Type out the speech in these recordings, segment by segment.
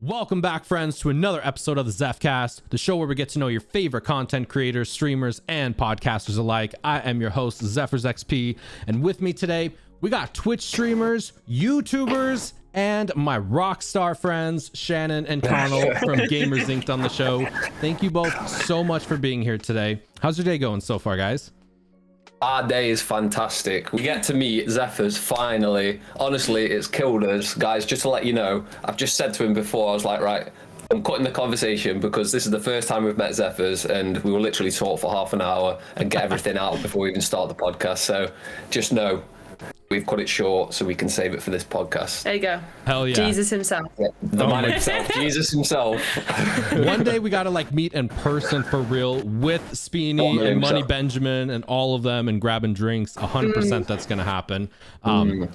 Welcome back, friends, to another episode of the Zephcast, the show where we get to know your favorite content creators, streamers, and podcasters alike. I am your host, ZephyrsXP, and with me today, we got Twitch streamers, YouTubers, and my rock star friends, Shannon and Conal from GamersInked on the show. Thank you both so much for being here today. How's your day going so far, guys? Our day is fantastic. We get to meet Zephyr's finally. Honestly, it's killed us. Guys, just to let you know, I've just said to him before, I was like, right, I'm cutting the conversation because this is the first time we've met Zephyr's and we will literally talk for half an hour and get everything out before we even start the podcast. So just know, we've cut it short so we can save it for this podcast. There you go. Hell yeah. Jesus himself. Yeah, the man himself, Jesus himself. One day we gotta like meet in person for real with Speeny and Money Benjamin and all of them and grabbing drinks. 100% that's gonna happen.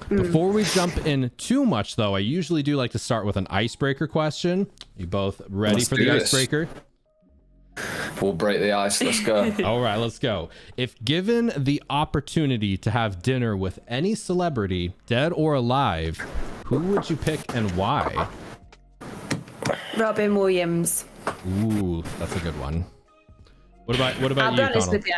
Before we jump in too much though, I usually do like to start with an icebreaker question. You both ready Let's for do the this. icebreaker? We'll break the ice. Let's go. All right, let's go. If given the opportunity to have dinner with any celebrity, dead or alive, who would you pick and why? Robin Williams. Ooh, that's a good one. What about I'll you, be honest Conal? with you.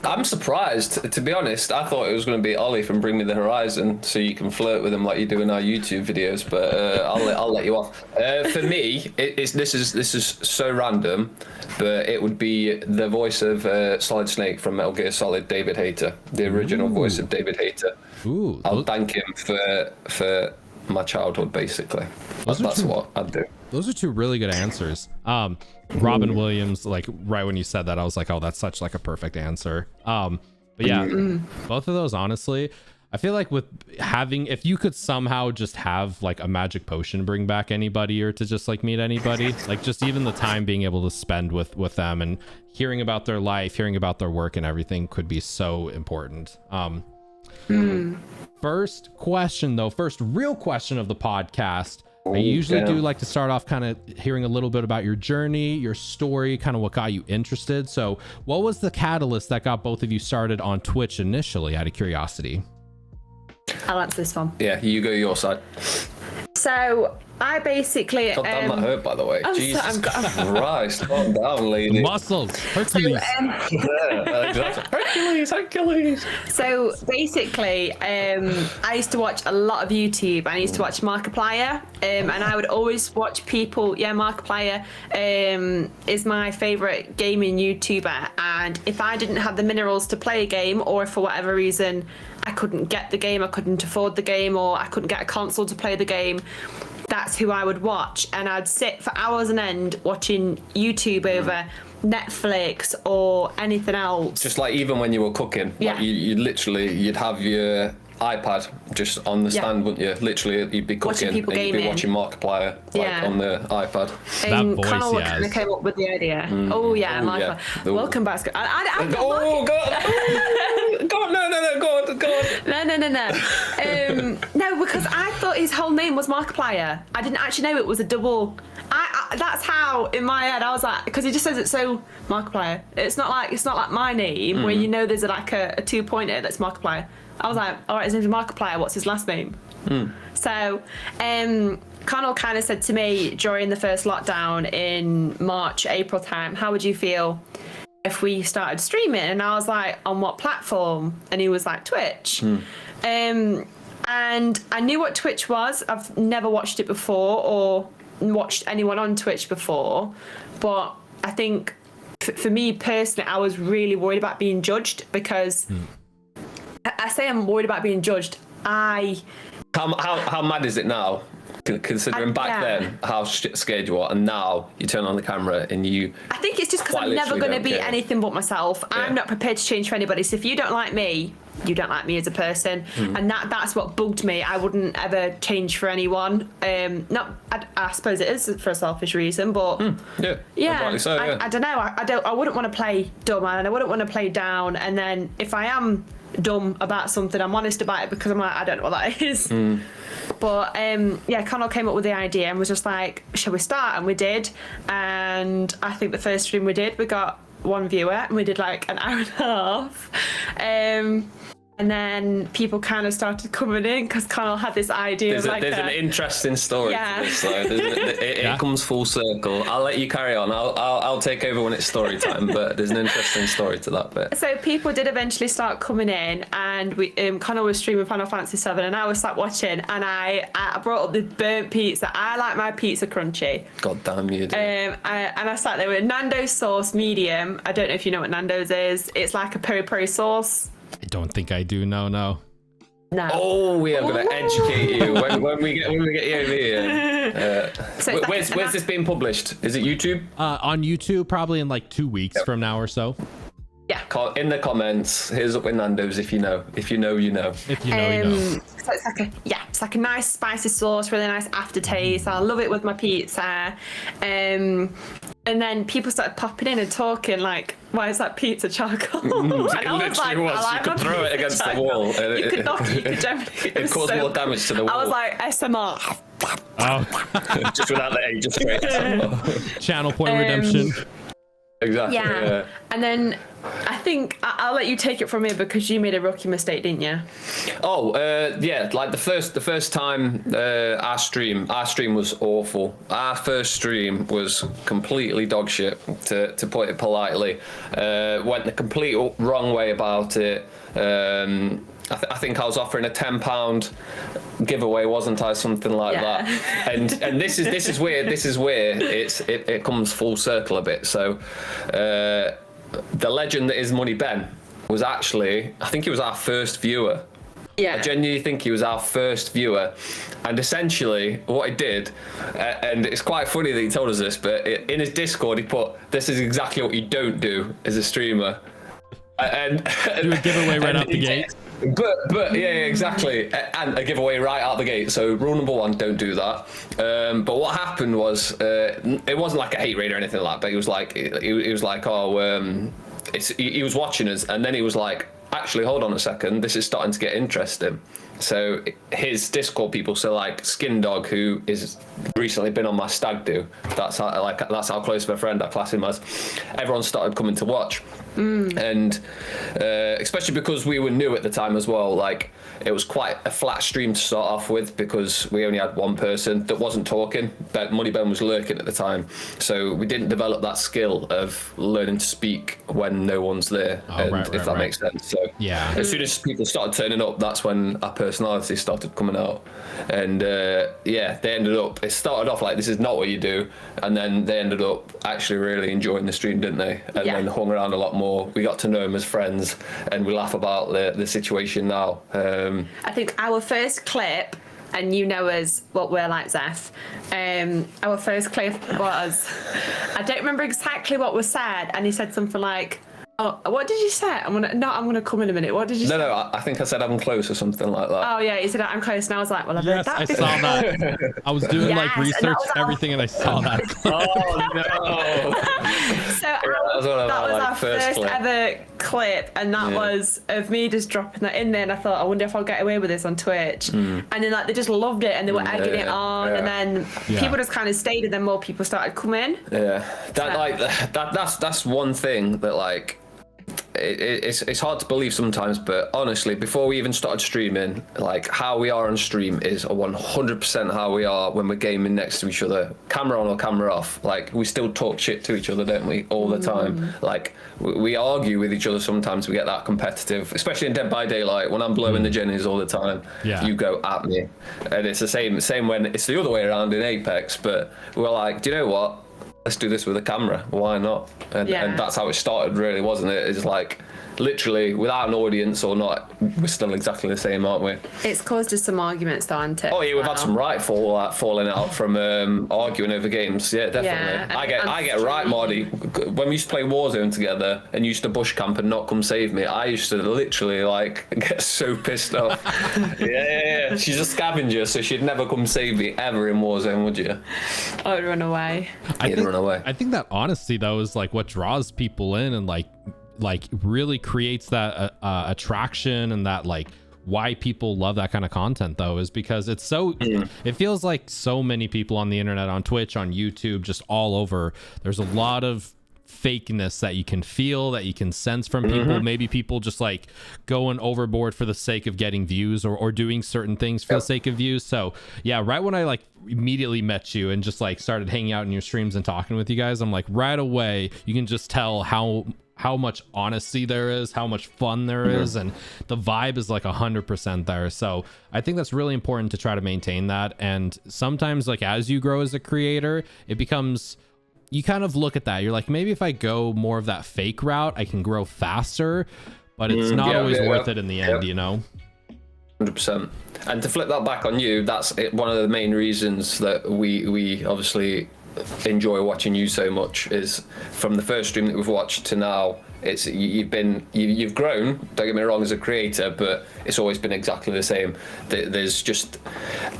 I'm surprised, to be honest. I thought it was going to be Ollie from Bring Me the Horizon, so you can flirt with him like you do in our YouTube videos. But I'll let you off. For me, this is so random, but it would be the voice of Solid Snake from Metal Gear Solid, David Hayter, the original voice of David Hayter. Ooh, I'll thank him for my childhood, basically. That's what I'd do. those are two really good answers. Robin Williams, like right when you said that, I was like, oh, that's such like a perfect answer. But yeah, both of those, honestly, I feel like with having, if you could somehow just have like a magic potion bring back anybody or to just like meet anybody, like just even the time being able to spend with them and hearing about their life, hearing about their work and everything could be so important. First question though, first real question of the podcast. I usually do like to start off kind of hearing a little bit about your journey, your story, kind of what got you interested. So what was the catalyst that got both of you started on Twitch initially, out of curiosity? I'll answer this one. Yeah, you go your side. So I basically God damn, that hurt, by the way. Jesus Christ, calm down, lady. Muscles, Hercules. Hercules. So basically, I used to watch a lot of YouTube. I used to watch Markiplier, and I would always watch people. Yeah, Markiplier is my favorite gaming YouTuber, and if I didn't have the minerals to play a game, or if for whatever reason I couldn't get the game, I couldn't afford the game, or I couldn't get a console to play the game, that's who I would watch. And I'd sit for hours on end watching YouTube over Netflix or anything else. Just like even when you were cooking, Yeah. like you'd have your iPad just on the stand, wouldn't you? Literally, you'd be cooking and people you'd be gaming. watching Markiplier on the iPad. And voice, Conal yes. kind of came up with the idea. Oh yeah, Markiplier. The- Welcome back. God! God, no, go on. No. No, because I thought his whole name was Markiplier. I didn't actually know it was a double. That's how in my head I was like, because he just says it so Markiplier. It's not like my name where you know there's like a 2-pointer that's Markiplier. I was like, all right, his name's Markiplier. What's his last name? So, Conal kind of said to me during the first lockdown in March, April time, how would you feel if we started streaming? And I was like, on what platform? And he was like, Twitch. And I knew what Twitch was. I've never watched it before or watched anyone on Twitch before. But I think for me personally, I was really worried about being judged because I say I'm worried about being judged. How mad is it now? Considering back then how scared you were, and now you turn on the camera and you. I think it's just because I'm never going to be anything but myself. Yeah. I'm not prepared to change for anybody. So if you don't like me, you don't like me as a person, and that's what bugged me. I wouldn't ever change for anyone. I suppose it is for a selfish reason, but so, I don't know. I wouldn't want to play dumb, and I wouldn't want to play down. And then if I am dumb about something, I'm honest about it because I'm like, I don't know what that is. But Conal came up with the idea and was just like, shall we start? And we did. And I think the first stream we did, we got 1 viewer and we did like an hour and a half. And then people kind of started coming in because Conal had this idea there's an interesting story to this, though. It comes full circle. I'll let you carry on. I'll take over when it's story time, but there's an interesting story to that bit. So people did eventually start coming in, and we Conal was streaming Final Fantasy 7, and I was sat watching, and I brought up the burnt pizza. I like my pizza crunchy. God damn you, dude. And I sat there with Nando's sauce medium. I don't know if you know what Nando's is. It's like a peri-peri sauce. I don't think I do. No. No. Oh, we are going to educate you when we get you over here. So where's this being published? Is it YouTube? On YouTube, probably in like 2 weeks from now or so. Yeah. In the comments, here's up with Nando's if you know. If you know, you know. If you know, you know. So it's like a nice spicy sauce, really nice aftertaste. I love it with my pizza. And then people started popping in and talking like, why is that pizza charcoal? And It literally was. You could throw it against the wall. And you could knock it, you could jump it. It caused more damage to the wall. I was like, SMR. Oh, just without the A, just straight. channel point redemption. Exactly. Yeah. And then I think I'll let you take it from here because you made a rookie mistake, didn't you? Oh, yeah. Like the first time our stream was awful. Our first stream was completely dog shit, to put it politely. Went the complete wrong way about it. I think I was offering a £10 giveaway, wasn't I? Something like that. And this is where it comes full circle a bit. So the legend that is Money Ben was actually, I think he was our first viewer. Yeah. I genuinely think he was our first viewer. And essentially what he did, and it's quite funny that he told us this, but in his Discord he put, this is exactly what you don't do as a streamer. And do a giveaway right out the gate. But yeah, exactly, and a giveaway right out the gate. So rule number one, don't do that. But what happened was, it wasn't like a hate raid or anything like that. But he was like, he was watching us, and then he was like, actually, hold on a second, this is starting to get interesting. So his Discord people, so like Skin Dog, who is recently been on my stag do, that's how close of a friend I class him as. Everyone started coming to watch. And especially because we were new at the time as well, like it was quite a flat stream to start off with because we only had one person that wasn't talking. Money Ben was lurking at the time, so we didn't develop that skill of learning to speak when no one's there, if that makes sense. So yeah, as soon as people started turning up, that's when our personality started coming out. And yeah, it started off like, this is not what you do, and then they ended up actually really enjoying the stream, didn't they? And then hung around a lot more. We got to know them as friends, and we laugh about the situation now. I think our first clip, and you know us what we're like, Zeph. Our first clip was, I don't remember exactly what was said, and he said something like, oh, what did you say? I'm gonna come in a minute. What did you say? No, I think I said I'm close or something like that. Oh yeah, he said I'm close, and I was like, well, I've heard that. I saw that. I was doing like research and everything, and I saw that. Oh no! So that was our first ever clip, and that was of me just dropping that in there. And I thought, I wonder if I'll get away with this on Twitch. And then like they just loved it, and they were egging it on, and then people just kind of stayed, and then more people started coming. Yeah, that's one thing that like. It's hard to believe sometimes, but honestly, before we even started streaming, like how we are on stream is 100% how we are when we're gaming next to each other, camera on or camera off. Like we still talk shit to each other, don't we, all the time? Like we argue with each other sometimes. We get that competitive, especially in Dead by Daylight. When I'm blowing the Jennies all the time, you go at me, and it's the same when it's the other way around in Apex. But we're like, do you know what? Let's do this with a camera. Why not? And that's how it started, really, wasn't it? It's like literally without an audience or not, we're still exactly the same, aren't we? It's caused us some arguments, though, hasn't it? Oh yeah, we've had some right falling out from arguing over games. Yeah, definitely. I get right, Marty. When we used to play Warzone together and you used to bush camp and not come save me, I used to literally like get so pissed off. yeah. She's a scavenger, so she'd never come save me ever in Warzone, would you? I would run away. I think that honesty though is like what draws people in and like really creates that attraction, and that like why people love that kind of content though is because it's so it feels like so many people on the internet, on Twitch, on YouTube, just all over, there's a lot of fakeness that you can feel, that you can sense from people. Maybe people just like going overboard for the sake of getting views, or doing certain things for the sake of views. So yeah, right when I like immediately met you and just like started hanging out in your streams and talking with you guys, I'm like, right away you can just tell how much honesty there is, how much fun there is, and the vibe is like 100% there. So I think that's really important to try to maintain that. And sometimes like as you grow as a creator, it becomes, you kind of look at that, you're like, maybe if I go more of that fake route, I can grow faster, but it's not always worth it in the end, you know? 100%. And to flip that back on you, that's one of the main reasons that we obviously enjoy watching you so much, is from the first stream that we've watched to now, it's you've grown, don't get me wrong, as a creator, but it's always been exactly the same. There's just,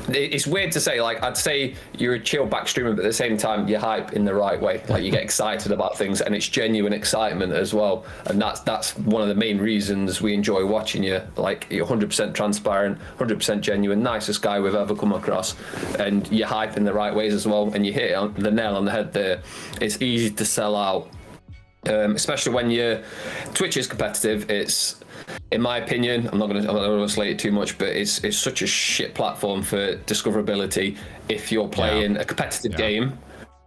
it's weird to say, like, I'd say you're a chill back streamer, but at the same time you're hype in the right way, like you get excited about things, and it's genuine excitement as well. And that's one of the main reasons we enjoy watching you. Like, you're 100% transparent, 100% genuine, nicest guy we've ever come across, and you're hype in the right ways as well, and you hit the nail on the head there. It's easy to sell out, especially when your Twitch is competitive. It's, in my opinion, I'm not going to slate it too much, but it's such a shit platform for discoverability if you're playing a competitive game.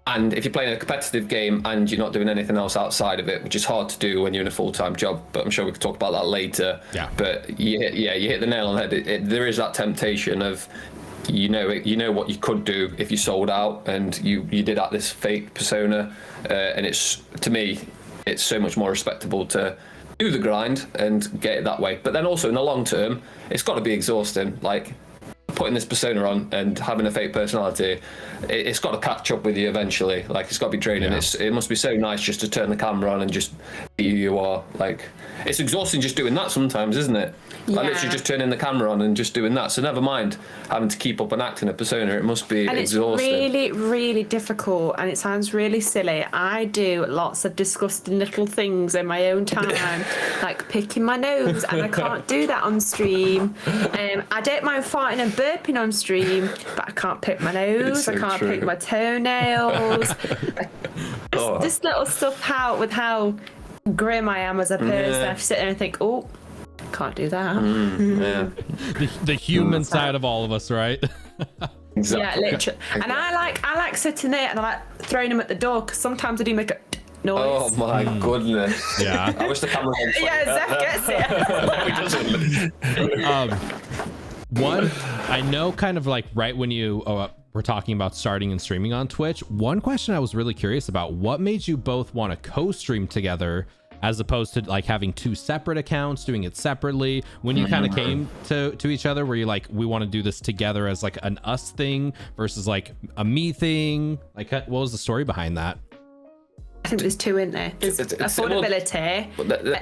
And if you're playing a competitive game and you're not doing anything else outside of it, which is hard to do when you're in a full-time job, but I'm sure we can talk about that later. But you hit the nail on the head. There is that temptation of, you know what you could do if you sold out and you did at this fake persona, and it's, to me, it's so much more respectable to do the grind and get it that way. But then also in the long term, it's got to be exhausting. Like, putting this persona on and having a fake personality, it's got to catch up with you eventually. Like, it's got to be draining. It must be so nice just to turn the camera on and just be who you are. Like, it's exhausting just doing that sometimes, isn't it? Like, literally just turning the camera on and just doing that. So never mind having to keep up and acting a persona. It must be exhausting. It's really, really difficult, and it sounds really silly. I do lots of disgusting little things in my own time, like picking my nose, and I can't do that on stream. I don't mind farting and burping on stream, but I can't pick my nose. I can't pick my toenails. Just little stuff with how grim I am as a person. I sit there and think, oh, can't do that. The human side of all of us, right? Exactly. Yeah, literally. And I like sitting there and I like throwing them at the door, because sometimes I do make a noise. Oh my goodness. Yeah. I wish the camera was Yeah, Zeph gets it. One, I know, kind of like right when you were talking about starting and streaming on Twitch, one question I was really curious about: what made you both want to co-stream together as opposed to like having two separate accounts, doing it separately? When you kind of came to each other, were you like, we want to do this together as like an us thing versus like a me thing? Like, what was the story behind that? I think there's two in there. There's affordability.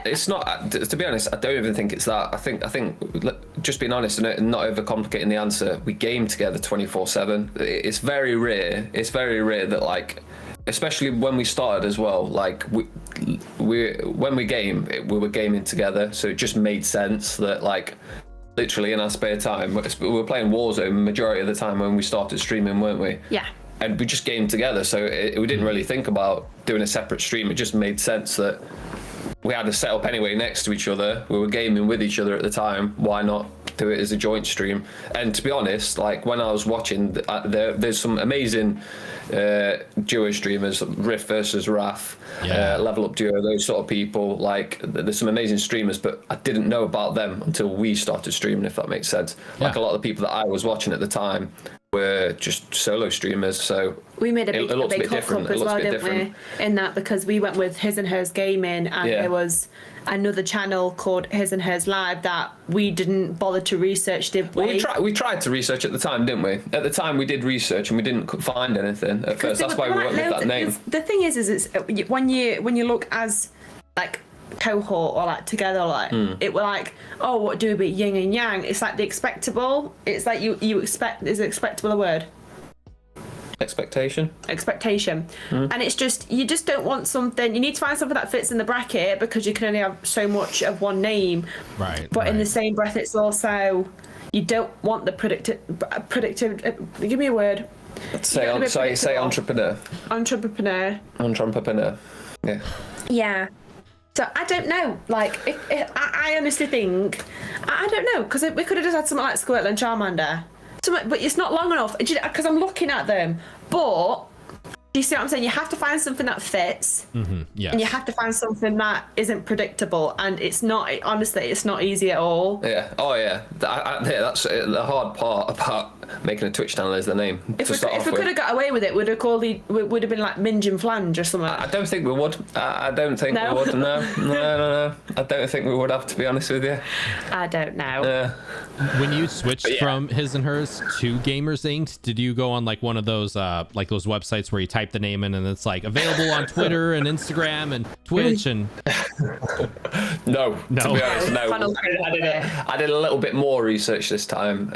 It's not, to be honest, I don't even think it's that. I think just being honest and not overcomplicating the answer, we game together 24/7. It's very rare. It's very rare that, like, especially when we started as well, like when we game, we were gaming together, so it just made sense that, like, literally in our spare time, we were playing Warzone majority of the time when we started streaming, weren't we? Yeah. And we just gamed together, so we didn't really think about doing a separate stream. It just made sense that we had a setup anyway next to each other. We were gaming with each other at the time. Why not do it as a joint stream? And to be honest, like, when I was watching, there's some amazing duo streamers, Riff versus Raf, Level Up Duo, those sort of people. Like, there's some amazing streamers, but I didn't know about them until we started streaming, if that makes sense. Like, a lot of the people that I was watching at the time were just solo streamers, so we made a big hook up as well, didn't we, in that, because we went with HisandHers Gaming, and there was another channel called HisandHers Live that we didn't bother to research, did we? Well, we tried to research at the time, didn't we? At the time we did research and we didn't find anything at first. That's why we went with that name. The thing is it's when you look as like cohort or like together, like it were like, oh, what do we be, yin and yang? It's like the expectable. It's like you expect. Is expectable a word? Expectation. And it's just, you just don't want something, you need to find something that fits in the bracket, because you can only have so much of one name, but in the same breath, it's also, you don't want the predictive, give me a word. Say entrepreneur. Entrepreneur. Yeah. So I don't know. Like, if I honestly think I don't know, because we could have just had something like Squirtle and Charmander. But it's not long enough because I'm looking at them. But do you see what I'm saying? You have to find something that fits, yes. and you have to find something that isn't predictable. And it's not. Honestly, it's not easy at all. Yeah. Oh yeah. That's the hard part about making a Twitch channel is the name. If we could have got away with it, would have been like Minge and Flange or something. I don't think we would. I don't think we would. No. I don't think we would have, to be honest with you. I don't know. When you switched from His and Hers to GamersInked, did you go on like one of those like those websites where you type the name in and it's like available on Twitter and Instagram and Twitch and No, to be honest, no. I did a little bit more research this time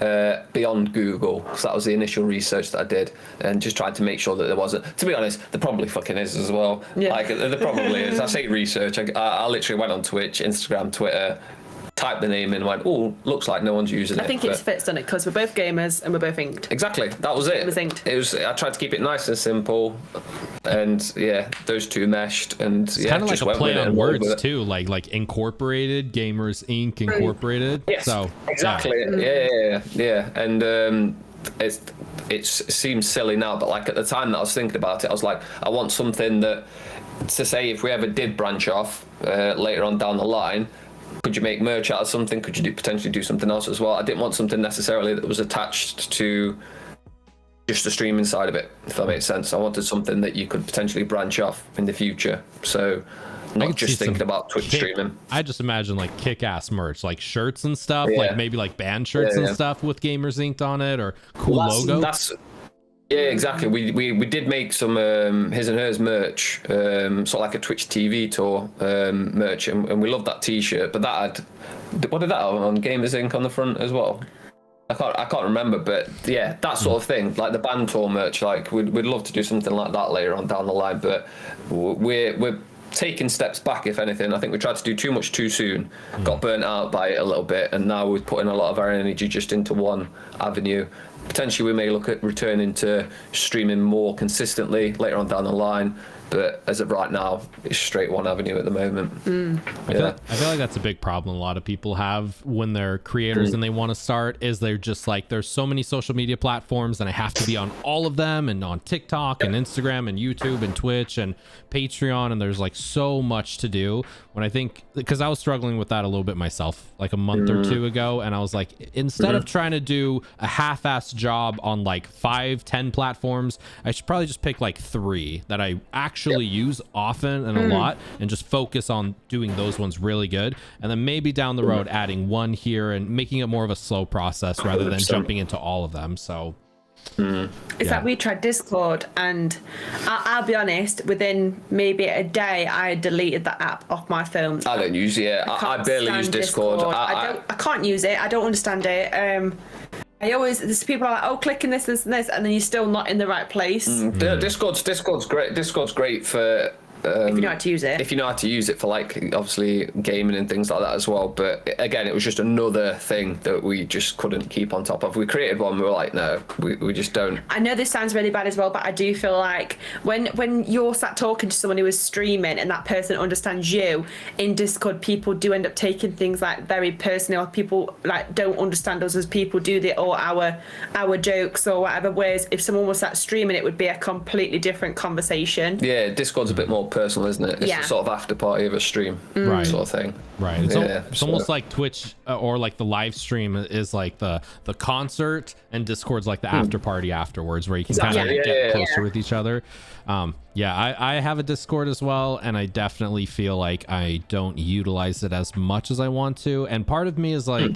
beyond Google, because that was the initial research that I did, and just tried to make sure that there wasn't. To be honest, there probably fucking is as well. Yeah. Like there probably is. I say research. I literally went on Twitch, Instagram, Twitter, typed the name in and went, oh, looks like no one's using it. I think it's Fitz done it, because we're both gamers and we're both inked. Exactly, that was it. It was inked. I tried to keep it nice and simple, and yeah, those two meshed, and it's kind of like a play on words too, like incorporated, GamersInked Incorporated. Yes, so exactly. Yeah, and it seems silly now, but like at the time that I was thinking about it, I was like, I want something that, to say if we ever did branch off later on down the line, could you make merch out of something? Could you potentially do something else as well? I didn't want something necessarily that was attached to just the streaming side of it, if that makes sense. I wanted something that you could potentially branch off in the future. So not just thinking about Twitch streaming. I just imagine like kick-ass merch, like shirts and stuff, like maybe like band shirts and stuff with GamersInked on it, or cool logo. Yeah, exactly. We did make some His and Hers merch, sort of like a Twitch TV tour merch, and we loved that T-shirt. But that had, what did that have on GamersInked on the front as well? I can't remember, but yeah, that sort of thing, like the band tour merch. Like we'd love to do something like that later on down the line, but we're taking steps back, if anything. I think we tried to do too much too soon, got burnt out by it a little bit, and now we're putting a lot of our energy just into one avenue. Potentially we may look at returning to streaming more consistently later on down the line, but as of right now, it's straight one avenue at the moment. I feel like that's a big problem a lot of people have when they're creators and they want to start, is they're just like, there's so many social media platforms and I have to be on all of them, and on TikTok and Instagram and YouTube and Twitch and Patreon, and there's like so much to do. When I think, because I was struggling with that a little bit myself like a month or two ago, and I was like, instead of trying to do a half-assed job on like 5-10 platforms, I should probably just pick like 3 that I actually use often and a lot, and just focus on doing those ones really good, and then maybe down the road adding one here and making it more of a slow process rather than jumping into all of them. So it's like we tried Discord, and I'll be honest, within maybe a day I deleted the app off my phone. I don't use it. I barely use Discord. I can't use it. I don't understand it. There's people are like, oh, clicking this and this, and then you're still not in the right place. Discord's great. Discord's great for if you know how to use it. If you know how to use it for like obviously gaming and things like that as well. But again, it was just another thing that we just couldn't keep on top of. We created one, we were like, no, we just don't. I know this sounds really bad as well, but I do feel like when you're sat talking to someone who is streaming and that person understands you in Discord, people do end up taking things like very personal. People like don't understand us as people do or our jokes or whatever. Whereas if someone was sat streaming, it would be a completely different conversation. Yeah, Discord's a bit more personal, isn't it? It's the sort of after party of a stream, right? Sort of thing. Right. It's almost like Twitch or like the live stream is like the concert, and Discord's like the after party afterwards, where you can kind of get closer with each other. I have a Discord as well, and I definitely feel like I don't utilize it as much as I want to. And part of me is like,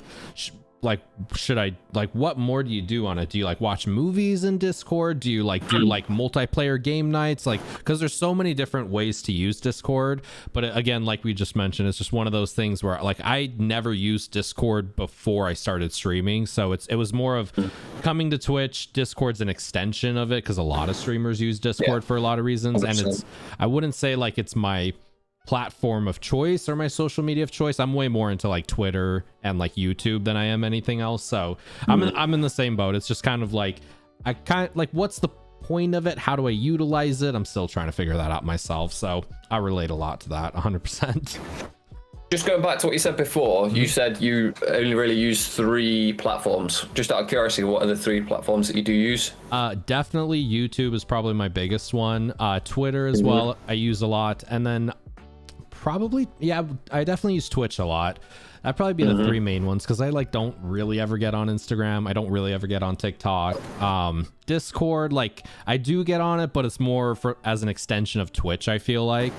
should I, like, what more do you do on it? Do you like watch movies in Discord? Do you like do like multiplayer game nights? Like, because there's so many different ways to use Discord. But again, like we just mentioned, it's just one of those things where like I never used Discord before I started streaming, so it was more of coming to Twitch. Discord's an extension of it, because a lot of streamers use Discord for a lot of reasons, 100%. And I wouldn't say like it's my platform of choice or my social media of choice. I'm way more into like Twitter and like YouTube than I am anything else. So I'm in the same boat. It's just kind of like what's the point of it? How do I utilize it? I'm still trying to figure that out myself. So I relate a lot to that, 100%. Just going back to what you said before, you said you only really use 3 platforms. Just out of curiosity, what are the 3 platforms that you do use? Definitely YouTube is probably my biggest one. Twitter as well, I use a lot. And then probably, yeah, I definitely use Twitch a lot. That'd probably be the 3 main ones, because I like don't really ever get on Instagram. I don't really ever get on TikTok. Discord, like I do get on it, but it's more for as an extension of Twitch, I feel like.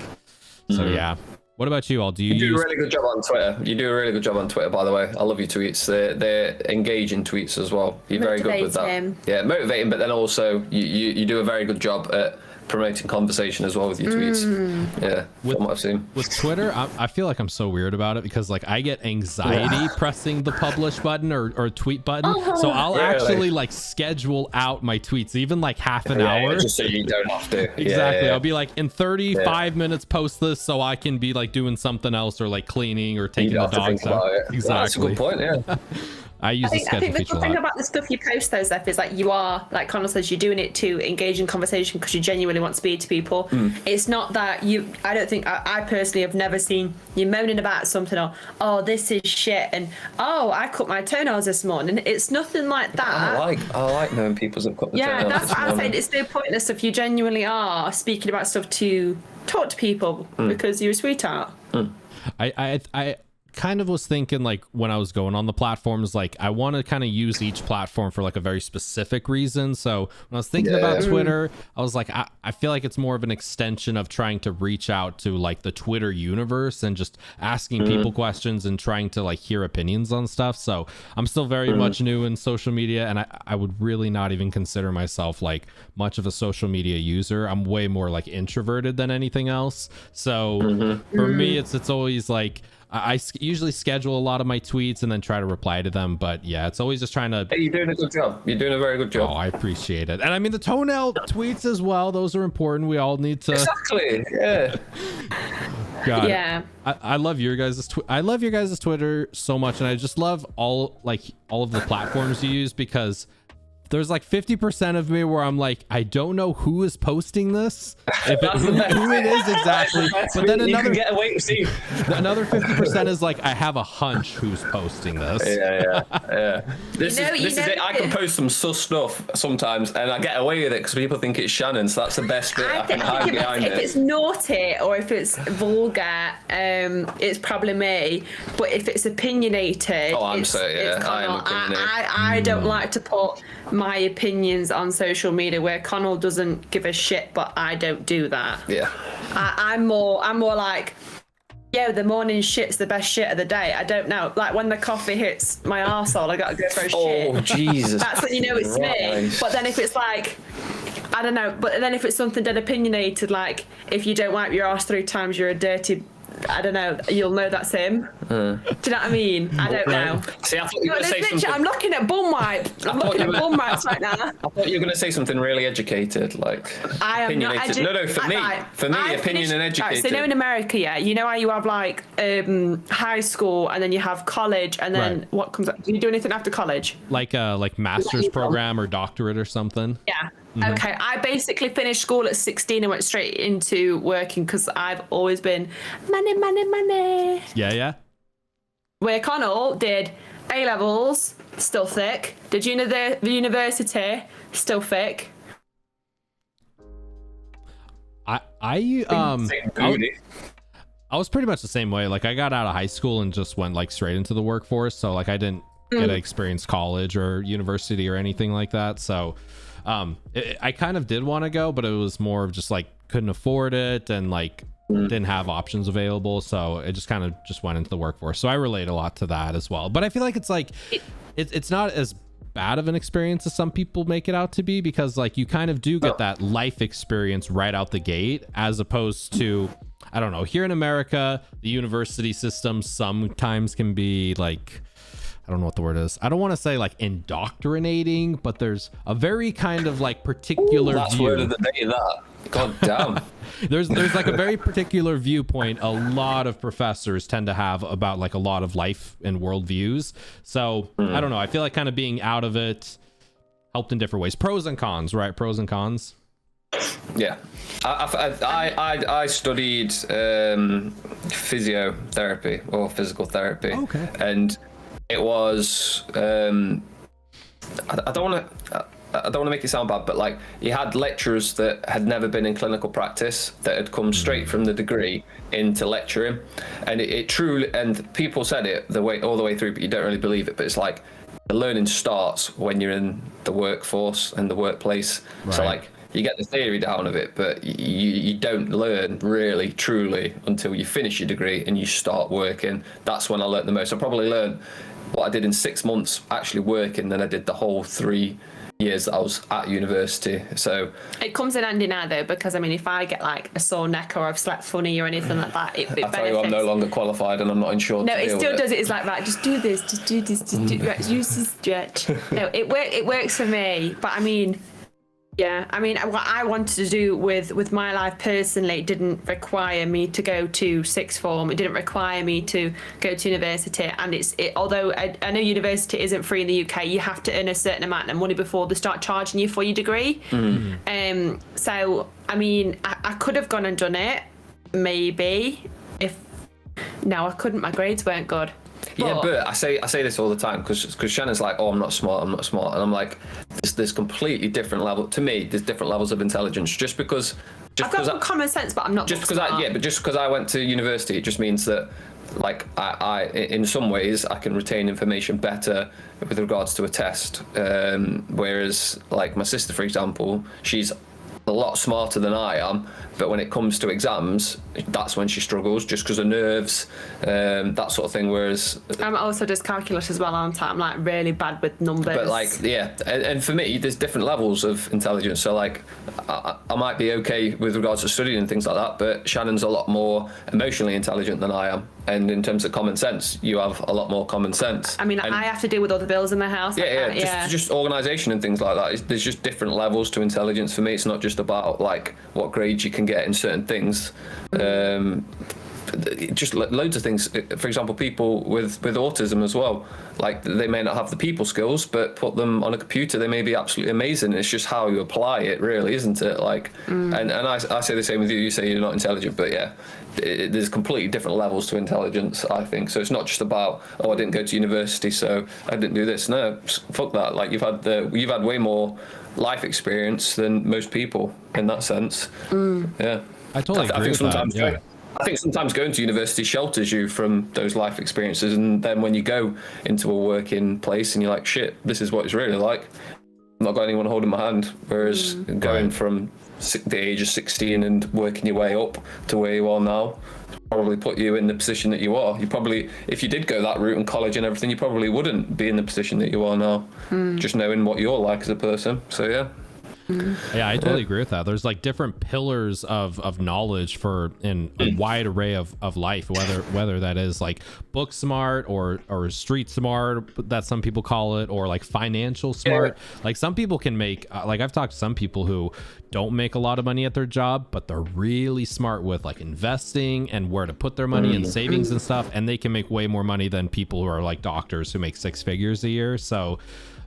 So yeah. What about you all? Do you do a really good job on Twitter. You do a really good job on Twitter, by the way. I love your tweets. They're engaging tweets as well. You're very good with that. Yeah, motivating, but then also you do a very good job at promoting conversation as well with your tweets. Yeah, from what I've seen. With Twitter, I feel like I'm so weird about it, because like I get anxiety pressing the publish button or tweet button. So I'll actually like schedule out my tweets, even like half an hour. Just so you don't have to. Exactly. I'll be like, in 35 minutes post this, so I can be like doing something else, or like cleaning or taking the dogs out. Exactly. Well, that's a good point, yeah. I think the good thing about the stuff you post, though, Zeph, is like you are, like Conal says, you're doing it to engage in conversation because you genuinely want to speak to people. It's not that I don't think, I personally have never seen you moaning about something, or, oh, this is shit, and, oh, I cut my toenails this morning. It's nothing like that. I like knowing people's have cut the toenails. Yeah, that's what I'm saying. It's no pointless if you genuinely are speaking about stuff to talk to people because you're a sweetheart. I kind of was thinking, like, when I was going on the platforms, like I want to kind of use each platform for like a very specific reason. So when I was thinking about Twitter, I was like, I feel like it's more of an extension of trying to reach out to like the Twitter universe and just asking people questions and trying to like hear opinions on stuff. So I'm still very much new in social media, and I would really not even consider myself like much of a social media user. I'm way more like introverted than anything else. So for me, it's always like, I usually schedule a lot of my tweets and then try to reply to them. But yeah, it's always just trying to... Hey, you're doing a good job. You're doing a very good job. Oh, I appreciate it. And I mean, the toenail tweets as well. Those are important. We all need to... Exactly. Yeah. God, yeah. I love your guys' I love your guys' Twitter so much. And I just love all of the platforms you use, because there's like 50% of me where I'm like, I don't know who is posting this, if who it is exactly. But then another 50% is like, I have a hunch who's posting this. Yeah. This is it. I can post some sus stuff sometimes, and I get away with it because people think it's Shannon. So that's the best bit. I can hide behind it. If it's naughty or if it's vulgar, it's probably me. But if it's opinionated, it's Conal. I don't like to put my opinions on social media, where Conal doesn't give a shit, but I don't do that. Yeah. I'm more like, yeah, the morning shit's the best shit of the day. I don't know. Like when the coffee hits my arsehole, I gotta go for a shit. Oh, Jesus. That's when you know it's me. But then if it's like, I don't know, but then if it's something dead opinionated, like if you don't wipe your arse 3 times, you're a dirty... I don't know. You'll know that's him. Do you know what I mean? I don't know. See, I thought you were going to say something. I'm looking at bum wipe. I'm looking at bum wipes right now. I thought you were going to say something really educated, like I am opinionated. not No, for me, opinion and educated. Right, so you know in America, yeah, you know how you have like high school and then you have college, and then what comes up? Do you do anything after college? Like master's program or doctorate or something? Yeah. Okay, I basically finished school at 16 and went straight into working because I've always been money. Yeah. Where Conal did A-levels, still thick. Did the university, still thick. I was pretty much the same way. Like I got out of high school and just went like straight into the workforce. So like I didn't get to experience college or university or anything like that. So I kind of did want to go, but it was more of just like couldn't afford it and like didn't have options available, so it just kind of just went into the workforce. So I relate a lot to that as well. But I feel like it's like it's not as bad of an experience as some people make it out to be, because like you kind of do get that life experience right out the gate, as opposed to, I don't know, here in America, the university system sometimes can be like, I don't know what the word is. I don't want to say like indoctrinating, but there's a very kind of like particular that's view. Word of the day, that. God damn. there's like a very particular viewpoint a lot of professors tend to have about like a lot of life and worldviews. So I don't know. I feel like kind of being out of it helped in different ways. Pros and cons, right? Pros and cons. Yeah, I studied physiotherapy or physical therapy. Okay. And it was I don't want to make it sound bad, but like you had lecturers that had never been in clinical practice that had come straight from the degree into lecturing, and it truly, and people said it all the way through, but you don't really believe it. But it's like the learning starts when you're in the workforce and the workplace. Right. So like you get the theory down of it, but you don't learn really truly until you finish your degree and you start working. That's when I learned the most. I probably learned what I did in 6 months actually working than I did the whole 3 years that I was at university. So it comes in handy now though, because I mean, if I get like a sore neck or I've slept funny or anything like that, it benefits. I tell you, I'm no longer qualified and I'm not insured. No, it still does it. It's like, right, just do this, just do this, just do right, use this stretch. No, it works for me. But I mean, yeah, I mean, what I wanted to do with my life personally didn't require me to go to sixth form. It didn't require me to go to university. And although I know university isn't free in the UK, you have to earn a certain amount of money before they start charging you for your degree. So, I mean, I could have gone and done it, maybe. No, I couldn't. My grades weren't good. Yeah, but I say this all the time because Shannon's like, oh, I'm not smart, and I'm like, there's completely different level. To me, there's different levels of intelligence. I've got common sense, but I'm not just because I went to university, it just means that like I in some ways I can retain information better with regards to a test, whereas like my sister, for example, she's a lot smarter than I am, but when it comes to exams, that's when she struggles, just because of nerves, that sort of thing. Whereas I'm also just calculus as well, aren't I? I'm like really bad with numbers. But like, yeah, and for me, there's different levels of intelligence. So like, I might be okay with regards to studying and things like that, but Shannon's a lot more emotionally intelligent than I am. And in terms of common sense, you have a lot more common sense. I mean, I have to deal with all the bills in the house. Just organisation and things like that. There's just different levels to intelligence for me. It's not just about like what grades you can get in certain things. Just loads of things. For example, people with autism as well, like they may not have the people skills, but put them on a computer, they may be absolutely amazing. It's just how you apply it, really, isn't it? Like, and I say the same with you. You say you're not intelligent, but yeah, there's completely different levels to intelligence, I think. So it's not just about, oh, I didn't go to university, so I didn't do this. No, fuck that. Like you've had way more life experience than most people in that sense. Yeah, I totally agree with that. Yeah. I think sometimes going to university shelters you from those life experiences, and then when you go into a working place and you're like, shit, this is what it's really like. I've not got anyone holding my hand. Whereas going from the age of 16 and working your way up to where you are now probably put you in the position that you are. You probably, if you did go that route in college and everything, you probably wouldn't be in the position that you are now, just knowing what you're like as a person. So yeah. Yeah, I totally agree with that. There's like different pillars of knowledge for in a wide array of life, whether that is like book smart or street smart, that some people call it, or like financial smart. Like some people can make like I've talked to some people who don't make a lot of money at their job, but they're really smart with like investing and where to put their money and savings and stuff, and they can make way more money than people who are like doctors who make 6 figures a year. So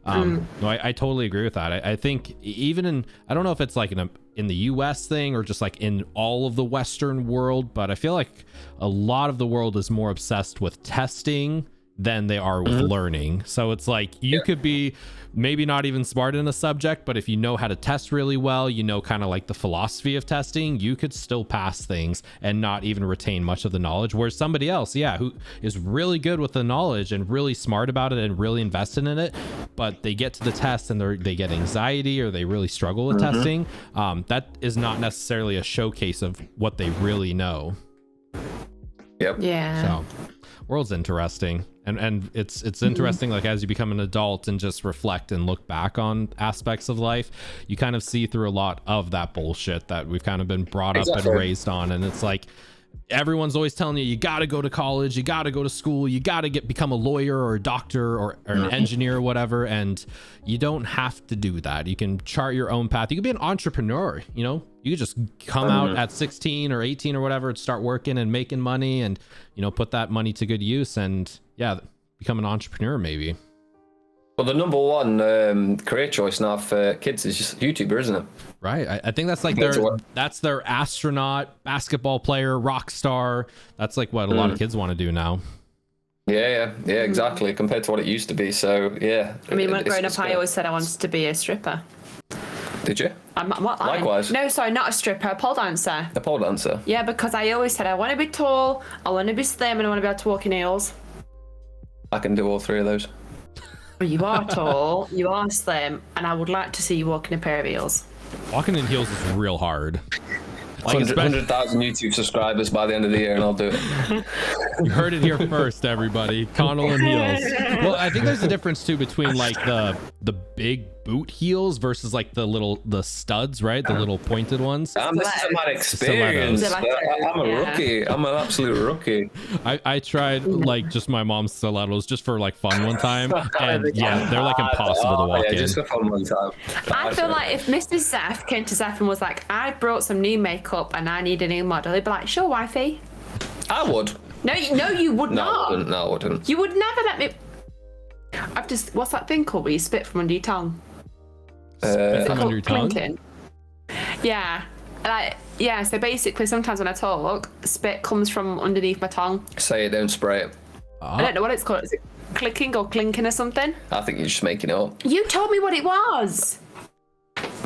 no, I totally agree with that. I think even I don't know if it's like in the US thing or just like in all of the Western world, but I feel like a lot of the world is more obsessed with testing than they are with learning. So it's like you could be maybe not even smart in a subject, but if you know how to test really well, you know, kind of like the philosophy of testing, you could still pass things and not even retain much of the knowledge. Whereas somebody else, who is really good with the knowledge and really smart about it and really invested in it, but they get to the test and they get anxiety or they really struggle with testing, that is not necessarily a showcase of what they really know. So world's interesting, and it's interesting, like as you become an adult and just reflect and look back on aspects of life, you kind of see through a lot of that bullshit that we've kind of been brought up and raised on. And it's like everyone's always telling you got to go to college, you got to go to school, you got to become a lawyer or a doctor or an engineer or whatever, and you don't have to do that. You can chart your own path. You can be an entrepreneur, you know, you could just come out at 16 or 18 or whatever and start working and making money and, you know, put that money to good use and become an entrepreneur maybe. Well, the number one career choice now for kids is just YouTuber, isn't it? Right. I think that's like their astronaut, basketball player, rock star. That's like what a lot of kids want to do now. Yeah, exactly. Compared to what it used to be. So yeah. I mean, when growing up, I always said I wanted to be a stripper. Did you? I'm what line? Likewise. No, sorry, not a stripper, a pole dancer. A pole dancer. Yeah, because I always said I want to be tall, I want to be slim, and I want to be able to walk in heels. I can do all three of those. You are tall, you are slim, and I would like to see you walk in a pair of heels. Walking in heels is real hard. Like 100,000 YouTube subscribers by the end of the year, and I'll do it. You heard it here first, everybody. Conal and heels. Well, I think there's a difference too between like the big boot heels versus like the studs, right? The little pointed ones. This is my experience. I'm a rookie. I'm an absolute rookie. I tried like just my mom's stilettos just for like fun one time, and yeah, they're like impossible to walk in. Just for fun one time. I feel like if Mr. Zeph came to Zeph and was like, I brought some new makeup and I need a new model, he'd be like, sure, wifey. I would. No, you would not. No, I wouldn't. You would never let me. What's that thing called where you spit from under your tongue? Spit from under your tongue? Clinking. Yeah. Yeah, so basically sometimes when I talk, spit comes from underneath my tongue. Say it, don't spray it. I don't know what it's called. Is it clicking or clinking or something? I think you're just making it up. You told me what it was.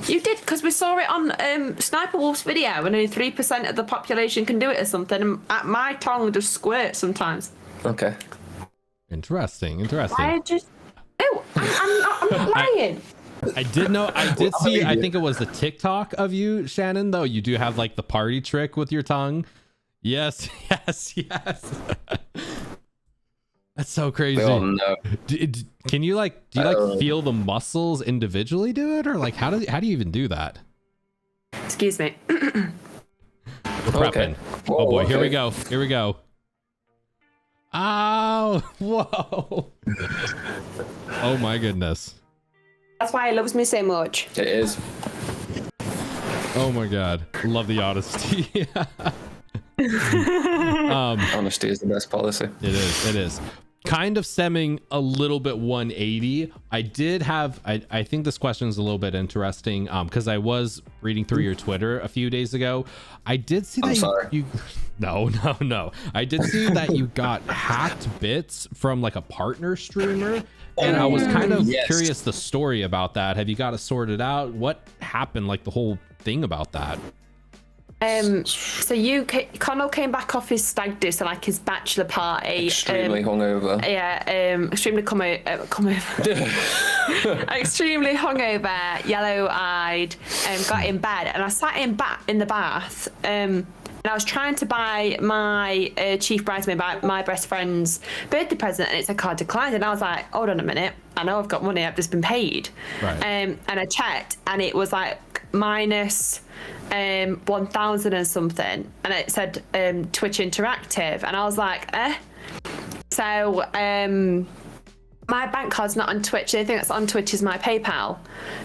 You did, because we saw it on Sniper Wolf's video, and only 3% of the population can do it or something, and my tongue just squirts sometimes. Okay. Interesting. I'm not lying. I did see, I think it was a TikTok of you, Shannon, though. You do have like the party trick with your tongue. Yes. That's so crazy. We all know. Can you like, do you feel the muscles individually do it, or like how do you even do that? Excuse me. We're prepping. Okay. Whoa, oh boy, okay. Here we go. Oh, whoa. Oh my goodness. That's why he loves me so much. It is. Oh my God. Love the honesty. Honesty is the best policy. It is. Kind of stemming a little bit 180. I did have, I think this question is a little bit interesting because I was reading through your Twitter a few days ago. I did see that you no. I did see that you got hacked bits from like a partner streamer. And I was kind of curious the story about that. Have you got it sorted out? What happened, like the whole thing about that? So Conal came back off his stag do, so like his bachelor party. Extremely hungover. Yeah, extremely extremely hungover, yellow-eyed, got in bed, and I sat in the bath, and I was trying to buy my chief bridesmaid, my best friend's birthday present, and it's a card declined, and I was like, hold on a minute, I know I've got money, I've just been paid. Right. And I checked, and it was like minus 1,000 and something, and it said Twitch Interactive, and I was like, So my bank card's not on Twitch. The only thing that's on Twitch is my PayPal.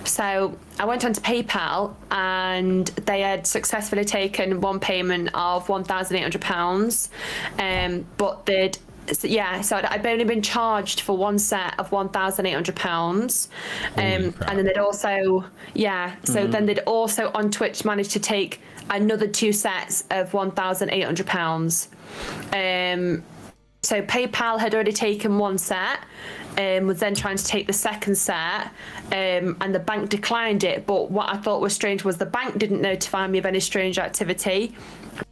So I went onto PayPal, and they had successfully taken one payment of £1,800, but so I'd only been charged for one set of £1,800, and then they'd also then they'd also on Twitch managed to take another 2 sets of £1,800. So PayPal had already taken one set, was then trying to take the second set, and the bank declined it. But what I thought was strange was the bank didn't notify me of any strange activity.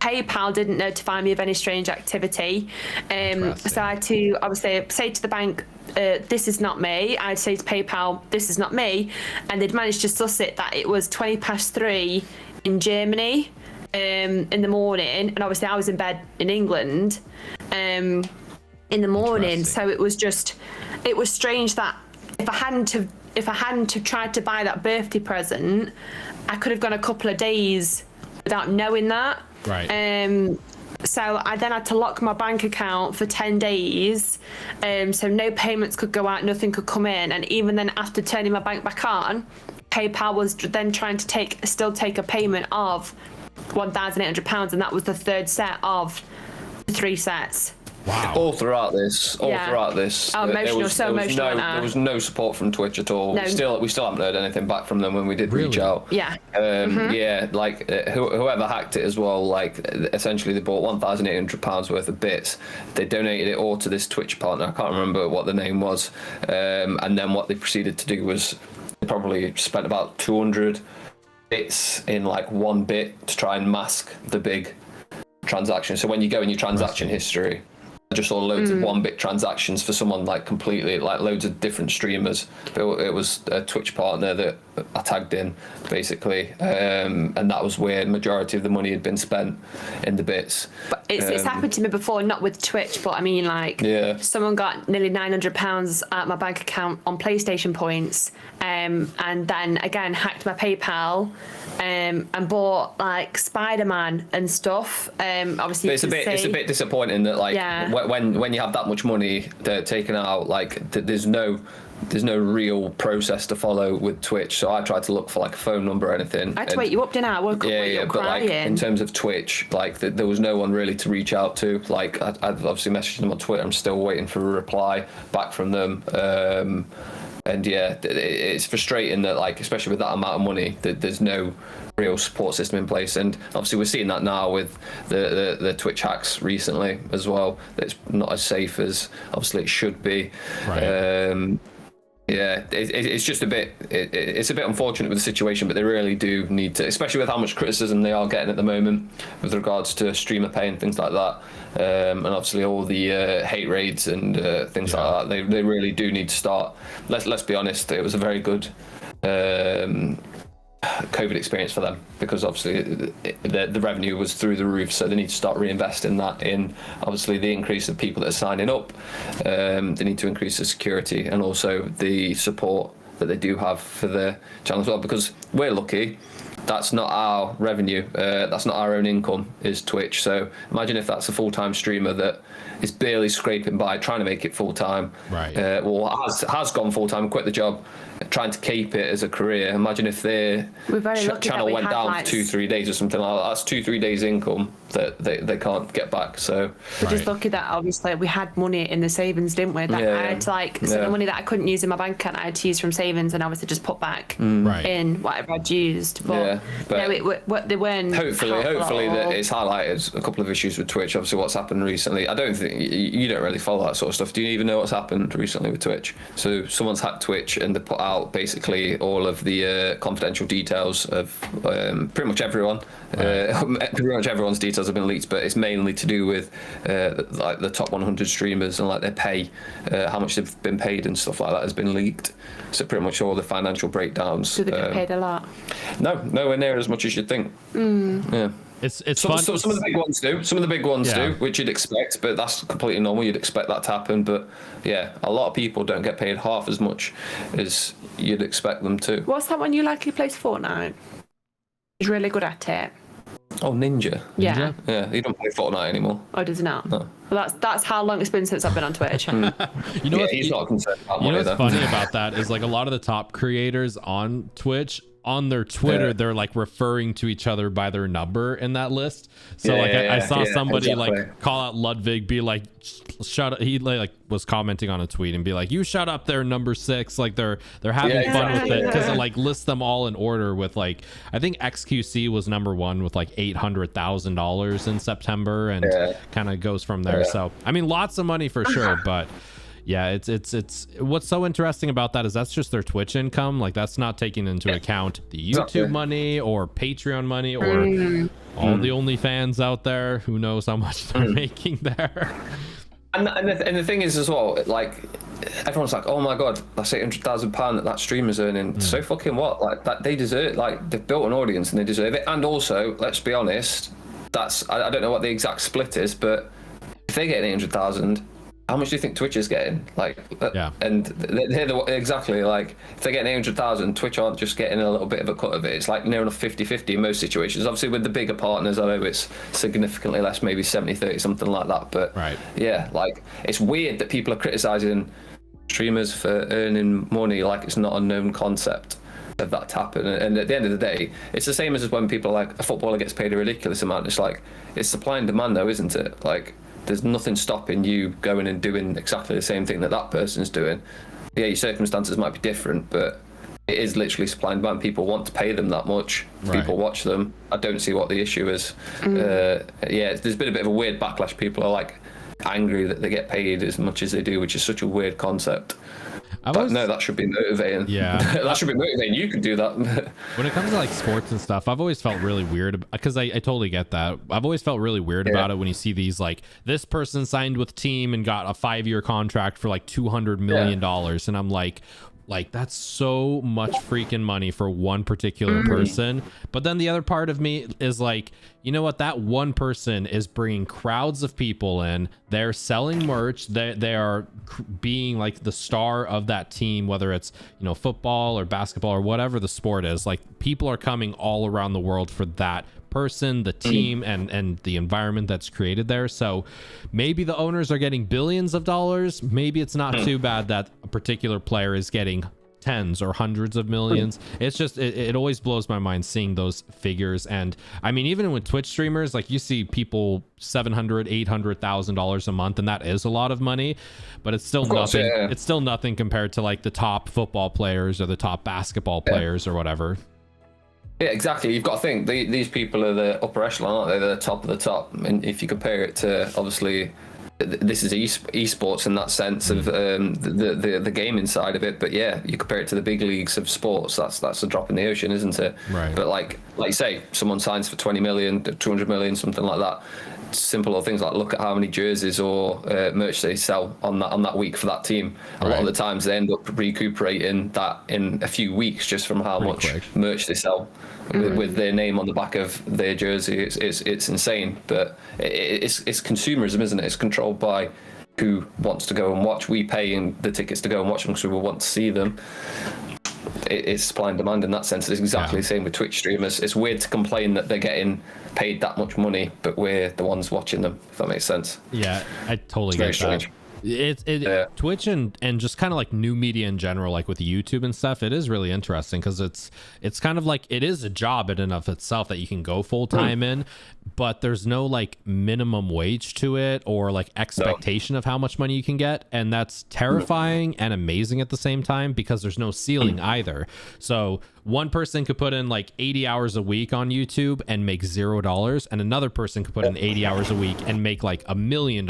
PayPal didn't notify me of any strange activity. So I had to obviously say to the bank, this is not me. I'd say to PayPal, this is not me. And they'd managed to suss it that it was 3:20 in Germany in the morning. And obviously I was in bed in England in the morning. So it was strange that if I hadn't have tried to buy that birthday present, I could have gone a couple of days without knowing that. Right. So I then had to lock my bank account for 10 days. So no payments could go out, nothing could come in. And even then, after turning my bank back on, PayPal was then trying to still take a payment of £1,800, and that was the third set of the 3 sets. Wow. All throughout this, Oh, emotional, there was no support from Twitch at all. No. We still haven't heard anything back from them when we did reach out. Yeah. Whoever hacked it as well, like essentially they bought £1,800 worth of bits. They donated it all to this Twitch partner. I can't remember what the name was. And then what they proceeded to do was they probably spent about 200 bits in like one bit to try and mask the big transaction. So when you go in your transaction history, I just saw loads of 1-bit transactions for someone like completely, like loads of different streamers. It was a Twitch partner that I tagged in basically, and that was where the majority of the money had been spent in the bits. But it's happened to me before, not with Twitch, but I mean like someone got nearly £900 out my bank account on PlayStation points, and then again hacked my PayPal. And bought like Spider-Man and stuff. Obviously, it's a bit disappointing that like when you have that much money taken out, like there's no real process to follow with Twitch. So I tried to look for like a phone number or anything. I had to wake you up, didn't I? I woke up when you were crying. Like in terms of Twitch, like there was no one really to reach out to. Like I'd obviously messaged them on Twitter. I'm still waiting for a reply back from them. And yeah, it's frustrating that like, especially with that amount of money, that there's no real support system in place. And obviously we're seeing that now with the Twitch hacks recently as well. That it's not as safe as obviously it should be. Right. It's just a bit. It's a bit unfortunate with the situation, but they really do need to, especially with how much criticism they are getting at the moment with regards to streamer pay and things like that, and obviously all the hate raids and things like that. They really do need to start. Let's be honest. It was a very good COVID experience for them, because obviously the revenue was through the roof, so they need to start reinvesting that in obviously the increase of people that are signing up. They need to increase the security and also the support that they do have for their channel as well, because we're lucky. That's not our revenue. That's not our own income, is Twitch. So imagine if that's a full-time streamer that is barely scraping by, trying to make it full-time. Right. Has gone full-time, quit the job, trying to keep it as a career. Imagine if their channel went down for 2-3 days or something like that. That's 2-3 days income that they can't get back. So we're just lucky that obviously we had money in the savings, didn't we? That I had to so the money that I couldn't use in my bank account, I had to use from savings, and obviously just put back in whatever I'd used. But they weren't. Hopefully that it's highlighted a couple of issues with Twitch. Obviously, what's happened recently. I don't think you don't really follow that sort of stuff. Do you even know what's happened recently with Twitch? So someone's hacked Twitch and they put out basically all of the confidential details of pretty much everyone. Pretty much everyone's details have been leaked, but it's mainly to do with like the top 100 streamers and like their pay, how much they've been paid and stuff like that has been leaked. So pretty much all the financial breakdowns. Do they get paid a lot? No, nowhere near as much as you'd think. Yeah. It's some fun. of the big ones do. Some of the big ones do, which you'd expect, but that's completely normal. You'd expect that to happen, but yeah, a lot of people don't get paid half as much as you'd expect them to. What's that one you like who plays Fortnite? He's really good at it. Oh, Ninja. Yeah. Yeah, he don't play Fortnite anymore. Oh, does he not? No. Well, that's how long it's been since I've been on Twitch. You know he's not concerned about money. You know what's funny about that is like a lot of the top creators on Twitch, on their Twitter, they're like referring to each other by their number in that list. So I saw somebody like call out Ludwig, be like, shut up. He like was commenting on a tweet and be like, you shut up there, number 6. Like they're having fun with it, because it like lists them all in order with like, I think XQC was number 1 with like $800,000 in September, and kind of goes from there. So I mean, lots of money for sure, but yeah, it's what's so interesting about that is that's just their Twitch income. Like that's not taking into account the YouTube money or Patreon money or all the OnlyFans out there. Who knows how much they're making there. And the thing is as well, like everyone's like, oh my god, that's £800,000 that streamer's earning. So fucking what? Like that, they deserve. Like they've built an audience and they deserve it. And also, let's be honest, that's I don't know what the exact split is, but if they get 800,000. How much do you think Twitch is getting? Like, and they're exactly like, if they're getting 800,000, Twitch aren't just getting a little bit of a cut of it. It's like near enough 50-50 in most situations. Obviously, with the bigger partners, I know it's significantly less, maybe 70-30, something like that. But yeah, like, it's weird that people are criticizing streamers for earning money like it's not a known concept of that to happen. And at the end of the day, it's the same as when people are like, a footballer gets paid a ridiculous amount. It's like, it's supply and demand though, isn't it? Like, there's nothing stopping you going and doing exactly the same thing that that person's doing. Yeah, your circumstances might be different, but it is literally supply and demand. People want to pay them that much. Right. People watch them. I don't see what the issue is. Yeah, there's been a bit of a weird backlash. People are like angry that they get paid as much as they do, which is such a weird concept. No, that should be motivating. Yeah. That should be motivating. You can do that. When it comes to like sports and stuff, I've always felt really weird because I totally get that. I've always felt really weird about it when you see these like this person signed with team and got a 5-year contract for like $200 million. And I'm like that's so much freaking money for one particular person. But then the other part of me is like, you know what, that one person is bringing crowds of people in, they're selling merch, they are being like the star of that team, whether it's, you know, football or basketball or whatever the sport is. Like people are coming all around the world for that person, the team, and the environment that's created there. So maybe the owners are getting billions of dollars. Maybe it's not too bad that a particular player is getting tens or hundreds of millions. It's just it always blows my mind seeing those figures. And I mean, even with Twitch streamers, like you see people $700,000-$800,000 a month, and that is a lot of money, but it's still nothing. It's still nothing compared to like the top football players or the top basketball players or whatever. Yeah, exactly. You've got to think these people are the upper echelon, aren't they? They're the top of the top. And if you compare it to, obviously, this is esports in that sense of the gaming side of it. But yeah, you compare it to the big leagues of sports. That's a drop in the ocean, isn't it? Right. But like you say, someone signs for 20 million, 200 million, something like that. Simple little things like look at how many jerseys or merch they sell on that week for that team. A lot of the times they end up recuperating that in a few weeks just from how much merch they sell with their name on the back of their jersey. It's insane, but it's consumerism, isn't it? It's controlled by who wants to go and watch. We pay in the tickets to go and watch them because we want to see them. It's supply and demand in that sense. It's exactly the same with Twitch streamers. It's weird to complain that they're getting paid that much money, but we're the ones watching them, if that makes sense. Yeah, I totally get that. Strange. Twitch and just kind of like new media in general, like with YouTube and stuff, it is really interesting because it's kind of like it is a job in and of itself that you can go full time in, but there's no like minimum wage to it or like expectation of how much money you can get, and that's terrifying and amazing at the same time because there's no ceiling either. So one person could put in like 80 hours a week on YouTube and make $0, and another person could put in 80 hours a week and make like $1 million,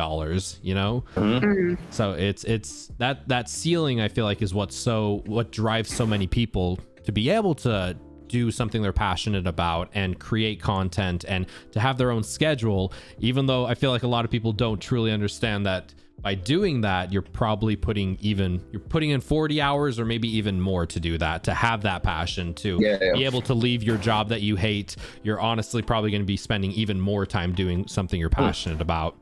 you know? So it's that ceiling, I feel like, is what drives so many people to be able to do something they're passionate about and create content and to have their own schedule, even though I feel like a lot of people don't truly understand that by doing that, you're probably putting in 40 hours or maybe even more to do that, to have that passion, to be able to leave your job that you hate. You're honestly probably going to be spending even more time doing something you're passionate about.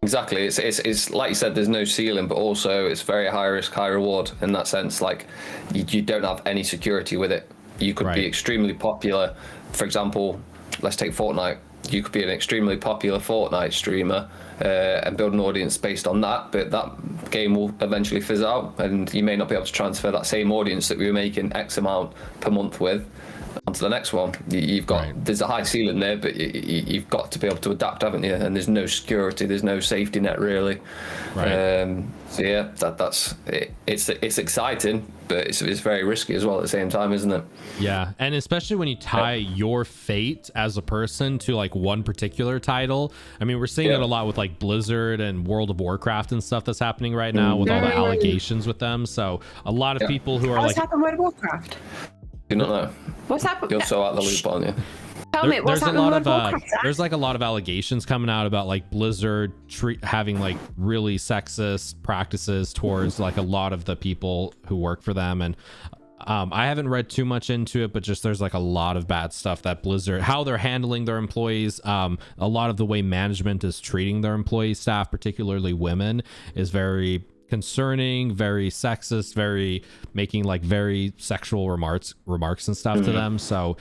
Exactly. It's like you said, there's no ceiling, but also it's very high risk, high reward in that sense. Like you don't have any security with it. You could be extremely popular. For example, let's take Fortnite. You could be an extremely popular Fortnite streamer and build an audience based on that, but that game will eventually fizz out, and you may not be able to transfer that same audience that we were making X amount per month with onto the next one. You've got there's a high ceiling there, but you've got to be able to adapt, haven't you? And there's no security, there's no safety net really. So yeah, that's it. It's exciting, but it's very risky as well at the same time, isn't it? Yeah, and especially when you tie your fate as a person to like one particular title. I mean, we're seeing it a lot with like Blizzard and World of Warcraft and stuff that's happening right now with all the allegations with them. So a lot of people who are what's happened with World of Warcraft? Do you not know? What's happened? You're so out of the loop, aren't you? Tell me, what's happening with World of Warcraft? There's like a lot of allegations coming out about like Blizzard having like really sexist practices towards like a lot of the people who work for them, and I haven't read too much into it, but just there's like a lot of bad stuff that Blizzard, how they're handling their employees, a lot of the way management is treating their employee staff, particularly women, is very concerning, very sexist, very making like very sexual remarks and stuff to them. So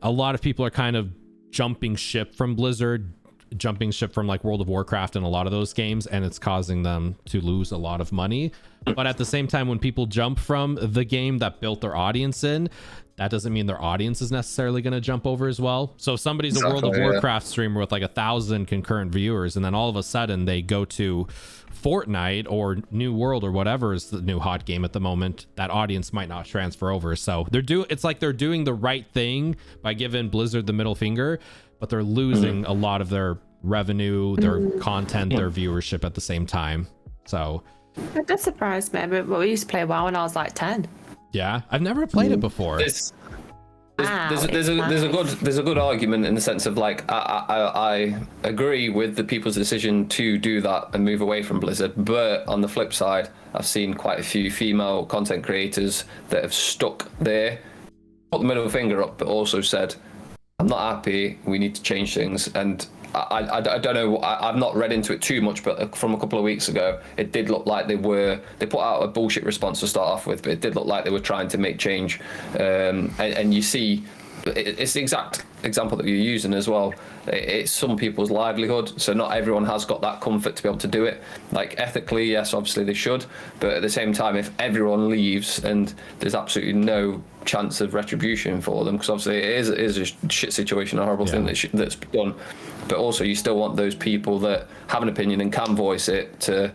a lot of people are kind of jumping ship from Blizzard, jumping ship from like World of Warcraft and a lot of those games, and it's causing them to lose a lot of money. But at the same time, when people jump from the game that built their audience in, that doesn't mean their audience is necessarily going to jump over as well. So if somebody's a World of Warcraft streamer with like 1,000 concurrent viewers, and then all of a sudden they go to Fortnite or New World or whatever is the new hot game at the moment, that audience might not transfer over. So it's like they're doing the right thing by giving Blizzard the middle finger, but they're losing a lot of their revenue, their content, their viewership at the same time. So it does surprise me, but we used to play WoW when I was like 10. Yeah, I've never played it before. There's a good argument in the sense of like I agree with the people's decision to do that and move away from Blizzard, but on the flip side, I've seen quite a few female content creators that have stuck there, put the middle finger up, but also said, I'm not happy, we need to change things. And I don't know, I've not read into it too much, but from a couple of weeks ago, it did look like they put out a bullshit response to start off with, but it did look like they were trying to make change. And you see, it's the exact example that you're using as well. It's some people's livelihood, so not everyone has got that comfort to be able to do it. Like ethically, yes, obviously they should, but at the same time, if everyone leaves and there's absolutely no chance of retribution for them, because obviously it is a shit situation, a horrible thing that's done, but also you still want those people that have an opinion and can voice it to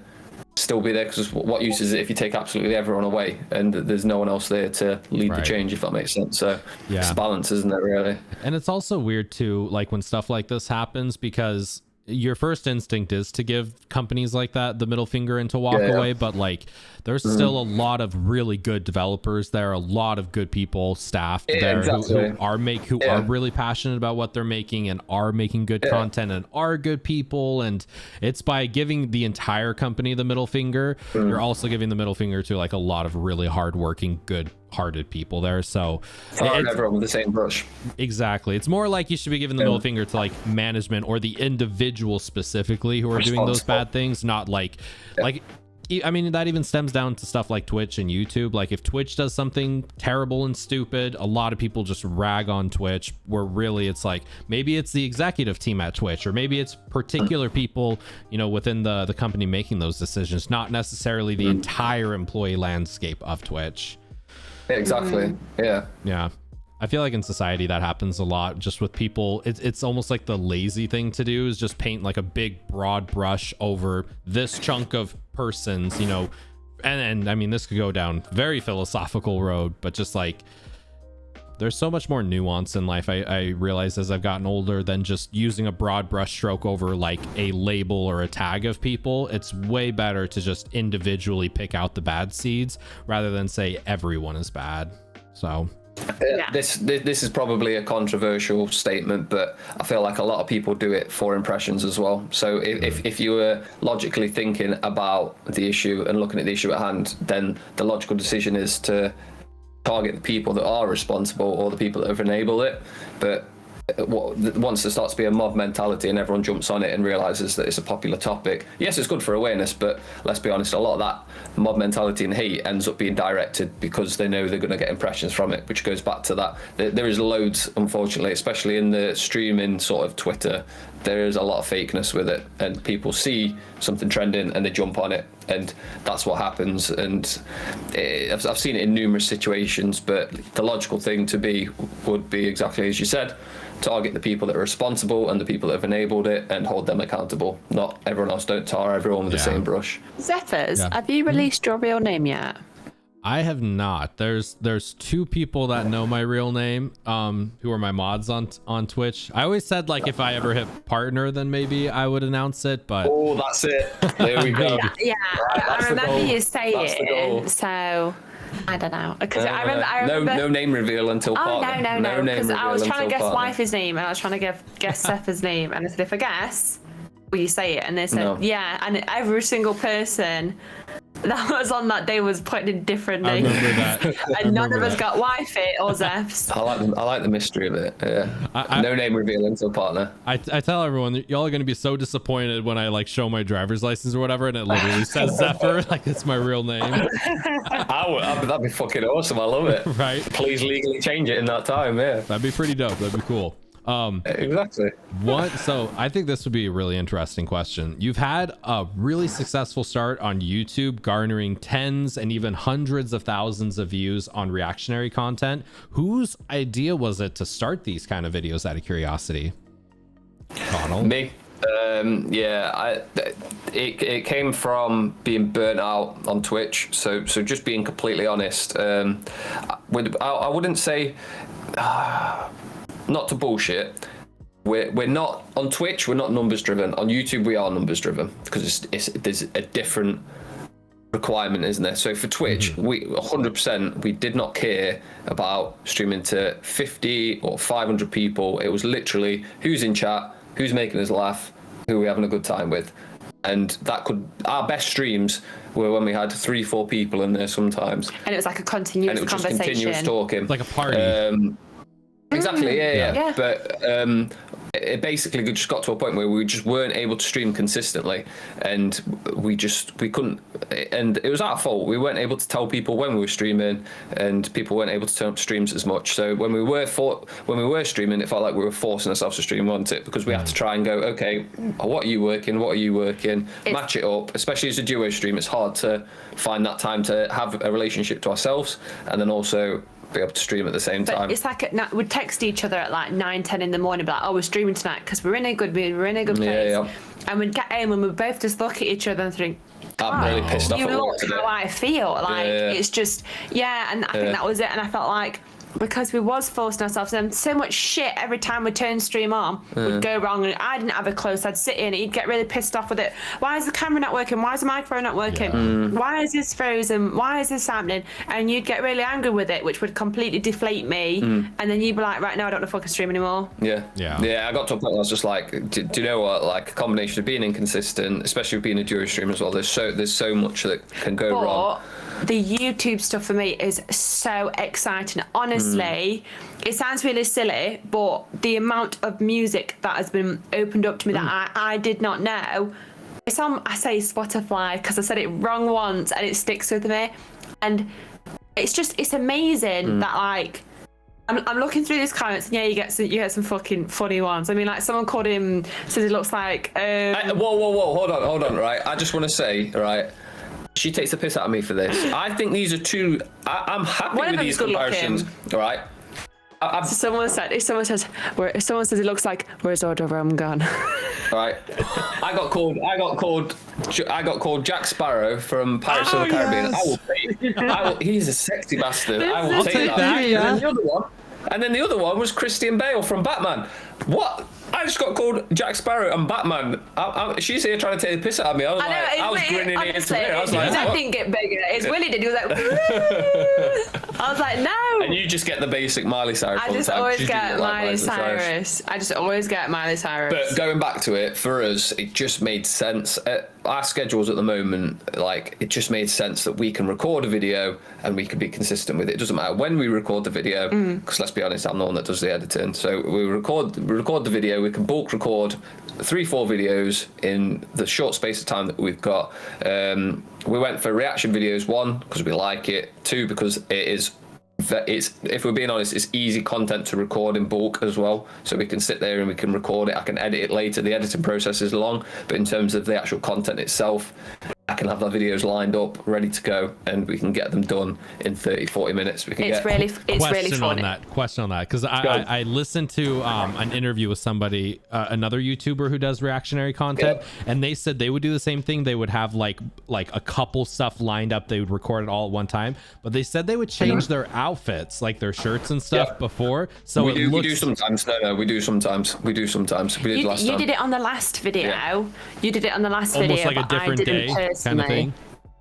still be there, because what use is it if you take absolutely everyone away and there's no one else there to lead the change, if that makes sense? So it's balance, isn't it, really? And it's also weird too, like when stuff like this happens, because your first instinct is to give companies like that the middle finger and to walk away, but like there's still a lot of really good developers there, a lot of good people, staff there who are really passionate about what they're making and are making good content and are good people. And it's by giving the entire company the middle finger, you're also giving the middle finger to like a lot of really hardworking, good-hearted people there. So everyone with the same brush. Exactly. It's more like you should be giving the middle finger to like management or the individual specifically who are doing those bad things, not like I mean, that even stems down to stuff like Twitch and YouTube. Like if Twitch does something terrible and stupid, a lot of people just rag on Twitch, where really it's like maybe it's the executive team at Twitch, or maybe it's particular people, you know, within the company making those decisions, not necessarily the entire employee landscape of Twitch. Exactly. Yeah. I feel like in society that happens a lot, just with people. It's almost like the lazy thing to do is just paint like a big broad brush over this chunk of persons, you know, and I mean, this could go down very philosophical road, but just like there's so much more nuance in life. I realize as I've gotten older than just using a broad brush stroke over like a label or a tag of people. It's way better to just individually pick out the bad seeds rather than say everyone is bad. So this is probably a controversial statement, but I feel like a lot of people do it for impressions as well. So if you were logically thinking about the issue and looking at the issue at hand, then the logical decision is to target the people that are responsible or the people that have enabled it. But once there starts to be a mob mentality and everyone jumps on it and realizes that it's a popular topic, yes, it's good for awareness, but let's be honest, a lot of that mob mentality and hate ends up being directed because they know they're going to get impressions from it, which goes back to that. There is loads, unfortunately, especially in the streaming sort of Twitter, there is a lot of fakeness with it, and people see something trending and they jump on it, and that's what happens. And I've seen it in numerous situations, but the logical thing would be exactly as you said, target the people that are responsible and the people that have enabled it and hold them accountable, not everyone else. Don't tar everyone with the same brush. Zephyrs, have you released your real name yet? I have not. There's two people that know my real name, who are my mods on Twitch. I always said like if I ever hit partner, then maybe I would announce it. But oh, that's it. There we go. Yeah, right, I remember you saying. So I don't know, because I remember. No name reveal until partner. No, because I was trying to guess wifey's name and I was trying to guess Zephyr's name, and I said if I guess, will you say it? And they said yeah, and every single person that was on that day was putting in different names. I remember that. And none of us got wifey or Zephs. I like the mystery of it. Yeah. No name reveal until partner. I tell everyone that y'all are gonna be so disappointed when I like show my driver's license or whatever, and it literally says Zephyr, like it's my real name. That'd be fucking awesome. I love it. Right. Please legally change it in that time. Yeah. That'd be pretty dope. That'd be cool. Exactly. So I think this would be a really interesting question. You've had a really successful start on YouTube, garnering tens and even hundreds of thousands of views on reactionary content. Whose idea was it to start these kind of videos out of curiosity? Conal? Me. It came from being burnt out on Twitch. So just being completely honest, I wouldn't say, not to bullshit. We're not on Twitch. We're not numbers driven. On YouTube, we are numbers driven because there's a different requirement, isn't there? So for Twitch, we 100% we did not care about streaming to 50 or 500 people. It was literally who's in chat, who's making us laugh, who we're having a good time with. And our best streams were when we had 3-4 people in there sometimes. And it was like a continuous and it was conversation. Just continuous talking. It's like a party. Exactly, yeah. But it basically just got to a point where we just weren't able to stream consistently, and we couldn't, and it was our fault. We weren't able to tell people when we were streaming, and people weren't able to turn up streams as much. So when we were streaming, it felt like we were forcing ourselves to stream, wasn't it? Because we had to try and go, okay, what are you working? Match it up. Especially as a duo stream, it's hard to find that time to have a relationship to ourselves, and then also be able to stream at the same time. It's like we'd text each other at like 9-10 in the morning, be like, oh, we're streaming tonight because we're in a good mood, we're in a good place. Yeah. And we'd get home and we'd both just look at each other and think, I'm really pissed off you at look today. how I feel. Like, it's just, and I think that was it. And I felt like, because we was forcing ourselves, and so much shit every time we turned stream on would go wrong, and I didn't have a close. I'd sit in, he'd get really pissed off with it. Why is the camera not working? Why is the microphone not working? Why is this frozen? Why is this happening? And you'd get really angry with it, which would completely deflate me. And then you'd be like, right now I don't know if I can stream anymore. Yeah. I got to a point where I was just like, do you know what? Like, a combination of being inconsistent, especially with being a duo stream as well. There's so much that can go wrong. The YouTube stuff for me is so exciting. Honestly, it sounds really silly, but the amount of music that has been opened up to me that I did not know. It's on, I say Spotify because I said it wrong once and it sticks with me. And it's amazing that, like, I'm looking through these comments, and you get some fucking funny ones. I mean, like, someone called him, says he looks like whoa, hold on, right? I just want to say, right, she takes the piss out of me for this. I think these are two. I'm happy with these comparisons. All right. Someone says he looks like, where's Order Rum gone? All right. I got called Jack Sparrow from Pirates of the Caribbean. Yes. He's a sexy bastard. I will take that. Yeah. And then the other one was Christian Bale from Batman. What? I just got called Jack Sparrow and Batman. She's here trying to take the piss out of me. I was grinning ear to ear. I was like, that didn't get bigger. It's Willie did. He was like, I was like, no. And you just get the basic Miley Cyrus. I just always get Miley Cyrus. But going back to it, for us, it just made sense. Our schedules at the moment, like, it just made sense that we can record a video and we can be consistent with it. It doesn't matter when we record the video, because let's be honest, I'm the one that does the editing. So we record the video. We can bulk record 3-4 videos in the short space of time that we've got. We went for reaction videos, 1, because we like it, 2, because it's, if we're being honest, it's easy content to record in bulk as well. So we can sit there and we can record it. I can edit it later. The editing process is long, but in terms of the actual content itself, I can have the videos lined up, ready to go, and we can get them done in 30-40 minutes. It's really funny. Question on that, because I listened to an interview with somebody, another YouTuber who does reactionary content, and they said they would do the same thing. They would have like a couple stuff lined up. They would record it all at one time, but they said they would change their outfits, like their shirts and stuff before. So we do sometimes. No, we do sometimes. We did last time. You did it on the last video. Yeah. You did it on the last Almost video, like a different day kind of thing.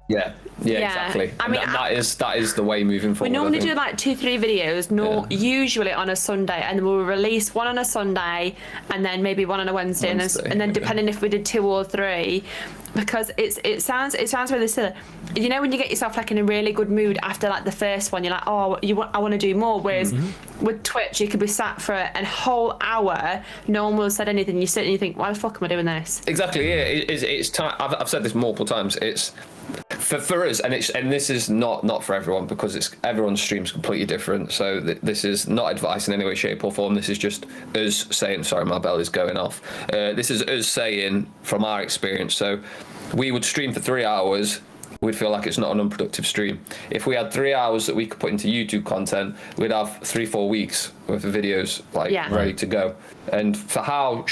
Yeah, exactly. I mean, that is the way moving forward. We normally do like 2-3 videos, usually on a Sunday, and we'll release one on a Sunday, and then maybe one on a Wednesday. And then depending if we did 2 or 3, because it sounds really silly. You know, when you get yourself like in a really good mood after like the first one, you're like, I want to do more. Whereas with Twitch, you could be sat for a whole hour, no one will have said anything. You sit and you think, why the fuck am I doing this? Exactly. Yeah, it's time. I've said this multiple times. It's for us, and this is not for everyone, because everyone's stream's completely different. So this is not advice in any way, shape, or form. This is just us saying. Sorry, my bell is going off. This is us saying from our experience. So we would stream for 3 hours. We'd feel like it's not an unproductive stream. If we had 3 hours that we could put into YouTube content, we'd have 3-4 weeks worth of videos ready to go. And for how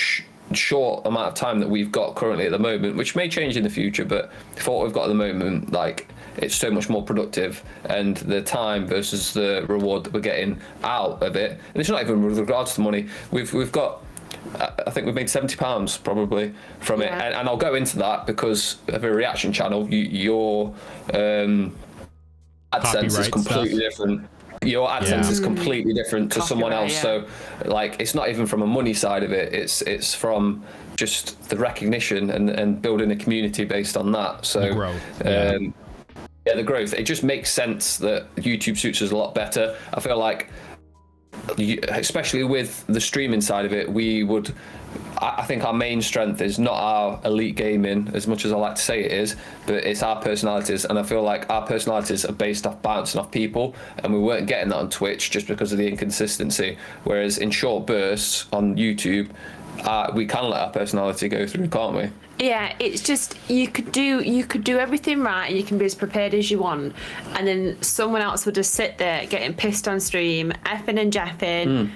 short amount of time that we've got currently at the moment, which may change in the future, but for what we've got at the moment, like, it's so much more productive, and the time versus the reward that we're getting out of it, and it's not even with regards to money. We've got, I think we've made £70 probably from it, and I'll go into that because of a reaction channel. Your AdSense is completely different. Your AdSense is completely different to someone else. So, like, it's not even from a money side of it. It's from just the recognition and building a community based on that. So, the growth. The growth. It just makes sense that YouTube suits us a lot better. I feel like, especially with the streaming side of it, I think our main strength is not our elite gaming, as much as I like to say it is, but it's our personalities. And I feel like our personalities are based off bouncing off people, and we weren't getting that on Twitch just because of the inconsistency. Whereas in short bursts on YouTube, we can let our personality go through, can't we? Yeah, it's just you could do everything right, and you can be as prepared as you want, and then someone else will just sit there getting pissed on stream, effing and jeffing,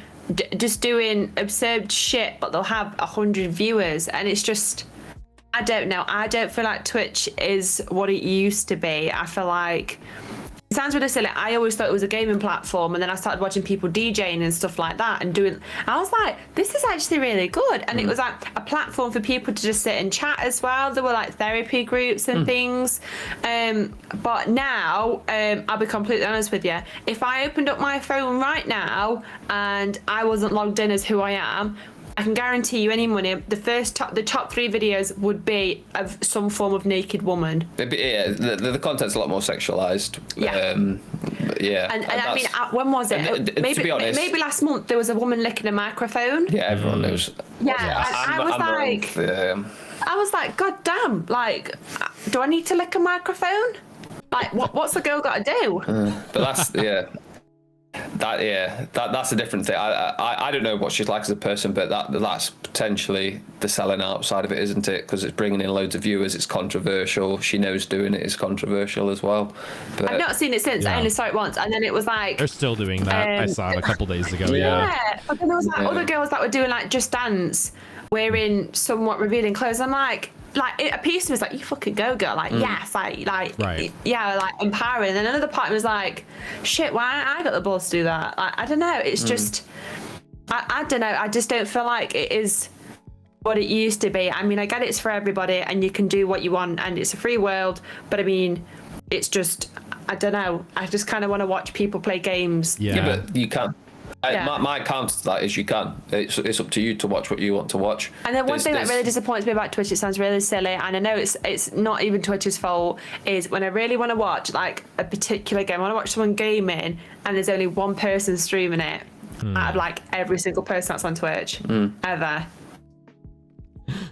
just doing absurd shit, but they'll have 100 viewers, and it's just, I don't know. I don't feel like Twitch is what it used to be. I feel like, it sounds really silly, I always thought it was a gaming platform, and then I started watching people DJing and stuff like that, and I was like, this is actually really good. And it was like a platform for people to just sit and chat as well. There were like therapy groups and things. But now, I'll be completely honest with you, if I opened up my phone right now and I wasn't logged in as who I am, I can guarantee you any money, the top 3 videos would be of some form of naked woman. Yeah, the content's a lot more sexualized. Yeah. And I mean, when was it? To be honest, maybe last month there was a woman licking a microphone. Yeah, everyone knows. Yeah, I was like, God damn! Like, do I need to lick a microphone? Like, what's the girl got to do? But that's that's a different thing. I don't know what she's like as a person, but that's potentially the selling out side of it, isn't it? Because it's bringing in loads of viewers. It's controversial. She knows doing it is controversial as well. But I've not seen it since. I only saw it once, and then it was like, they're still doing that. I saw it a couple days ago. Yeah, but then there was like other girls that were doing like Just Dance, wearing somewhat revealing clothes. I'm like, a piece of me was like, you fucking go, girl. Like, yes, right. Yeah, like empowering. And then another part was like, shit, why I got the balls to do that? Like, I don't know. It's just, I don't know. I just don't feel like it is what it used to be. I mean, I get it's for everybody, and you can do what you want, and it's a free world. But I mean, it's just, I don't know. I just kind of want to watch people play games. Yeah, but you can't. My counter to that is you can. It's up to you to watch what you want to watch. And then one thing that really disappoints me about Twitch, it sounds really silly, and I know it's not even Twitch's fault, is when I really want to watch like a particular game, I want to watch someone gaming, and there's only one person streaming it out of like every single person that's on Twitch ever.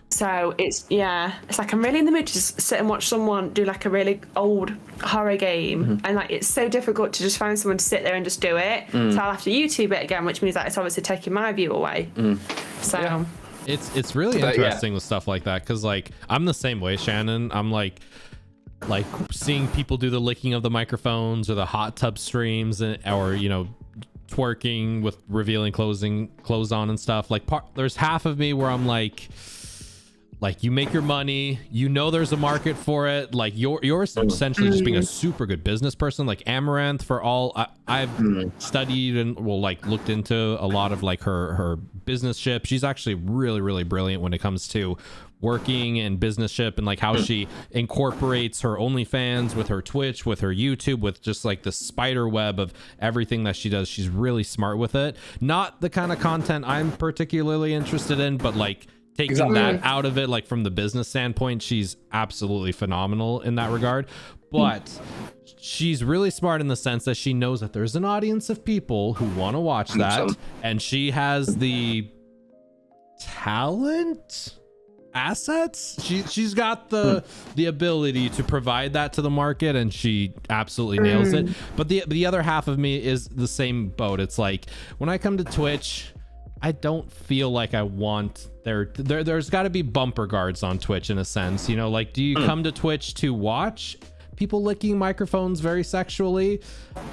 So it's like I'm really in the mood to just sit and watch someone do like a really old horror game, and like it's so difficult to just find someone to sit there and just do it. So I'll have to YouTube it again, which means that it's obviously taking my view away. So it's really interesting with stuff like that, because like I'm the same way, Shannon. I'm like seeing people do the licking of the microphones or the hot tub streams, or twerking with revealing clothes on and stuff. Like there's half of me where I'm like you make your money, there's a market for it. Like you're essentially just being a super good business person. Like Amaranth, for all I've studied and looked into a lot of like her business ship. She's actually really, really brilliant when it comes to working and business ship, and like how she incorporates her OnlyFans with her Twitch, with her YouTube, with just like the spider web of everything that she does. She's really smart with it. Not the kind of content I'm particularly interested in, but like taking that out of it, like from the business standpoint, she's absolutely phenomenal in that regard. But she's really smart in the sense that she knows that there's an audience of people who want to watch that, and she has the talent assets. She's got the ability to provide that to the market, and she absolutely nails it. But the other half of me is the same boat. It's like when I come to Twitch, I don't feel like I want there's got to be bumper guards on Twitch in a sense, you know, like do you come to Twitch to watch people licking microphones very sexually?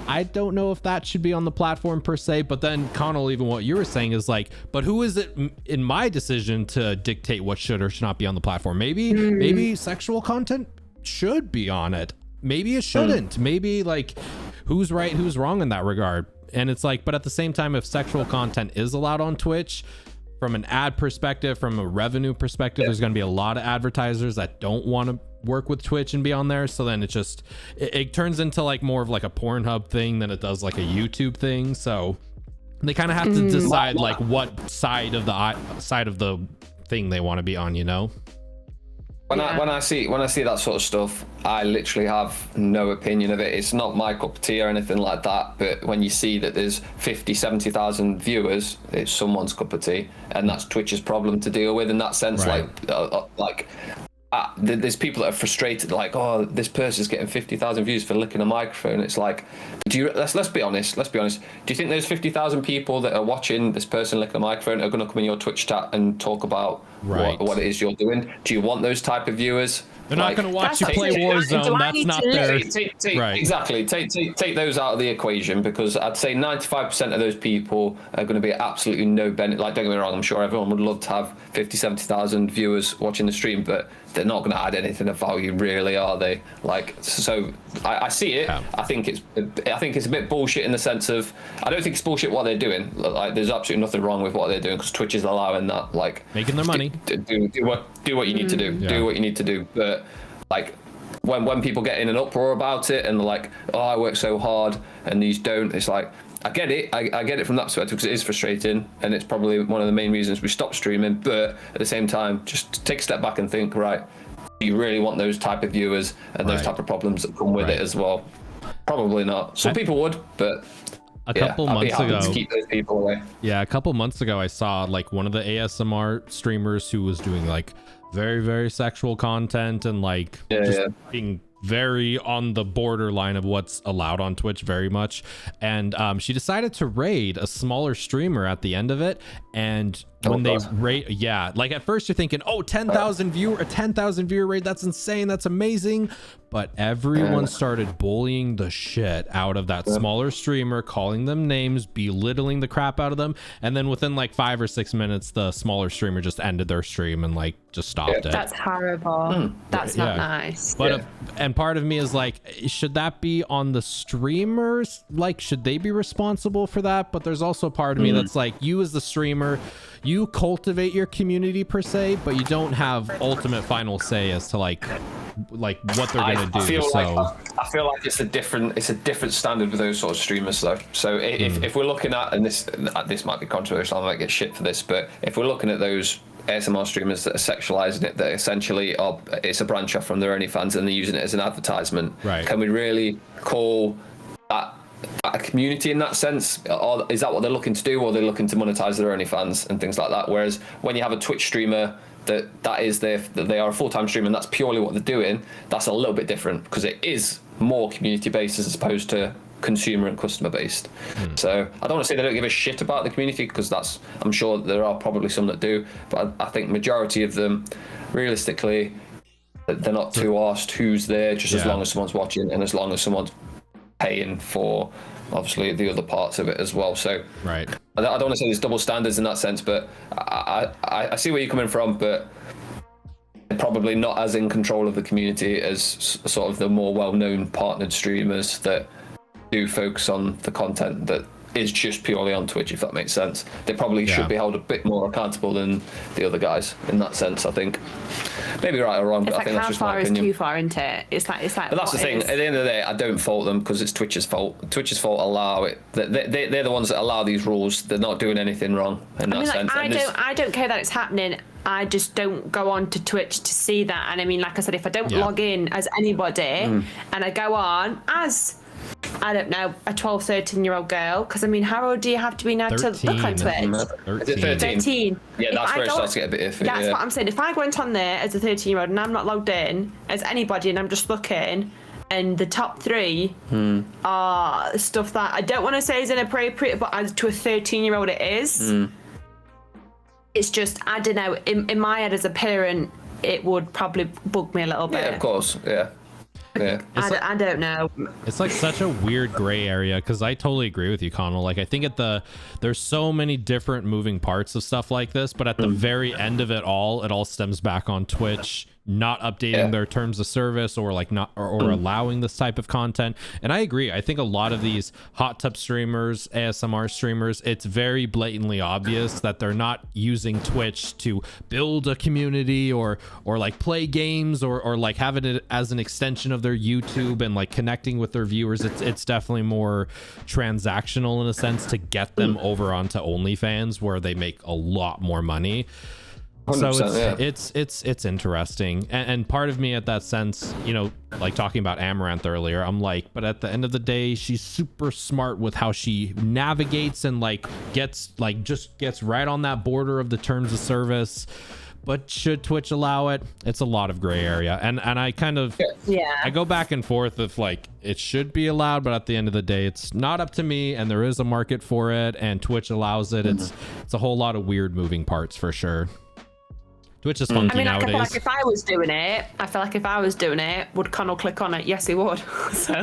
I don't know if that should be on the platform per se, but then Conal, even what you were saying is like, but who is it in my decision to dictate what should or should not be on the platform? Maybe sexual content should be on it, maybe it shouldn't. Maybe like who's right, who's wrong in that regard? And it's like, but at the same time, if sexual content is allowed on Twitch, from an ad perspective, from a revenue perspective, there's going to be a lot of advertisers that don't want to work with Twitch and be on there. So then it turns into like more of like a Pornhub thing than it does like a YouTube thing. So they kind of have to decide like what side of the thing they want to be on, you know? When I see that sort of stuff, I literally have no opinion of it. It's not my cup of tea or anything like that. But when you see that there's 50, 70,000 viewers, it's someone's cup of tea, and that's Twitch's problem to deal with in that sense. Right. There's people that are frustrated, like, oh, this person's getting 50,000 views for licking a microphone. It's like, let's be honest. Do you think those 50,000 people that are watching this person lick a microphone are going to come in your Twitch chat and talk about what it is you're doing? Do you want those type of viewers? They're not going to watch you play Warzone. That's not their... Right. Exactly. Take those out of the equation, because I'd say 95% of those people are going to be absolutely no benefit. Like, don't get me wrong, I'm sure everyone would love to have 50, 70,000 viewers watching the stream, but they're not going to add anything of value, really, are they? Like, so I see it. Yeah. I think it's a bit bullshit in the sense of, I don't think it's bullshit what they're doing. Like, there's absolutely nothing wrong with what they're doing, because Twitch is allowing that. Like, making their money. Do what you need to do. Yeah. Do what you need to do. But like, when people get in an uproar about it and they're like, oh, I work so hard and these don't, it's like, I get it. I get it from that perspective, because it is frustrating, and it's probably one of the main reasons we stopped streaming. But at the same time, just take a step back and think, right, do you really want those type of viewers and those type of problems that come with it as well? Probably not. Some people would, but a couple months ago, to keep those people away. Yeah, a couple months ago, I saw like one of the ASMR streamers who was doing like very, very sexual content and like being very on the borderline of what's allowed on Twitch, very much. And she decided to raid a smaller streamer at the end of it. And when they raid, like at first you're thinking, oh, 10,000 viewer raid, that's insane, that's amazing. But everyone started bullying the shit out of that smaller streamer, calling them names, belittling the crap out of them. And then within like 5 or 6 minutes, the smaller streamer just ended their stream and like just stopped it. That's horrible. That's not nice. But and part of me is like, should that be on the streamers? Like, should they be responsible for that? But there's also part of me that's like, you as the streamer, you cultivate your community per se, but you don't have ultimate final say as to like what they're gonna do. I feel like it's a different standard with those sort of streamers though. So if we're looking at, and this might be controversial, I might get shit for this, but if we're looking at those ASMR streamers that are sexualizing it, that essentially it's a branch off from their OnlyFans and they're using it as an advertisement, right? Can we really call that a community in that sense? Or is that what they're looking to do, or are they looking to monetize their OnlyFans and things like that? Whereas when you have a Twitch streamer that they are a full-time streamer and that's purely what they're doing, that's a little bit different, because it is more community based as opposed to consumer and customer based. So I don't want to say they don't give a shit about the community, because I'm sure there are probably some that do, but I think majority of them, realistically, they're not too arsed who's there, just as long as someone's watching and as long as someone's paying for obviously the other parts of it as well. So I don't want to say there's double standards in that sense, but I see where you're coming from, but probably not as in control of the community as sort of the more well-known partnered streamers that do focus on the content that is just purely on Twitch, if that makes sense. They probably should be held a bit more accountable than the other guys in that sense, I think. Maybe right or wrong, but I think that's just my opinion. How far is too far, isn't it? It's like. But that's the thing. At the end of the day, I don't fault them, because it's Twitch's fault. Twitch's fault allow it. They're the ones that allow these rules. They're not doing anything wrong in that sense. I don't care that it's happening. I just don't go on to Twitch to see that. And I mean, like I said, if I don't log in as anybody and I go on as I don't know, a 12, 13-year-old girl. Because, I mean, how old do you have to be now to look on Twitch? Is it 13? Yeah, that's where it starts to get a bit iffy. That's what I'm saying. If I went on there as a 13-year-old and I'm not logged in as anybody and I'm just looking, and the top 3 are stuff that I don't want to say is inappropriate, but as to a 13-year-old it is. It's just, I don't know, in my head as a parent, it would probably bug me a little bit. Yeah, of course, yeah. I don't know. It's like such a weird gray area, because I totally agree with you, Conal. Like, I think there's so many different moving parts of stuff like this, but at the very end of it all stems back on Twitch not updating their terms of service, or like not or allowing this type of content. And I agree. I think a lot of these hot tub streamers, ASMR streamers, it's very blatantly obvious that they're not using Twitch to build a community or like play games or like have it as an extension of their YouTube and like connecting with their viewers. It's definitely more transactional in a sense to get them over onto OnlyFans, where they make a lot more money. So it's interesting, and part of me at that sense, you know, like talking about Amaranth earlier, I'm like, but at the end of the day, she's super smart with how she navigates and like gets right on that border of the terms of service. But should Twitch allow it? It's a lot of gray area, and I kind of I go back and forth if like it should be allowed, but at the end of the day, it's not up to me, and there is a market for it, and Twitch allows it. It's a whole lot of weird moving parts for sure. Twitch is funky nowadays. I feel like if I was doing it, would Conal click on it? Yes, he would. So.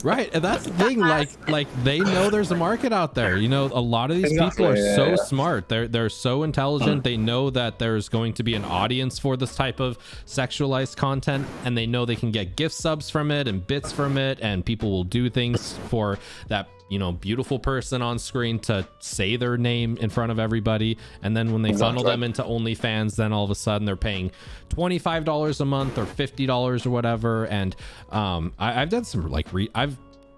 Right, and that's the thing. Like they know there's a market out there. You know, a lot of these people are so smart. They're so intelligent. They know that there's going to be an audience for this type of sexualized content, and they know they can get gift subs from it and bits from it, and people will do things for that, you know, beautiful person on screen to say their name in front of everybody, and then when they funnel them into OnlyFans, then all of a sudden they're paying $25 a month or $50 or whatever. And I've done some like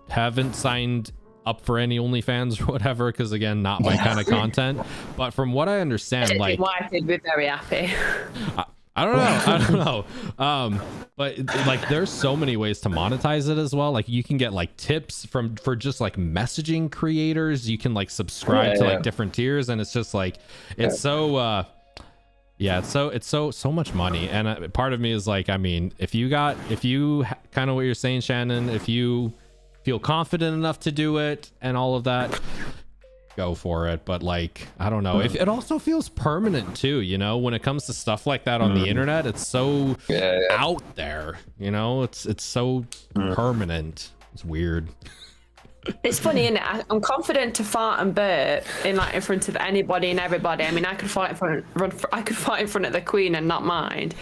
haven't signed up for any OnlyFans or whatever, because again, not my kind of content, but from what I understand, like my wife would be very happy. I don't know. But like there's so many ways to monetize it as well. Like you can get like tips for just like messaging creators. You can like subscribe to like different tiers, and it's just like it's so it's so much money. And part of me is like, I mean, if you kind of what you're saying, Shannon, if you feel confident enough to do it and all of that, go for it. But like, I don't know, if it also feels permanent too, you know, when it comes to stuff like that on the internet, it's so out there, you know, it's so permanent. It's weird. It's funny, isn't it? I'm confident to fart and burp in front of anybody and everybody. I mean, I could fart in front of the Queen and not mind.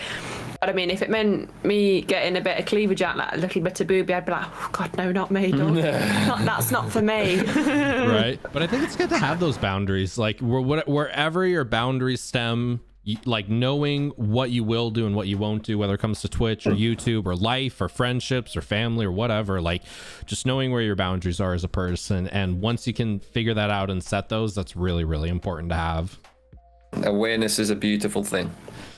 But I mean, if it meant me getting a bit of cleavage out, like a little bit of boobie, I'd be like, oh God, no, not me, dog. That's not for me. Right. But I think it's good to have those boundaries. Like wherever your boundaries stem, like knowing what you will do and what you won't do, whether it comes to Twitch or YouTube or life or friendships or family or whatever, like just knowing where your boundaries are as a person. And once you can figure that out and set those, that's really, really important to have. Awareness is a beautiful thing.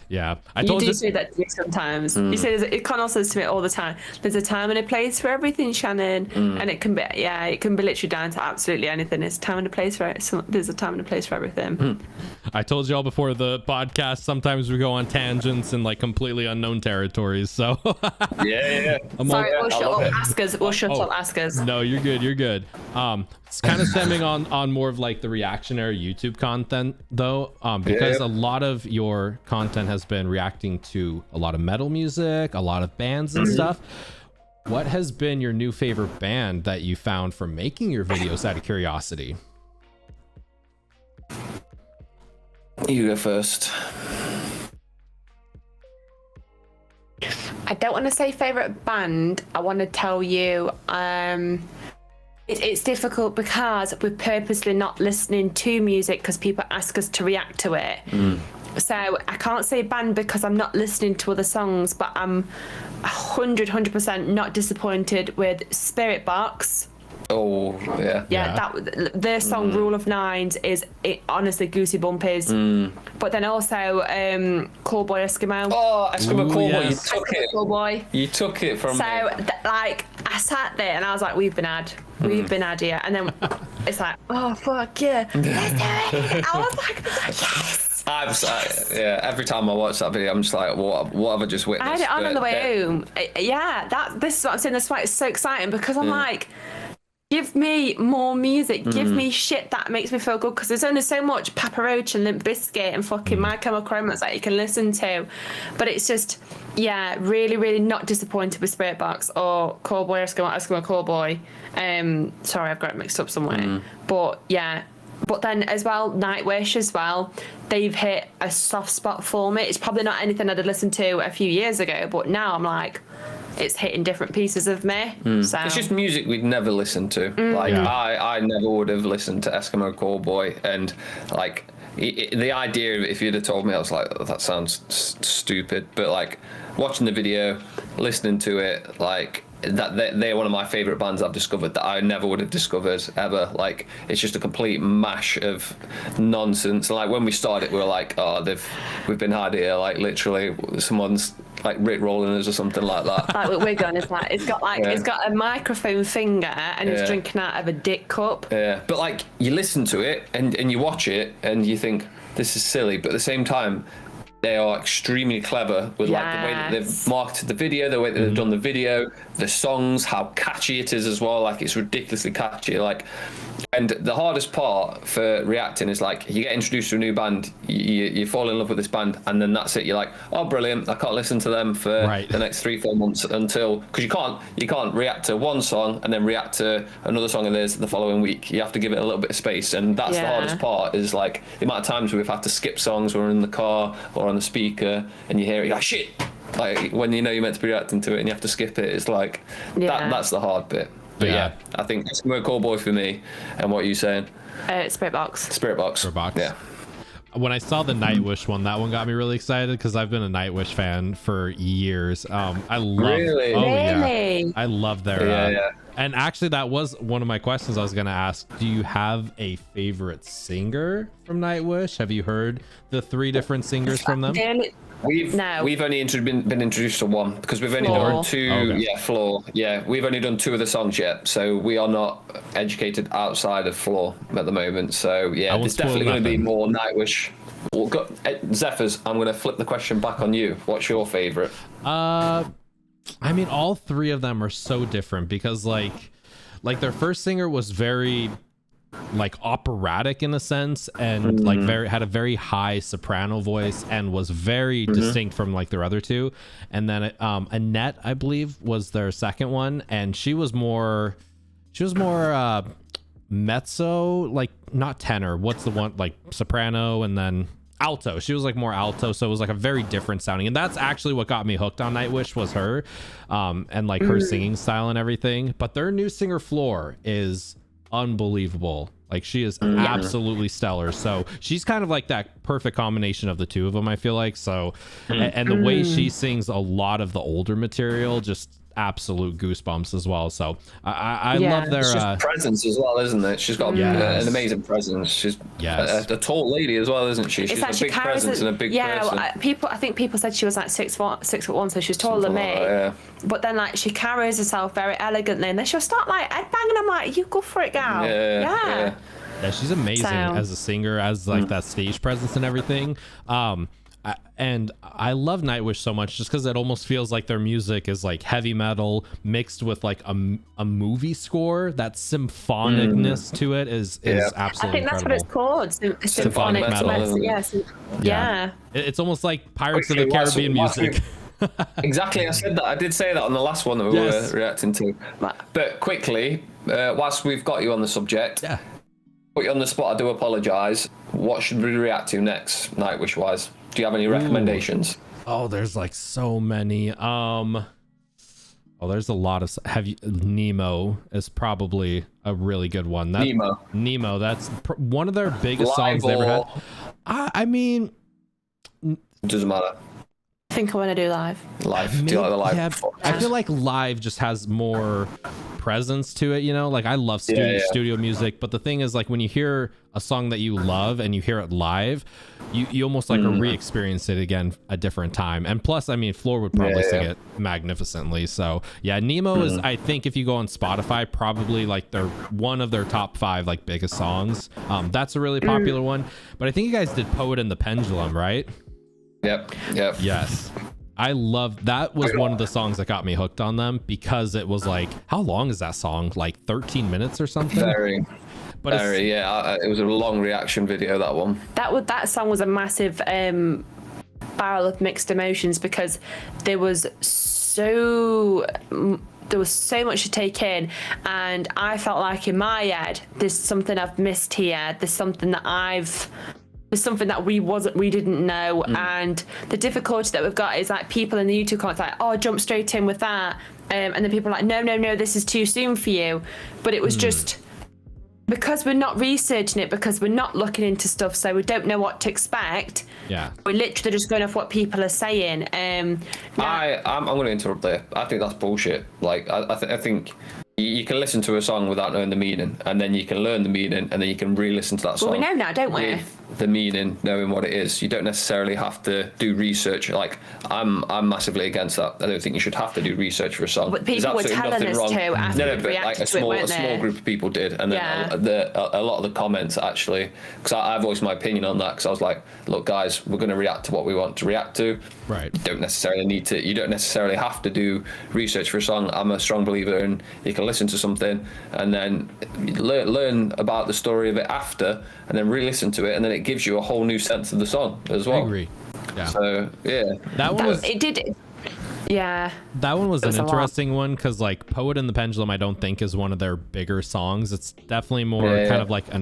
Yeah, you do say that to me sometimes. You say Conal says to me all the time, there's a time and a place for everything, Shannon. And it can be literally down to absolutely anything. There's a time and a place for it. So there's a time and a place for everything. I told y'all before the podcast, sometimes we go on tangents in like completely unknown territories. So yeah. Sorry, we'll shut up, ask us. No, you're good. It's kind of stemming on more of like the reactionary YouTube content though, because a lot of your content has been reacting to a lot of metal music, a lot of bands and stuff. What has been your new favorite band that you found from making your videos out of curiosity? You go first. I don't want to say favorite band. I want to tell you it's difficult because we're purposely not listening to music because people ask us to react to it. So I can't say band because I'm not listening to other songs, but I'm 100% not disappointed with Spirit Box. Oh, yeah. That their song Rule of Nines is honestly goosey bumpies. But then also Callboy Eskimo. Oh, Eskimo Callboy, yes. you took it. Callboy. You took it from me. So like I I sat there and I was like, we've been had here. And then it's like, oh, fuck yeah, let's do it. I was like, yes. Every time I watch that video, I'm just like, what have I just witnessed? I had it on the way home. This is what I'm saying. That's why it's so exciting, because I'm like, give me more music. Give me shit that makes me feel good, because there's only so much Papa Roach and Limp Bizkit and fucking My Chemical Romance that you can listen to. But it's just, really, really not disappointed with Spirit Box or Callboy, Eskimo Callboy. Sorry, I've got it mixed up somewhere. But yeah. But then as well, Nightwish as well, they've hit a soft spot for me. It's probably not anything I'd have listened to a few years ago, but now I'm like, it's hitting different pieces of me. So it's just music we'd never listened to. I never would have listened to Eskimo Callboy, and like the idea of it, if you'd have told me, I was like, that sounds stupid. But like watching the video, listening to it, like that they're one of my favorite bands I've discovered that I never would have discovered ever. Like, it's just a complete mash of nonsense. Like when we started, we were like, oh, we've been had here. Like literally, someone's like Rickrolling us or something like that. Like what we're going, it's like it's got a microphone finger and it's drinking out of a dick cup. Yeah, but like you listen to it and you watch it and you think this is silly, but at the same time, they are extremely clever with like the way that they've marketed the video, the way that they've done the video, the songs, how catchy it is as well. Like it's ridiculously catchy. Like, and the hardest part for reacting is like you get introduced to a new band, you fall in love with this band, and then that's it. You're like, oh, brilliant! I can't listen to them for the next 3-4 months until, because you can't react to one song and then react to another song of theirs the following week. You have to give it a little bit of space, and that's the hardest part. Is like the amount of times we've had to skip songs when we're in the car or on the speaker, and you hear it, you're like, shit. Like when you know you're meant to be reacting to it and you have to skip it, it's like that's the hard bit. But yeah, I think it's more Callboy for me. And what are you saying? Spirit Box. Spirit Box. Yeah. When I saw the Nightwish one, that one got me really excited because I've been a Nightwish fan for years. I love. Really? Really? I love their. And actually, that was one of my questions I was going to ask. Do you have a favorite singer from Nightwish? Have you heard the 3 different singers from them? We've only been introduced to one, because we've only done 2. Floor. Yeah, we've only done 2 of the songs yet, so we are not educated outside of Floor at the moment. So yeah, there's definitely going to be more Nightwish. Zephyrs, I'm going to flip the question back on you. What's your favorite? I mean, all 3 of them are so different because like their first singer was very like operatic in a sense, and like had a very high soprano voice and was very distinct from like their other 2. And then Annette, I believe, was their second one, and she was more mezzo, like not tenor. What's the one, like soprano, and then alto. She was like more alto, so it was like a very different sounding, and that's actually what got me hooked on Nightwish, was her and like her singing style and everything. But their new singer Floor is unbelievable. Like she is absolutely stellar. So she's kind of like that perfect combination of the 2 of them, I feel like. So and the way she sings a lot of the older material, just absolute goosebumps as well. So I love their presence as well, isn't it? She's got an amazing presence. She's a tall lady as well, isn't she? She's a big presence and a big person. I think people said she was like 6'1", so she's taller than me. But then like she carries herself very elegantly, and then she'll start like headbanging. I'm like, you go for it, gal. Yeah, she's amazing as a singer, as like that stage presence and everything. And I love Nightwish so much just because it almost feels like their music is like heavy metal mixed with like a movie score. That symphonicness to it is absolutely I think that's incredible. what it's called. Symphonic metal. Yeah. It's almost like Pirates of the Caribbean music. Exactly, I did say that on the last one that we were reacting to. But quickly, whilst we've got you on the subject, put you on the spot, I do apologise. What should we react to next, Nightwish wise? Do you have any recommendations? Oh, there's like so many. There's a lot of. Nemo is probably a really good one. Nemo. That's one of their biggest songs they ever had. I mean, doesn't matter. think I want to do live. Live. Do you like the live? Yeah, I feel like live just has more presence to it, you know? Like I love studio music, but the thing is, like, when you hear a song that you love and you hear it live, you almost like re-experience it again a different time. And plus, I mean, Floor would probably sing it magnificently. So yeah, Nemo is, I think if you go on Spotify, probably like they're one of their top 5 like biggest songs. That's a really popular one. But I think you guys did Poet and the Pendulum, right? Yep. Yes. I love that. Was one of the songs that got me hooked on them, because it was like, how long is that song? Like 13 minutes or something? Very, yeah. It was a long reaction video, that one. That song was a massive barrel of mixed emotions, because there was so much to take in, and I felt like in my head, there's something I've missed here. There's something that we didn't know, and the difficulty that we've got is like people in the YouTube comments like, oh, jump straight in with that, and then people are like, no, this is too soon for you. But it was just because we're not researching it, because we're not looking into stuff, so we don't know what to expect. Yeah, we're literally just going off what people are saying. I'm going to interrupt there. I think that's bullshit. Like I think you can listen to a song without knowing the meaning, and then you can learn the meaning, and then you can re-listen to that song. Well, we know now, don't we? With the meaning, knowing what it is. You don't necessarily have to do research. Like I'm massively against that. I don't think you should have to do research for a song. But people were telling us to after we reacted a small group of people did, and then a lot of the comments actually, because I've voiced my opinion on that, because I was like, look guys, we're going to react to what we want to react to. Right. You don't necessarily have to do research for a song. I'm a strong believer in you can listen to something and then learn about the story of it after, and then re-listen to it, and then it gives you a whole new sense of the song as well. I agree. Yeah. So yeah, that one was an interesting one, because like Poet and the Pendulum, I don't think is one of their bigger songs. It's definitely more kind of like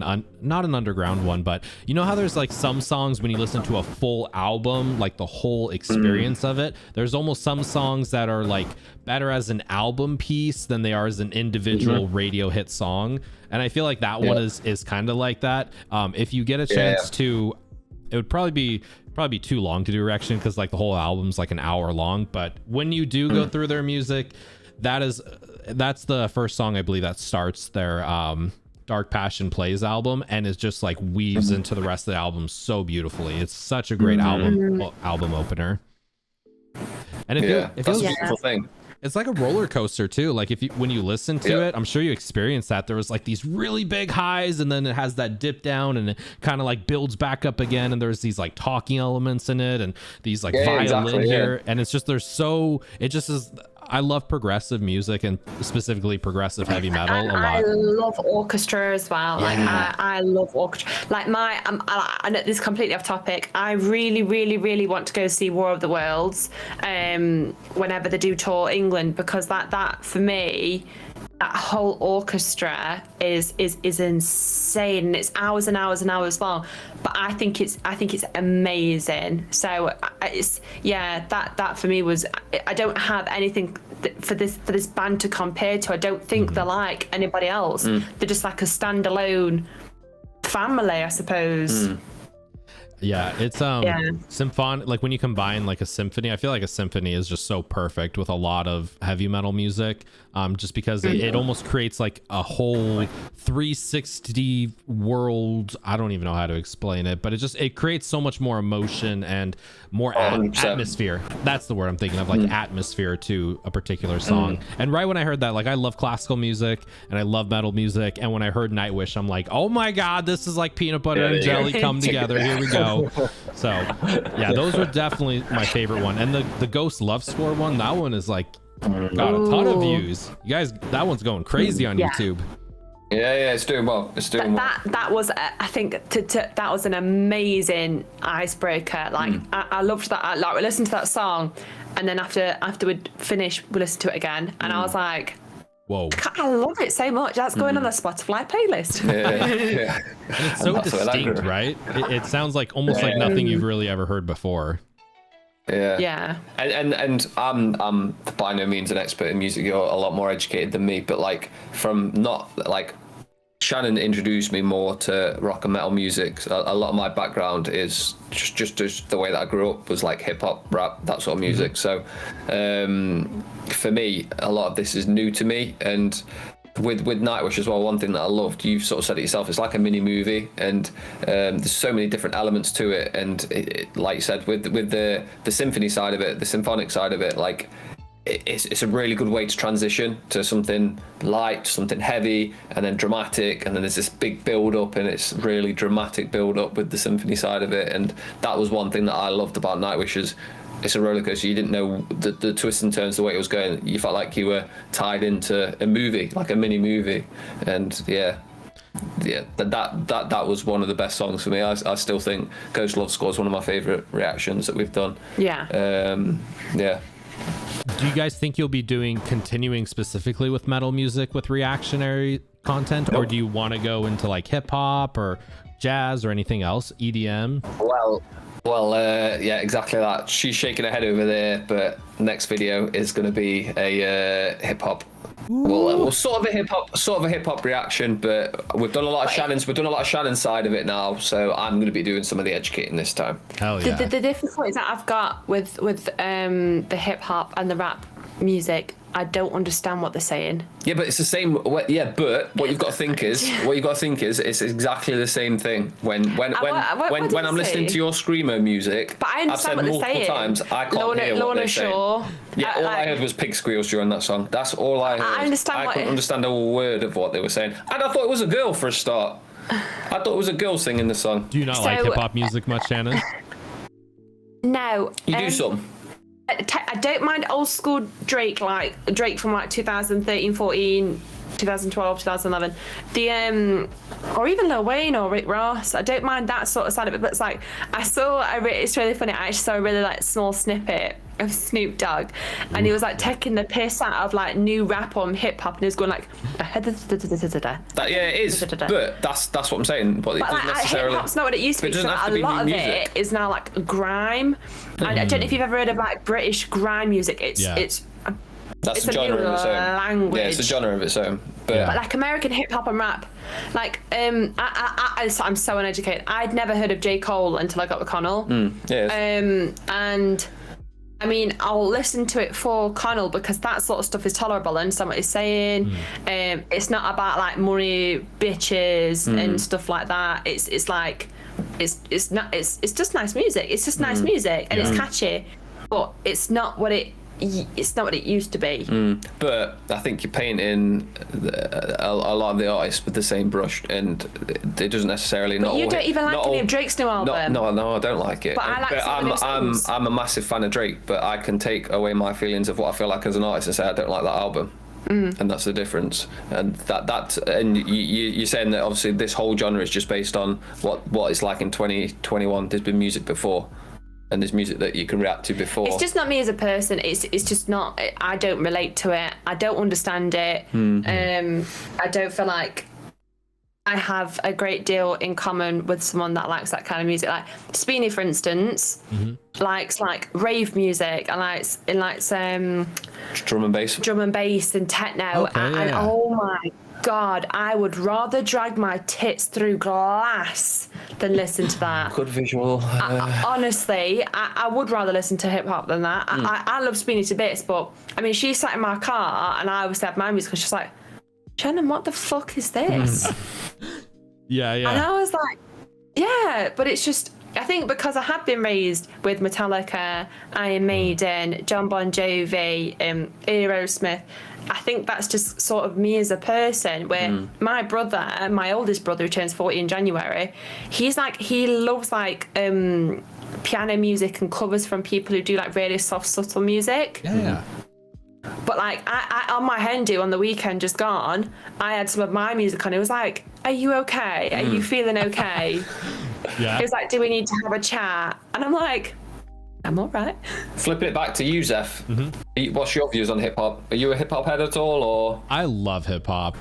not an underground one, but you know how there's like some songs when you listen to a full album, like the whole experience of it, there's almost some songs that are like better as an album piece than they are as an individual radio hit song. And I feel like that one is kind of like that. If you get a chance to, it would probably be too long to do reaction, because like the whole album's like an hour long. But when you do go through their music, that's the first song I believe that starts their Dark Passion Plays album, and it just like weaves into the rest of the album so beautifully. It's such a great album opener. And it feels a beautiful thing. It's like a roller coaster too. Like when you listen to it, I'm sure you experienced that. There was like these really big highs, and then it has that dip down, and it kind of like builds back up again. And there's these like talking elements in it, and these like violin here, and it's just it just is. I love progressive music, and specifically progressive heavy metal a lot. I love orchestra as well. Like I love orchestra. Like I know this is completely off topic. I really, really, really want to go see War of the Worlds whenever they do tour England, because that for me, that whole orchestra is insane, and it's hours and hours and hours long. But I think it's amazing. So that for me was, I don't have anything for this band to compare to. I don't think they're like anybody else. They're just like a standalone family, I suppose. Yeah, it's symphonic. Like when you combine like a symphony, I feel like a symphony is just so perfect with a lot of heavy metal music, just because it almost creates like a whole 360 world. I don't even know how to explain it, but it creates so much more emotion and more atmosphere. That's the word I'm thinking of, like atmosphere to a particular song. And right when I heard that, like I love classical music and I love metal music, and when I heard Nightwish, I'm like, oh my god, this is like peanut butter and jelly come together. Here we go. So yeah, those were definitely my favorite one. And the Ghost Love Score one, that one is like got a ton of views. You guys, that one's going crazy on YouTube. Yeah, it's doing well. That was, I think, that was an amazing icebreaker. Like I loved that. Like we listened to that song, and then after we'd finished, we listened to it again, and I was like, whoa, I love it so much. That's going on the Spotify playlist. Yeah. And it's so distinct, right? It sounds like almost like nothing you've really ever heard before. Yeah. And I'm by no means an expert in music. You're a lot more educated than me, but like from not like Shannon introduced me more to rock and metal music. A lot of my background is just the way that I grew up was like hip hop, rap, that sort of music. So for me, a lot of this is new to me. And with Nightwish as well, one thing that I loved, you've sort of said it yourself, it's like a mini movie, and there's so many different elements to it. And like you said, with the symphony side of it, the symphonic side of it, like it's a really good way to transition to something light, something heavy, and then dramatic, and then there's this big build up, and it's really dramatic build up with the symphony side of it. And that was one thing that I loved about Nightwish, is it's a roller coaster. You didn't know the twists and turns, the way it was going. You felt like you were tied into a movie, like a mini movie. And that was one of the best songs for me. I still think Ghost Love Score is one of my favorite reactions that we've done. Yeah. Do you guys think you'll be continuing specifically with metal music with reactionary content, or do you want to go into like hip hop or jazz or anything else, EDM? Well, yeah, exactly that. She's shaking her head over there, but next video is going to be a hip hop. Well, sort of a hip hop reaction, but we've done a lot of Shannon's side of it now, so I'm going to be doing some of the educating this time. Hell yeah. The different points that I've got with the hip hop and the rap music, I don't understand what they're saying. Yeah, but it's the same. Yeah, but what you've got to think is it's exactly the same thing. When I'm listening to your screamer music, but I understand I've said what they're multiple saying. times I can't hear what they're saying. Yeah, all I heard was pig squeals during that song. That's all I heard. I couldn't understand a word of what they were saying, and I thought it was a girl for a start. I thought it was a girl singing the song. Do you not like hip hop music much, Shannon? No. You do some. I don't mind old school Drake, like Drake from like 2013, 14, 2012, 2011. Or even Lil Wayne or Rick Ross. I don't mind that sort of side of it. But it's like it's really funny. I actually saw a really like small snippet of Snoop Dogg, and he was like taking the piss out of like new rap on hip hop, and he was going like, yeah, it is. But that's what I'm saying. But it doesn't necessarily. Hip hop's not what it used to be. So a lot of it is now like grime. I don't know if you've ever heard of like British grime music. It's a genre of its own. Language. Yeah, it's a genre of its own. But like American hip hop and rap, like I'm so uneducated. I'd never heard of J. Cole until I got with Conal. And I mean, I'll listen to it for Conal because that sort of stuff is tolerable. I understand what he's saying. It's not about like money, bitches, and stuff like that. It's like it's just nice music. It's just nice music, and it's catchy, but it's not what it used to be. But I think you're painting a lot of the artists with the same brush, and it doesn't necessarily. But you don't even like any of Drake's new album. No, I don't like it. But I like I'm a massive fan of Drake, but I can take away my feelings of what I feel like as an artist and say I don't like that album. And that's the difference. And and you're saying that obviously this whole genre is just based on what it's like in 2021. There's been music before. And there's music that you can react to before. It's just not me as a person. It's just not. I don't relate to it. I don't understand it. I don't feel like I have a great deal in common with someone that likes that kind of music. Like Speedy, for instance, likes like rave music and likes drum and bass and techno. And oh my God, I would rather drag my tits through glass than listen to that. Good visual. Honestly, I would rather listen to hip hop than that. I love Speedy to bits, but I mean, she sat in my car and I obviously had my music, and she's like, Shannon, what the fuck is this? Yeah. And I was like, yeah, but it's just, I think because I have been raised with Metallica, Iron Maiden, John Bon Jovi, Aerosmith, I think that's just sort of me as a person, where my brother, my oldest brother who turns 40 in January, he loves like piano music and covers from people who do like really soft, subtle music. Yeah. But like I on my Hindu on the weekend just gone, I had some of my music on. It was like, are you okay? Are you feeling okay? Yeah. It was like, do we need to have a chat? And I'm like, I'm all right. Flipping it back to you, Zeph. What's your views on hip hop? Are you a hip hop head at all, or? I love hip hop.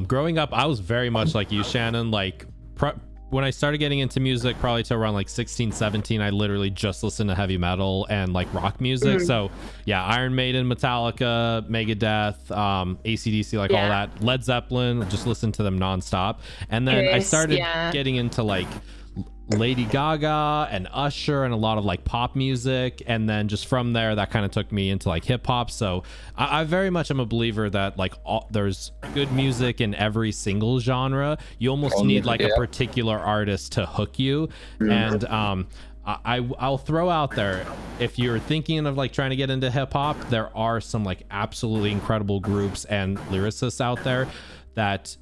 Growing up, I was very much like you, Shannon. Like when I started getting into music, probably to around like 16, 17, I literally just listened to heavy metal and like rock music. So yeah, Iron Maiden, Metallica, Megadeth, AC/DC, like all that, Led Zeppelin, just listen to them nonstop. And then I started getting into like Lady Gaga and Usher and a lot of like pop music, and then just from there that kind of took me into like hip hop. So I very much am a believer that like there's good music in every single genre. You almost need like a particular artist to hook you. And I'll throw out there, if you're thinking of like trying to get into hip hop, there are some like absolutely incredible groups and lyricists out there that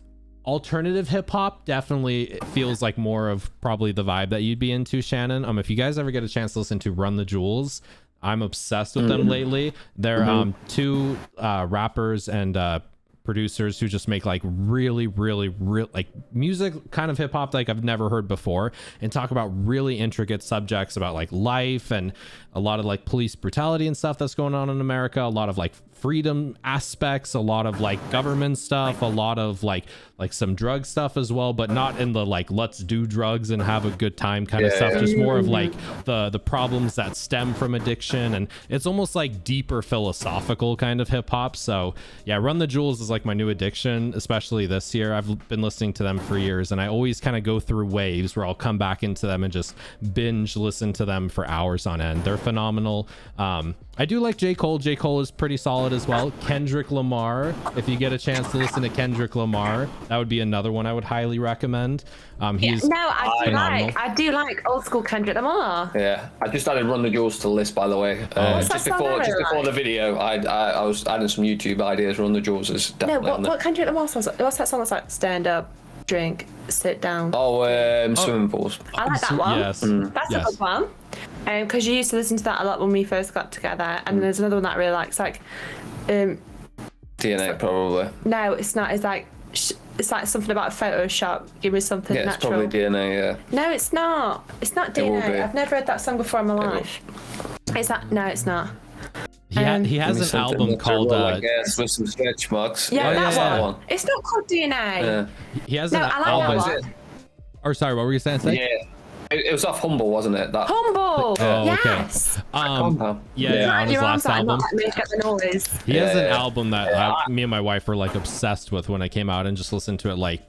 alternative hip hop definitely feels like more of probably the vibe that you'd be into, Shannon. If you guys ever get a chance to listen to Run the Jewels, I'm obsessed with them lately. They're two rappers and producers who just make like really like music, kind of hip hop like I've never heard before, and talk about really intricate subjects about like life and a lot of like police brutality and stuff that's going on in America, a lot of like freedom aspects, a lot of like government stuff, a lot of like some drug stuff as well, but not in the like let's do drugs and have a good time kind of stuff, just more of like the problems that stem from addiction. And it's almost like deeper philosophical kind of hip hop. So yeah, Run the Jewels is like my new addiction, especially this year. I've been listening to them for years, and I always kind of go through waves where I'll come back into them and just binge listen to them for hours on end. They're phenomenal. I do like J. Cole. J. Cole is pretty solid as well. Kendrick Lamar, if you get a chance to listen to Kendrick Lamar, that would be another one I would highly recommend. He's I do like old school Kendrick Lamar. Yeah, I just added Run the Jewels to the list, by the way. Just before the video, I was adding some YouTube ideas. Run the Jewels is definitely on there. What Kendrick Lamar song? What's that song that's like stand up, drink, sit down? Swimming pools. I like that one. Yes. That's a good one. Because you used to listen to that a lot when we first got together. And there's another one that I really like. It's like DNA, probably. No, it's not. It's like something about Photoshop. Give me something natural. It's probably DNA. Yeah. No, it's not. It's not DNA. I've never heard that song before in my life. It's not. No, it's not. He has an album called with some stretch marks. That one. It's not called DNA. Yeah. He has an album. Or sorry, what were you saying? Yeah. It was off Humble, wasn't it? Humble. Yes. On his last album. He has an album that me and my wife were like obsessed with when I came out, and just listened to it like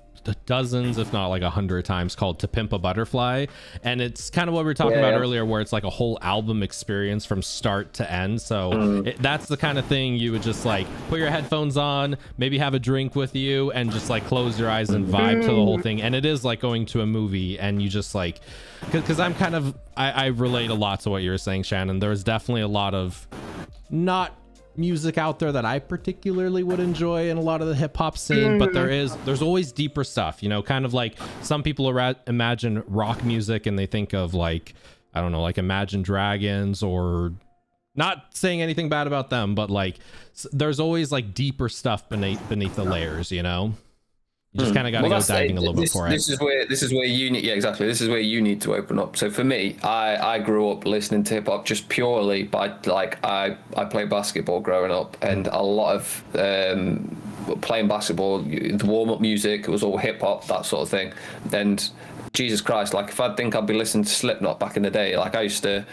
dozens, if not like 100 times, called To Pimp a Butterfly. And it's kind of what we were talking about earlier, where it's like a whole album experience from start to end. So that's the kind of thing you would just like put your headphones on, maybe have a drink with you, and just like close your eyes and vibe to the whole thing. And it is like going to a movie, and you just like, because I'm kind of, I relate a lot to what you were saying, Shannon. There's definitely a lot of not music out there that I particularly would enjoy in a lot of the hip hop scene, but there's always deeper stuff, you know, kind of like some people imagine rock music and they think of like, I don't know, like Imagine Dragons, or not saying anything bad about them, but like there's always like deeper stuff beneath the layers, you know. You just kind of got to go diving a little bit for it. This is where you need, exactly. This is where you need to open up. So for me, I grew up listening to hip hop just purely by like I played basketball growing up, and a lot of playing basketball, the warm up music, it was all hip hop, that sort of thing. And Jesus Christ, like if I'd think I'd be listening to Slipknot back in the day, like I used to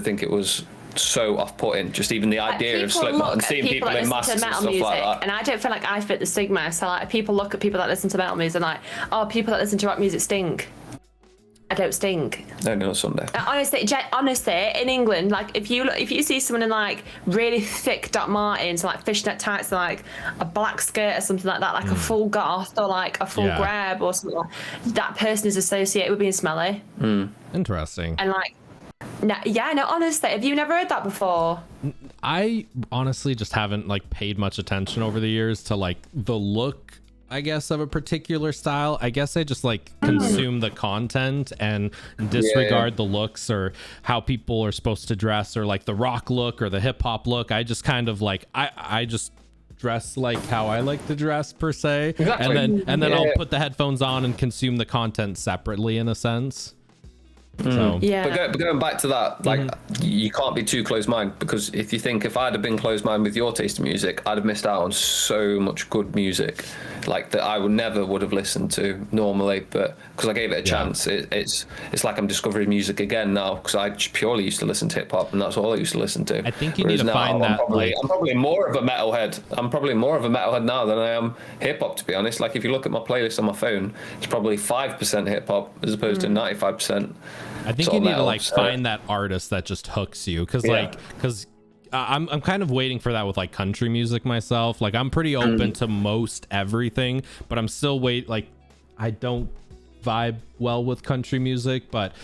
think it was so off-putting, just even the idea of Slipknot and seeing people in masks and stuff like that. And I don't feel like I fit the stigma. So like people look at people that listen to metal music and like, oh, people that listen to rock music stink. I don't stink. No, Sunday. Honestly, in England, like if you see someone in like really thick Doc Martens, like fishnet tights, like a black skirt or something like that, like a full goth or like a full grab or something, that person is associated with being smelly. Interesting. And like, no, honestly, have you never heard that before? I honestly just haven't like paid much attention over the years to like the look, I guess, of a particular style. I guess I just like consume the content and disregard the looks or how people are supposed to dress, or like the rock look or the hip hop look. I just kind of like I just dress like how I like to dress per se. Exactly. And then I'll put the headphones on and consume the content separately in a sense. So Yeah. But going back to that, like, you can't be too close-minded, because if you think, if I'd have been close-minded with your taste in music, I'd have missed out on so much good music, like, that I would never would have listened to normally. But because I gave it a chance, it's like I'm discovering music again now, because I just purely used to listen to hip-hop, and that's all I used to listen to. I think you Whereas need to now, find that, I'm probably more of a metalhead. I'm probably more of a metalhead now than I am hip-hop, to be honest. Like, if you look at my playlist on my phone, it's probably 5% hip-hop as opposed to 95%. I think you need to like find that artist that just hooks you, because I'm kind of waiting for that with like country music myself. Like, I'm pretty open to most everything, but I'm still I don't vibe well with country music, but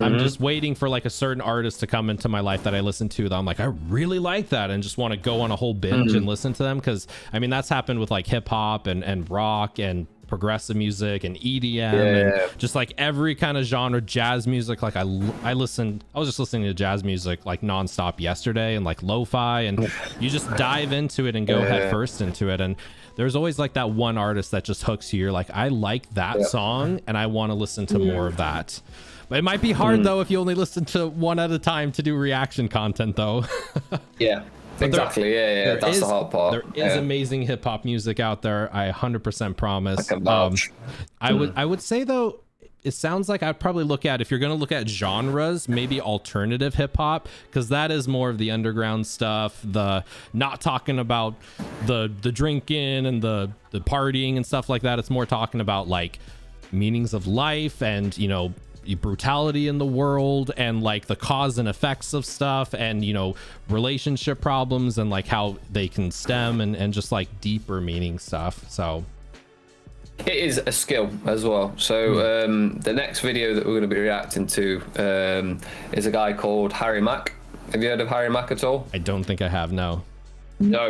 I'm just waiting for like a certain artist to come into my life that I listen to that I'm like, I really like that, and just want to go on a whole binge and listen to them. Because I mean, that's happened with like hip hop and rock and progressive music and EDM and just like every kind of genre, jazz music. Like I was just listening to jazz music like nonstop yesterday, and like lo-fi, and you just dive into it and go head first into it. And there's always like that one artist that just hooks you. You're like, I like that song and I want to listen to more of that. But it might be hard though if you only listen to one at a time to do reaction content though. Exactly. That's the hard part. There is amazing hip hop music out there. I 100% promise. I would say though, it sounds like I'd probably look at, if you're going to look at genres, maybe alternative hip hop, because that is more of the underground stuff, the not talking about the drinking and the partying and stuff like that. It's more talking about like meanings of life and, you know, brutality in the world and like the cause and effects of stuff, and, you know, relationship problems and like how they can stem, and just like deeper meaning stuff. So it is a skill as well. So the next video that we're going to be reacting to is a guy called Harry Mack. Have you heard of Harry Mack at all? I don't think I have. No,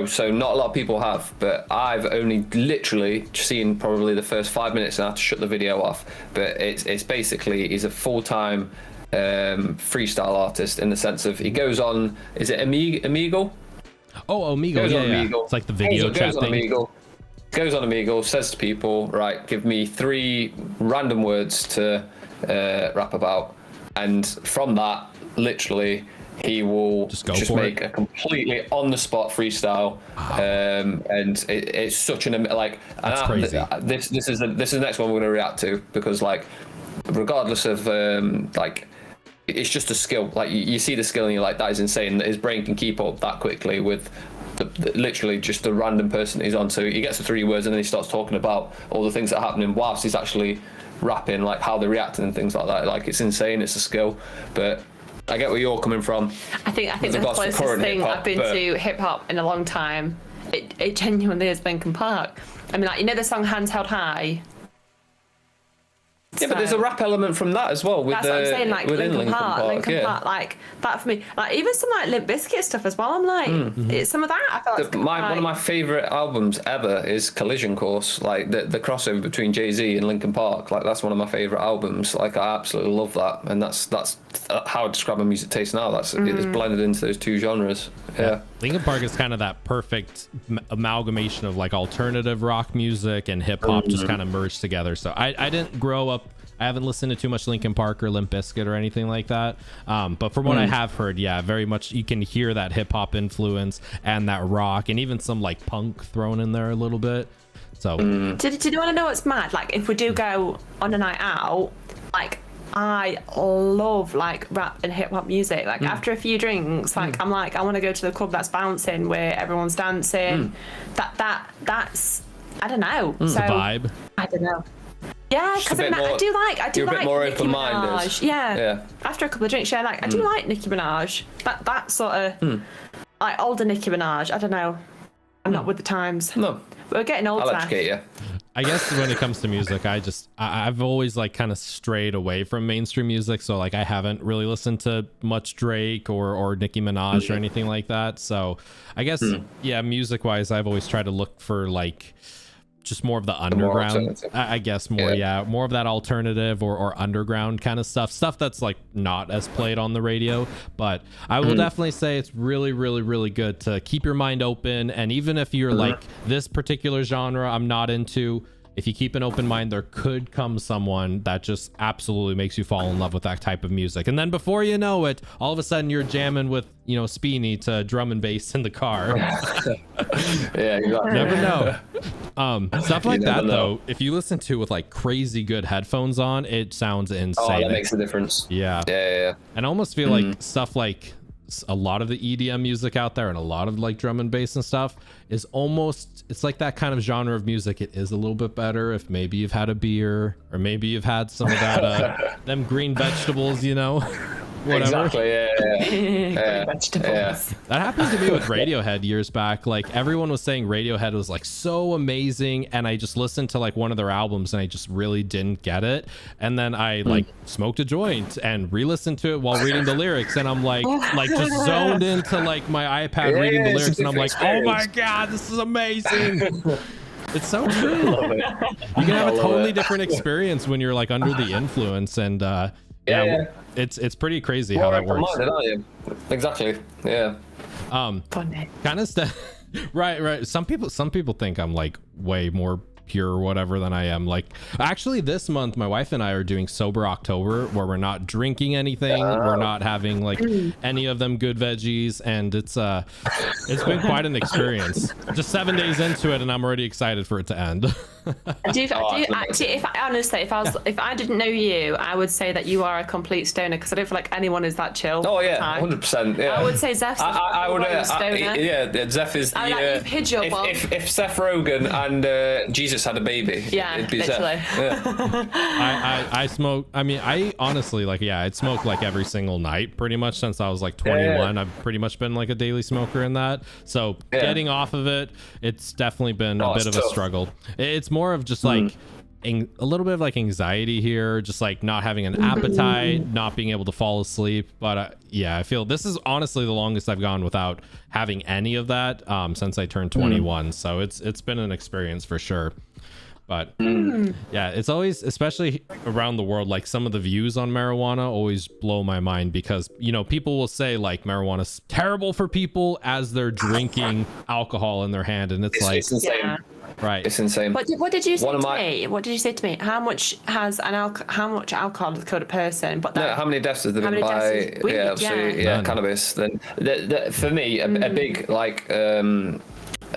so not a lot of people have, but I've only literally seen probably the first 5 minutes and I have to shut the video off. But it's basically, he's a full-time freestyle artist, in the sense of he goes on, is it Omegle? Oh, Omegle, yeah. It's like the video chat thing. Goes on Omegle, says to people, right, give me 3 random words to rap about. And from that, literally, he will just make a completely on-the-spot freestyle. And it's such an, like, that's crazy. This is the next one we're going to react to, because, like, regardless of, like, it's just a skill. Like, you see the skill and you're like, that is insane that his brain can keep up that quickly with literally just the random person he's on. So he gets the 3 words and then he starts talking about all the things that are happening whilst he's actually rapping, like how they're reacting and things like that. Like, it's insane. It's a skill. But I get where you're coming from. I think the closest thing I've been to hip hop in a long time, it genuinely is Linkin Park. I mean, like, you know the song Hands Held High? Yeah, but there's a rap element from that as well. That's what I'm saying, like Linkin Park, like that for me. Like even some like Limp Bizkit stuff as well. I'm like, it's some of that. I felt one of my favorite albums ever is Collision Course. Like the crossover between Jay-Z and Linkin Park. Like that's one of my favorite albums. Like I absolutely love that, and that's how I describe my music taste now. That's it's blended into those 2 genres. Yeah. Linkin Park is kind of that perfect amalgamation of like alternative rock music and hip hop just kind of merged together. So I didn't grow up, I haven't listened to too much Linkin Park or Limp Bizkit or anything like that. But from what I have heard, yeah, very much you can hear that hip hop influence and that rock and even some like punk thrown in there a little bit. So do you want to know what's mad? Like if we do go on a night out, like I love like rap and hip hop music. Like after a few drinks, like I'm like, I want to go to the club that's bouncing where everyone's dancing. That's I don't know. So the vibe. I don't know. Yeah, because I do like a bit more Nicki open-minded. Minaj. Yeah. After a couple of drinks, like I do like Nicki Minaj. That sort of like older Nicki Minaj. I don't know. I'm not with the times. No, we're getting older. I'll educate you. I guess when it comes to music, I've always like kind of strayed away from mainstream music. So like I haven't really listened to much Drake or Nicki Minaj or anything like that. So I guess, yeah, music wise, I've always tried to look for like just more of the underground, I guess more of that alternative or underground kind of stuff that's like not as played on the radio. But I will definitely say it's really, really, really good to keep your mind open. And even if you're like this particular genre I'm not into, if you keep an open mind, there could come someone that just absolutely makes you fall in love with that type of music. And then before you know it, all of a sudden you're jamming with, you know, Speeny to drum and bass in the car. Yeah, you never know. Stuff like that though, if you listen to with like crazy good headphones on, it sounds insane. Oh, that makes a difference. Yeah. And I almost feel like stuff like a lot of the EDM music out there and a lot of like drum and bass and stuff is almost, it's like that kind of genre of music. It is a little bit better if maybe you've had a beer or maybe you've had some of that them green vegetables, you know. Whatever. Exactly. Yeah. Vegetables. Yeah. That happened to me with Radiohead years back. Like everyone was saying Radiohead was like so amazing, and I just listened to like one of their albums and I just really didn't get it. And then I like smoked a joint and re-listened to it while reading the lyrics, and I'm like just zoned into like my iPad reading the lyrics, and I'm like, oh my god, this is amazing. It's so true. You can have a totally different experience when you're like under the influence, and it's pretty crazy how that works. Exactly. Yeah. Kind of stuff. Right. Some people think I'm like way more pure or whatever than I am. Like actually this month my wife and I are doing sober October, where we're not drinking anything, we're not having like any of them good veggies, and it's been quite an experience. Just 7 days into it and I'm already excited for it to end. If I didn't know you, I would say that you are a complete stoner, because I don't feel like anyone is that chill. Oh yeah, 100%. Yeah. I would say Zeph's I would stoner. Zeph is the you've hid your bomb. if Seth Rogen and Jesus had a baby, it'd be literally. Zeph. Yeah. I smoke. I mean, I honestly I'd smoke like every single night pretty much since I was like 21. I've pretty much been like a daily smoker in that. So getting off of it, it's definitely been a bit of a struggle. It's more of just like a little bit of like anxiety here, just like not having an appetite, not being able to fall asleep. But I feel this is honestly the longest I've gone without having any of that since I turned 21. So it's been an experience for sure. But it's always, especially around the world, like some of the views on marijuana always blow my mind, because you know people will say like marijuana's terrible for people as they're drinking alcohol in their hand, and it's like insane. Right, it's insane. What did you say to me? What did you say to me? How much alcohol has killed a person? But how many deaths have there been by cannabis? Then for me, a big like.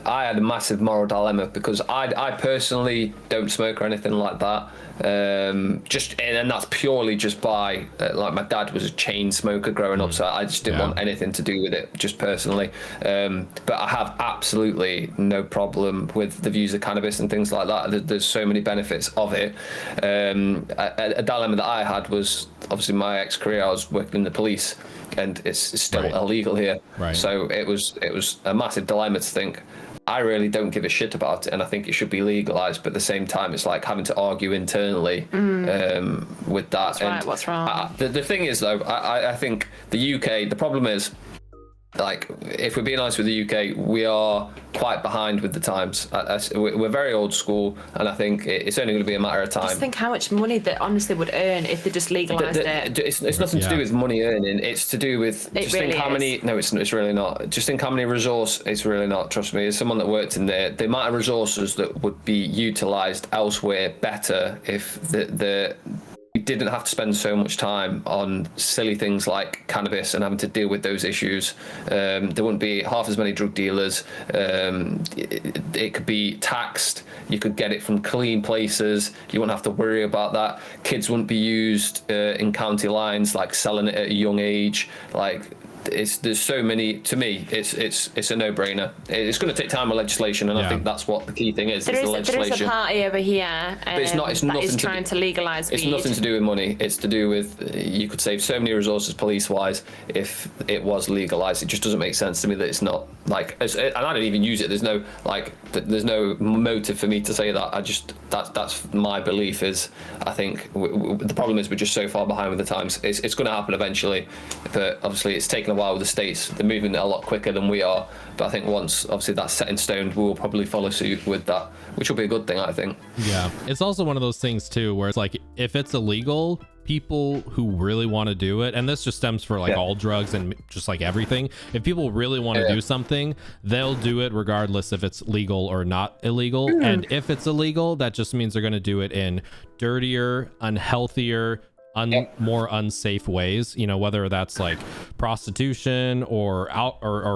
I had a massive moral dilemma, because I personally don't smoke or anything like that. And that's purely just by like my dad was a chain smoker growing up, so I just didn't want anything to do with it, just personally. But I have absolutely no problem with the views of cannabis and things like that. There's so many benefits of it. A dilemma that I had was obviously my ex-career. I was working in the police, and it's still illegal here. Right. So it was a massive dilemma to think, I really don't give a shit about it, and I think it should be legalized. But at the same time, it's like having to argue internally with that. What's wrong? The thing is, though, I think the UK, the problem is, like, if we're being honest with the UK, we are quite behind with the times. We're very old school, and I think it's only going to be a matter of time. Just think how much money they honestly would earn if they just legalised it. It's nothing to do with money earning. It's to do with think how many. No, it's really not. Just think how many resources. It's really not. Trust me, as someone that worked in there, the amount of resources that would be utilised elsewhere better if we didn't have to spend so much time on silly things like cannabis and having to deal with those issues. There wouldn't be half as many drug dealers. It could be taxed. You could get it from clean places. You wouldn't have to worry about that. Kids wouldn't be used in county lines, like selling it at a young age. Like, there's so many. To me, it's a no-brainer. It's going to take time with legislation, and I think that's what the key thing is. There is a party over here but it's nothing trying to legalise weed. It's nothing to do with money. It's to do with you could save so many resources police-wise if it was legalised. It just doesn't make sense to me that it's not. Like, and I don't even use it. There's no motive for me to say that. That's my belief. Is I think the problem is we're just so far behind with the times. It's going to happen eventually, but obviously it's taken a while with the States. They're moving a lot quicker than we are, but I think once obviously that's set in stone, we will probably follow suit with that, which will be a good thing, I think. Yeah, it's also one of those things too where it's like, if it's illegal, people who really want to do it, and this just stems for like all drugs and just like everything, if people really want to do something, they'll do it regardless if it's legal or not illegal. And if it's illegal, that just means they're going to do it in dirtier, unhealthier, more unsafe ways, you know, whether that's like prostitution or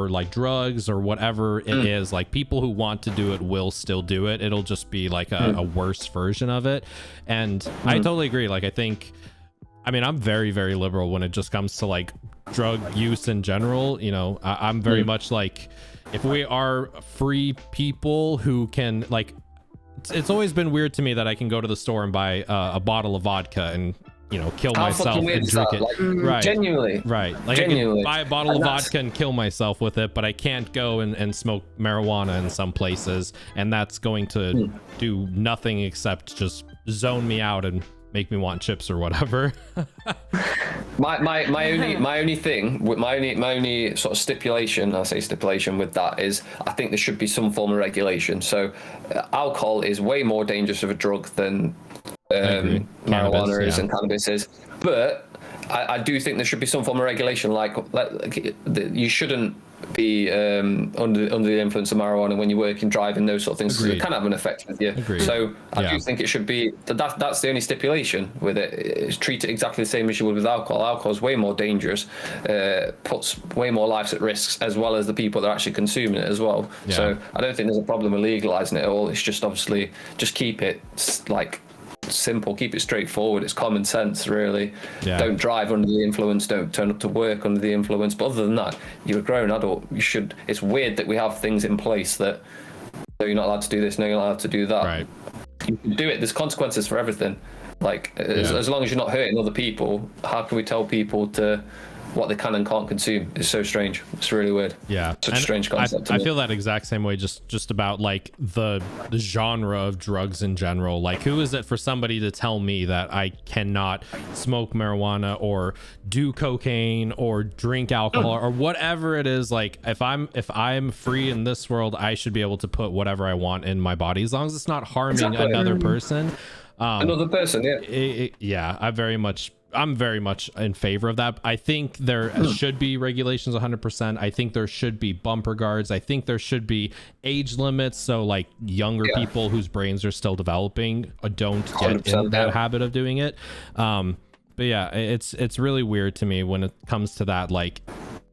like drugs or whatever it is. Like, people who want to do it will still do it. It'll just be like a worse version of it. And I totally agree. Like, I mean, I'm very, very liberal when it just comes to like drug use in general. You know, I'm very much like, if we are free people who can, like, it's always been weird to me that I can go to the store and buy a bottle of vodka and, you know, kill myself and drink it. Like, right. Genuinely. Right. Like, genuinely. I can buy a bottle of vodka and kill myself with it, but I can't go and smoke marijuana in some places. And that's going to do nothing except just zone me out and make me want chips or whatever. my only thing with my only sort of stipulation, I say stipulation with that, is I think there should be some form of regulation. So alcohol is way more dangerous of a drug than marijuana is and cannabis is, but I do think there should be some form of regulation. Like you shouldn't be under the influence of marijuana when you're working, driving, those sort of things. It can have an effect with you. So I do think it should be that's the only stipulation with it. It's treat it exactly the same as you would with alcohol. Alcohol is way more dangerous, puts way more lives at risk, as well as the people that are actually consuming it as well. So I don't think there's a problem with legalizing it at all. It's just obviously just keep it like simple, keep it straightforward. It's common sense, really. Don't drive under the influence, don't turn up to work under the influence. But other than that, you're a grown adult. You should. It's weird that we have things in place that, no, you're not allowed to do this, no, you're not allowed to do that. Right. You can do it. There's consequences for everything. Like as long as you're not hurting other people, how can we tell people to what they can and can't consume? It's so strange. It's really weird. Such a strange concept. I feel that exact same way, just about like the genre of drugs in general. Like, who is it for somebody to tell me that I cannot smoke marijuana or do cocaine or drink alcohol or whatever it is? Like, if I'm free in this world, I should be able to put whatever I want in my body, as long as it's not harming another person. Another person, I'm very much in favor of that. I think there should be regulations 100%. I think there should be bumper guards. I think there should be age limits, so like younger people whose brains are still developing don't get in that habit of doing it. But yeah, it's really weird to me when it comes to that. Like,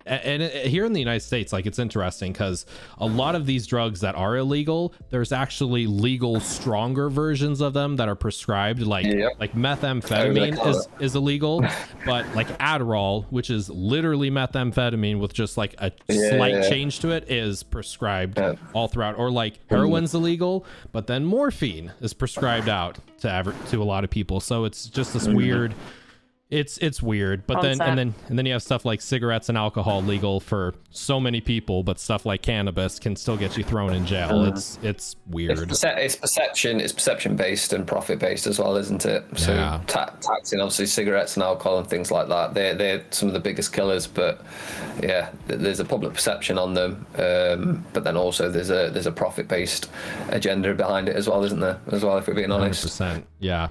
and here in the United States, like, it's interesting because a lot of these drugs that are illegal, there's actually legal, stronger versions of them that are prescribed. Like methamphetamine is illegal, but like Adderall, which is literally methamphetamine with just like a slight change to it, is prescribed all throughout. Or like heroin's illegal, but then morphine is prescribed out to a lot of people. So it's just this weird. It's weird, but then you have stuff like cigarettes and alcohol legal for so many people, but stuff like cannabis can still get you thrown in jail. It's weird. It's perception based and profit based as well, isn't it? So taxing obviously cigarettes and alcohol and things like that. They're some of the biggest killers, but there's a public perception on them. But then also there's a profit based agenda behind it as well, isn't there? As well, if we're being honest. 100%. Yeah.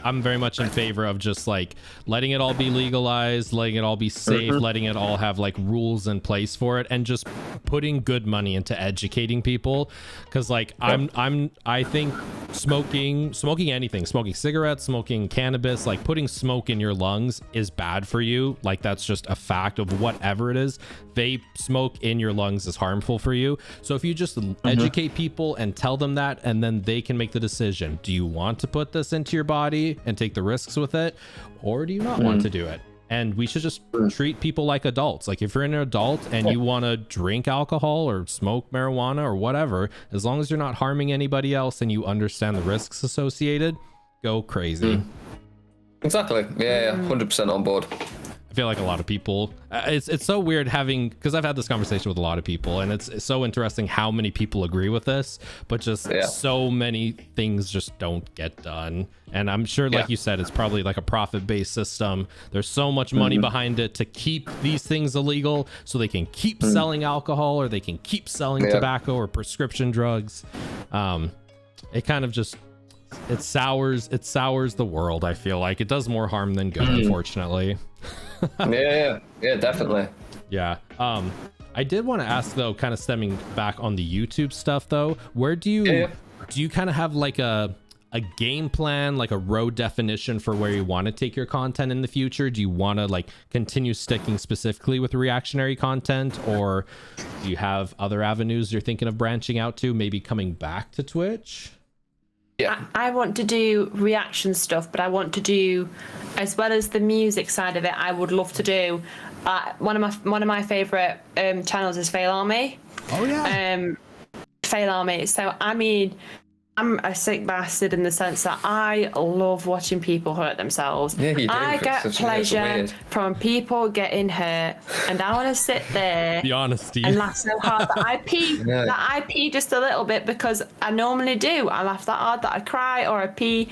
I'm very much in favor of just like letting it all be legalized, letting it all be safe, letting it all have like rules in place for it, and just putting good money into educating people. Because like I think smoking anything, smoking cigarettes, smoking cannabis, like putting smoke in your lungs is bad for you. Like, that's just a fact of whatever it is. Vape smoke in your lungs is harmful for you. So if you just educate people and tell them that, and then they can make the decision, do you want to put this into your body and take the risks with it, or do you not want to do it? And we should just treat people like adults. Like, if you're an adult and you want to drink alcohol or smoke marijuana or whatever, as long as you're not harming anybody else and you understand the risks associated, go crazy. Exactly. Yeah, 100% on board. I feel like a lot of people, it's so weird because I've had this conversation with a lot of people, and it's so interesting how many people agree with this, but just so many things just don't get done. And I'm sure, like you said, it's probably like a profit-based system. There's so much money behind it to keep these things illegal, so they can keep selling alcohol, or they can keep selling tobacco or prescription drugs. It kind of just it sours the world. I feel like it does more harm than good, unfortunately. yeah, definitely. Yeah. I did want to ask though, kind of stemming back on the YouTube stuff though, where do you kind of have like a game plan, like a road definition for where you want to take your content in the future? Do you want to like continue sticking specifically with reactionary content, or do you have other avenues you're thinking of branching out to, maybe coming back to Twitch? Yeah, I want to do reaction stuff, but I want to do, as well as the music side of it, I would love to do one of my favorite channels is Fail Army. Oh yeah. Fail Army. So I mean, I'm a sick bastard in the sense that I love watching people hurt themselves. Yeah, you do. I get pleasure from people getting hurt, and I want to sit there The honesty. and laugh so hard that I pee just a little bit, because I normally do. I laugh that hard that I cry or I pee.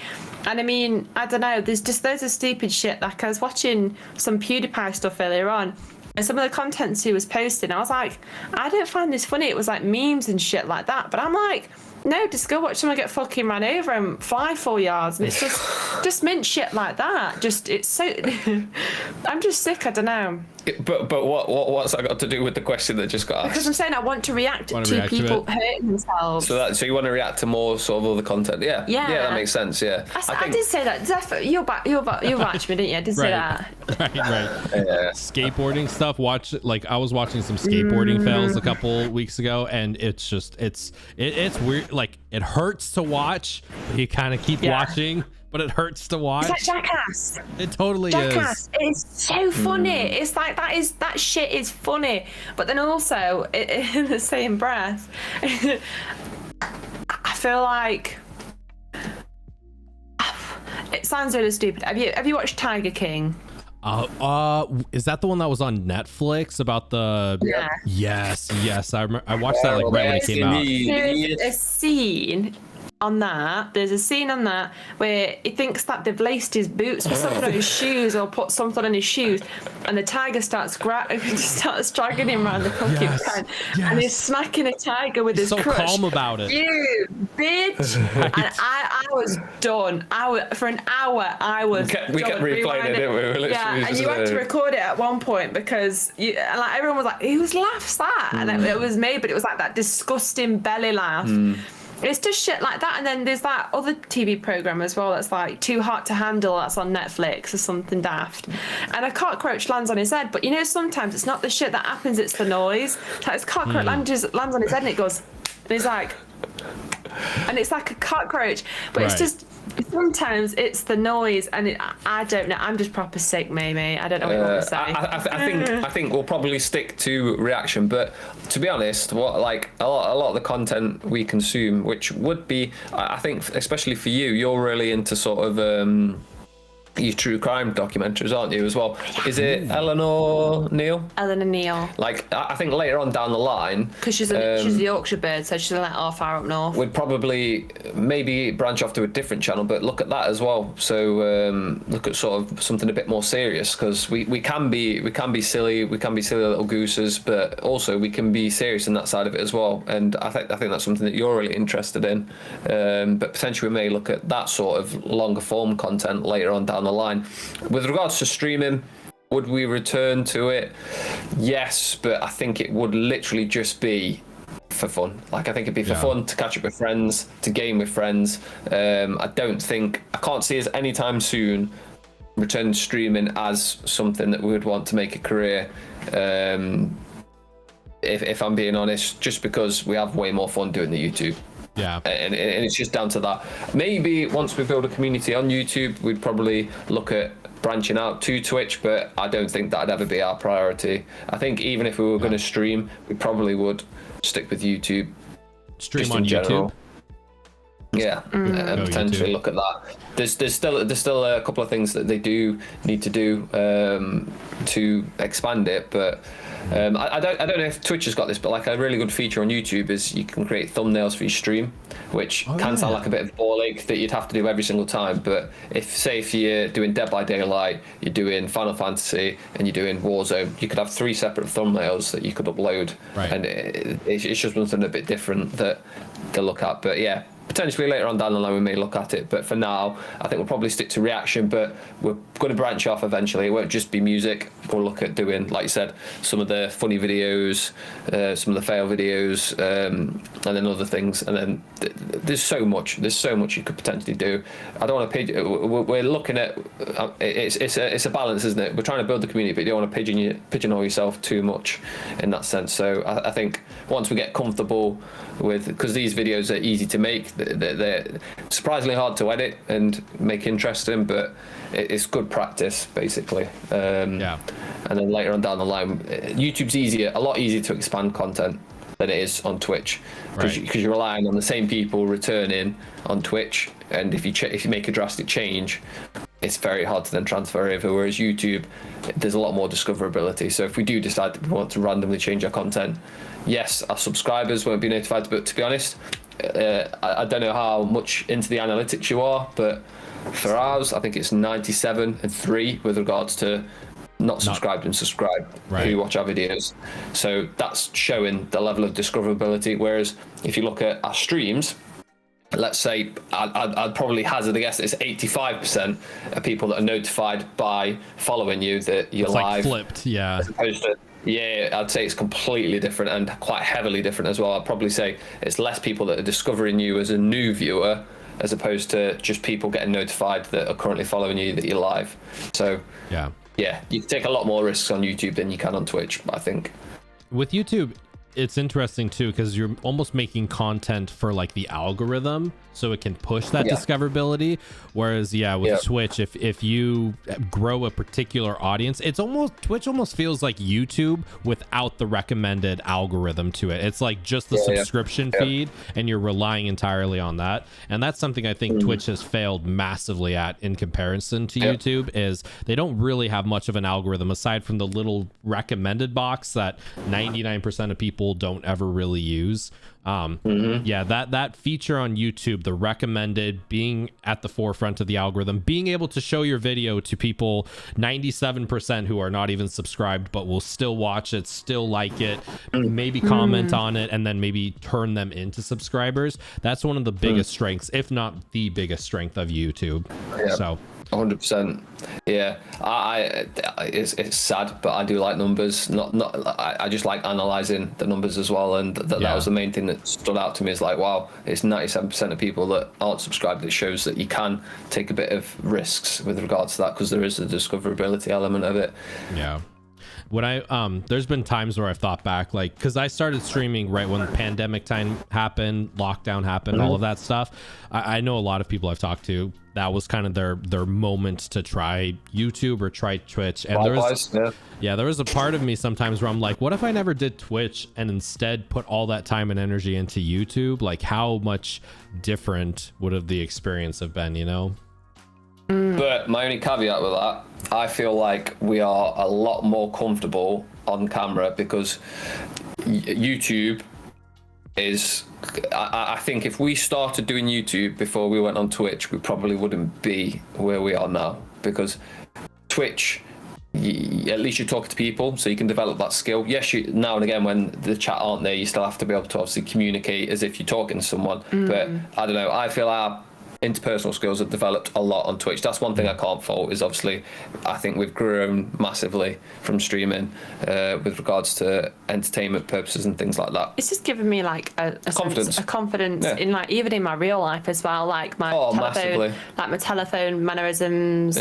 And I mean, I don't know, there's just loads of stupid shit. Like I was watching some PewDiePie stuff earlier on, and some of the contents he was posting, I was like, I don't find this funny. It was like memes and shit like that. But I'm like, no, just go watch someone get fucking ran over and fly 4 yards. And it's just mint shit like that. Just, it's so, I'm just sick, I don't know. But what's that got to do with the question that just got asked? Because I'm saying I want to react to people hurting themselves. So you want to react to more sort of other content? Yeah, that makes sense. Yeah, I did say that. Zephyr, you watched me, didn't you? I did say that. Right. Yeah. Skateboarding stuff. I was watching some skateboarding fails a couple weeks ago, and it's just it's weird. Like it hurts to watch. You kind of keep watching, but it hurts to watch. It's like Jackass. It totally Jackass is so funny. It's like that shit is funny, but then also in the same breath, I feel like it sounds really stupid. Have you watched Tiger King? Is that the one that was on Netflix about the? Yes. I watched that like right when it came out. There's a scene on that. There's a scene on that where he thinks that they've laced his boots with something on his shoes, or put something on his shoes, and the tiger starts dragging him around the fucking pen, and he's smacking a tiger with his crutch. So calm about it. You bitch! Right. And I was done. For an hour I was. We kept replaying it, didn't we? And you had to record it at one point because everyone was like, "Whose laugh's that?" And it was me, but it was like that disgusting belly laugh. It's just shit like that. And then there's that other TV program as well that's like Too Hot to Handle, that's on Netflix or something daft. And a cockroach lands on his head, but sometimes it's not the shit that happens, it's the noise. Like this cockroach lands on his head and it goes, and he's like, and it's like a cockroach, but it's just, sometimes it's the noise, and I don't know. I'm just proper sick, maybe. I don't know what you want to say. I think we'll probably stick to reaction, but to be honest, a lot of the content we consume, which would be, I think, especially for you, you're really into sort of your true crime documentaries, aren't you, as well? Is it Eleanor Neal? Eleanor Neal. Like, I think later on down the line, because she's a Yorkshire bird, so she's like all far up north. We'd probably maybe branch off to a different channel, but look at that as well. So look at sort of something a bit more serious, because we can be silly, we can be silly little gooses, but also we can be serious in that side of it as well. And I think that's something that you're really interested in. But potentially we may look at that sort of longer form content later on down the line. With regards to streaming, would we return to it? Yes, but I think it would literally just be for fun. Like, I think it'd be for fun to catch up with friends, to game with friends. I can't see us anytime soon return streaming as something that we would want to make a career. If I'm being honest, just because we have way more fun doing the YouTube. Yeah, and it's just down to that. Maybe once we build a community on YouTube, we'd probably look at branching out to Twitch, but I don't think that'd ever be our priority. I think even if we were going to stream, we probably would stick with YouTube. Stream on YouTube. Yeah, and potentially look at that. There's still a couple of things that they do need to do to expand it, but I don't know if Twitch has got this, but like a really good feature on YouTube is you can create thumbnails for your stream, which can sound like a bit of a ball ache that you'd have to do every single time. But if you're doing Dead by Daylight, you're doing Final Fantasy, and you're doing Warzone, you could have 3 separate thumbnails that you could upload, and it's just something a bit different that to look at. But yeah, potentially later on down the line we may look at it, but for now I think we'll probably stick to reaction, but we're going to branch off eventually. It won't just be music. We'll look at doing, like you said, some of the funny videos, some of the fail videos, and then other things, and then there's so much you could potentially do. I don't want to we're looking at it's a balance, isn't it? We're trying to build the community, but you don't want to pigeonhole yourself too much in that sense. So I think once we get comfortable with, because these videos are easy to make, they're surprisingly hard to edit and make interesting, but it's good practice basically. Yeah. And then later on down the line, YouTube's a lot easier to expand content than it is on Twitch, because you're relying on the same people returning on Twitch, and if you make a drastic change, it's very hard to then transfer over. Whereas YouTube, there's a lot more discoverability. So if we do decide that we want to randomly change our content, yes, our subscribers won't be notified, but to be honest, I don't know how much into the analytics you are, but for ours, I think it's 97 and 3 with regards to not subscribed and subscribed who watch our videos. So that's showing the level of discoverability. Whereas if you look at our streams, let's say I'd probably hazard a guess that it's 85% of people that are notified by following you that you're live. Like flipped, yeah. As opposed to, yeah, I'd say it's completely different and quite heavily different as well. I'd probably say it's less people that are discovering you as a new viewer as opposed to just people getting notified that are currently following you that you're live. So yeah, you can take a lot more risks on YouTube than you can on Twitch, I think. With YouTube, it's interesting too, because you're almost making content for like the algorithm, so it can push that discoverability. Whereas with Twitch, if you grow a particular audience, Twitch almost feels like YouTube without the recommended algorithm to it. It's like just the subscription feed, and you're relying entirely on that. And that's something I think Twitch has failed massively at in comparison to YouTube, is they don't really have much of an algorithm aside from the little recommended box that 99% of people don't ever really use. That feature on YouTube, the recommended, being at the forefront of the algorithm, being able to show your video to people 97% who are not even subscribed but will still watch it, still like it, maybe comment on it, and then maybe turn them into subscribers. That's one of the biggest strengths, if not the biggest strength of YouTube. So 100%. Yeah, it's sad, but I do like numbers. I just like analyzing the numbers as well, and that was the main thing that stood out to me. Is like, wow, it's 97% of people that aren't subscribed. It shows that you can take a bit of risks with regards to that, because there is a discoverability element of it. Yeah. When there's been times where I've thought back, like, because I started streaming right when the pandemic time happened, lockdown happened, all of that stuff. I know a lot of people I've talked to, that was kind of their moment to try YouTube or try Twitch. And there was a part of me sometimes where I'm like, what if I never did Twitch and instead put all that time and energy into YouTube? Like, how much different would have the experience have been, you know? But my only caveat with that, I feel like we are a lot more comfortable on camera, because YouTube is, I think if we started doing YouTube before we went on Twitch, we probably wouldn't be where we are now, because Twitch, at least you're talking to people, so you can develop that skill. Yes, now and again when the chat aren't there, you still have to be able to obviously communicate as if you're talking to someone. But I don't know, I feel our interpersonal skills have developed a lot on Twitch. That's one thing I can't fault, is obviously I think we've grown massively from streaming with regards to entertainment purposes and things like that. It's just given me like a confidence in, like, even in my real life as well, like my telephone mannerisms.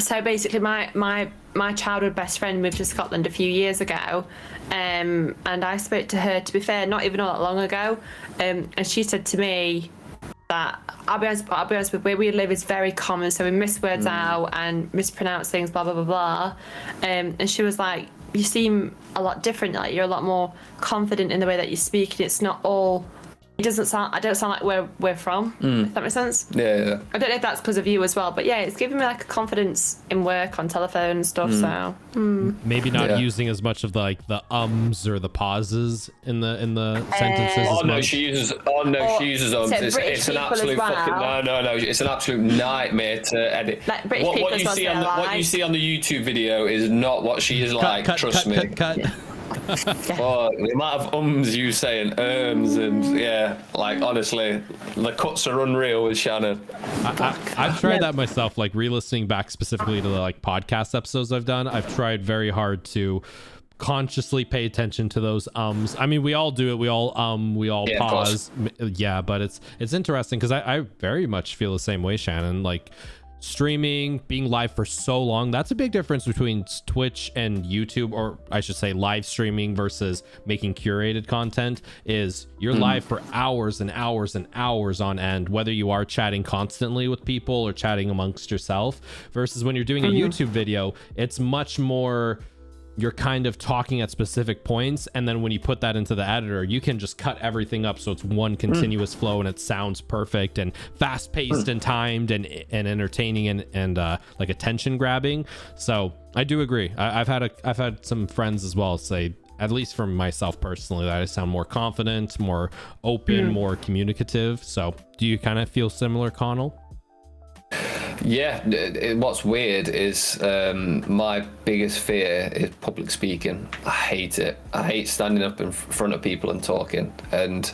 So basically my childhood best friend moved to Scotland a few years ago, and I spoke to her, to be fair, not even all that long ago, and she said to me that I'll be honest with, where we live is very common, so we miss words out and mispronounce things, blah blah blah blah, and she was like, you seem a lot different, like you're a lot more confident in the way that you speak, and it's not all, I don't sound like where we're from, if that makes sense. Yeah. I don't know if that's because of you as well, but yeah, it's giving me like a confidence in work on telephone and stuff. So maybe not using as much of the or the pauses in the sentences. She uses ums. It's an absolute fucking it's an absolute nightmare to edit. Like British people, what you see on the YouTube video is not what she is like. Trust me. Cut. Oh, the amount of ums you say and and yeah, like honestly, the cuts are unreal with Shannon. I've tried that myself, like re-listening back specifically to the like podcast episodes I've done. I've tried very hard to consciously pay attention to those ums. I mean, we all do it. We all pause. Yeah, but it's interesting because I very much feel the same way, Shannon. Like streaming, being live for so long, that's a big difference between Twitch and YouTube, or I should say live streaming versus making curated content. Is you're live for hours and hours and hours on end, whether you are chatting constantly with people or chatting amongst yourself, versus when you're doing a YouTube video, it's much more, you're kind of talking at specific points, and then when you put that into the editor, you can just cut everything up so it's one continuous flow and it sounds perfect and fast-paced and timed and entertaining and like attention grabbing. So I do agree. I've had some friends as well say, at least for myself personally, that I sound more confident, more open, more communicative. So do you kind of feel similar, Conal? Yeah, what's weird is my biggest fear is public speaking. I hate it. I hate standing up in front of people and talking. And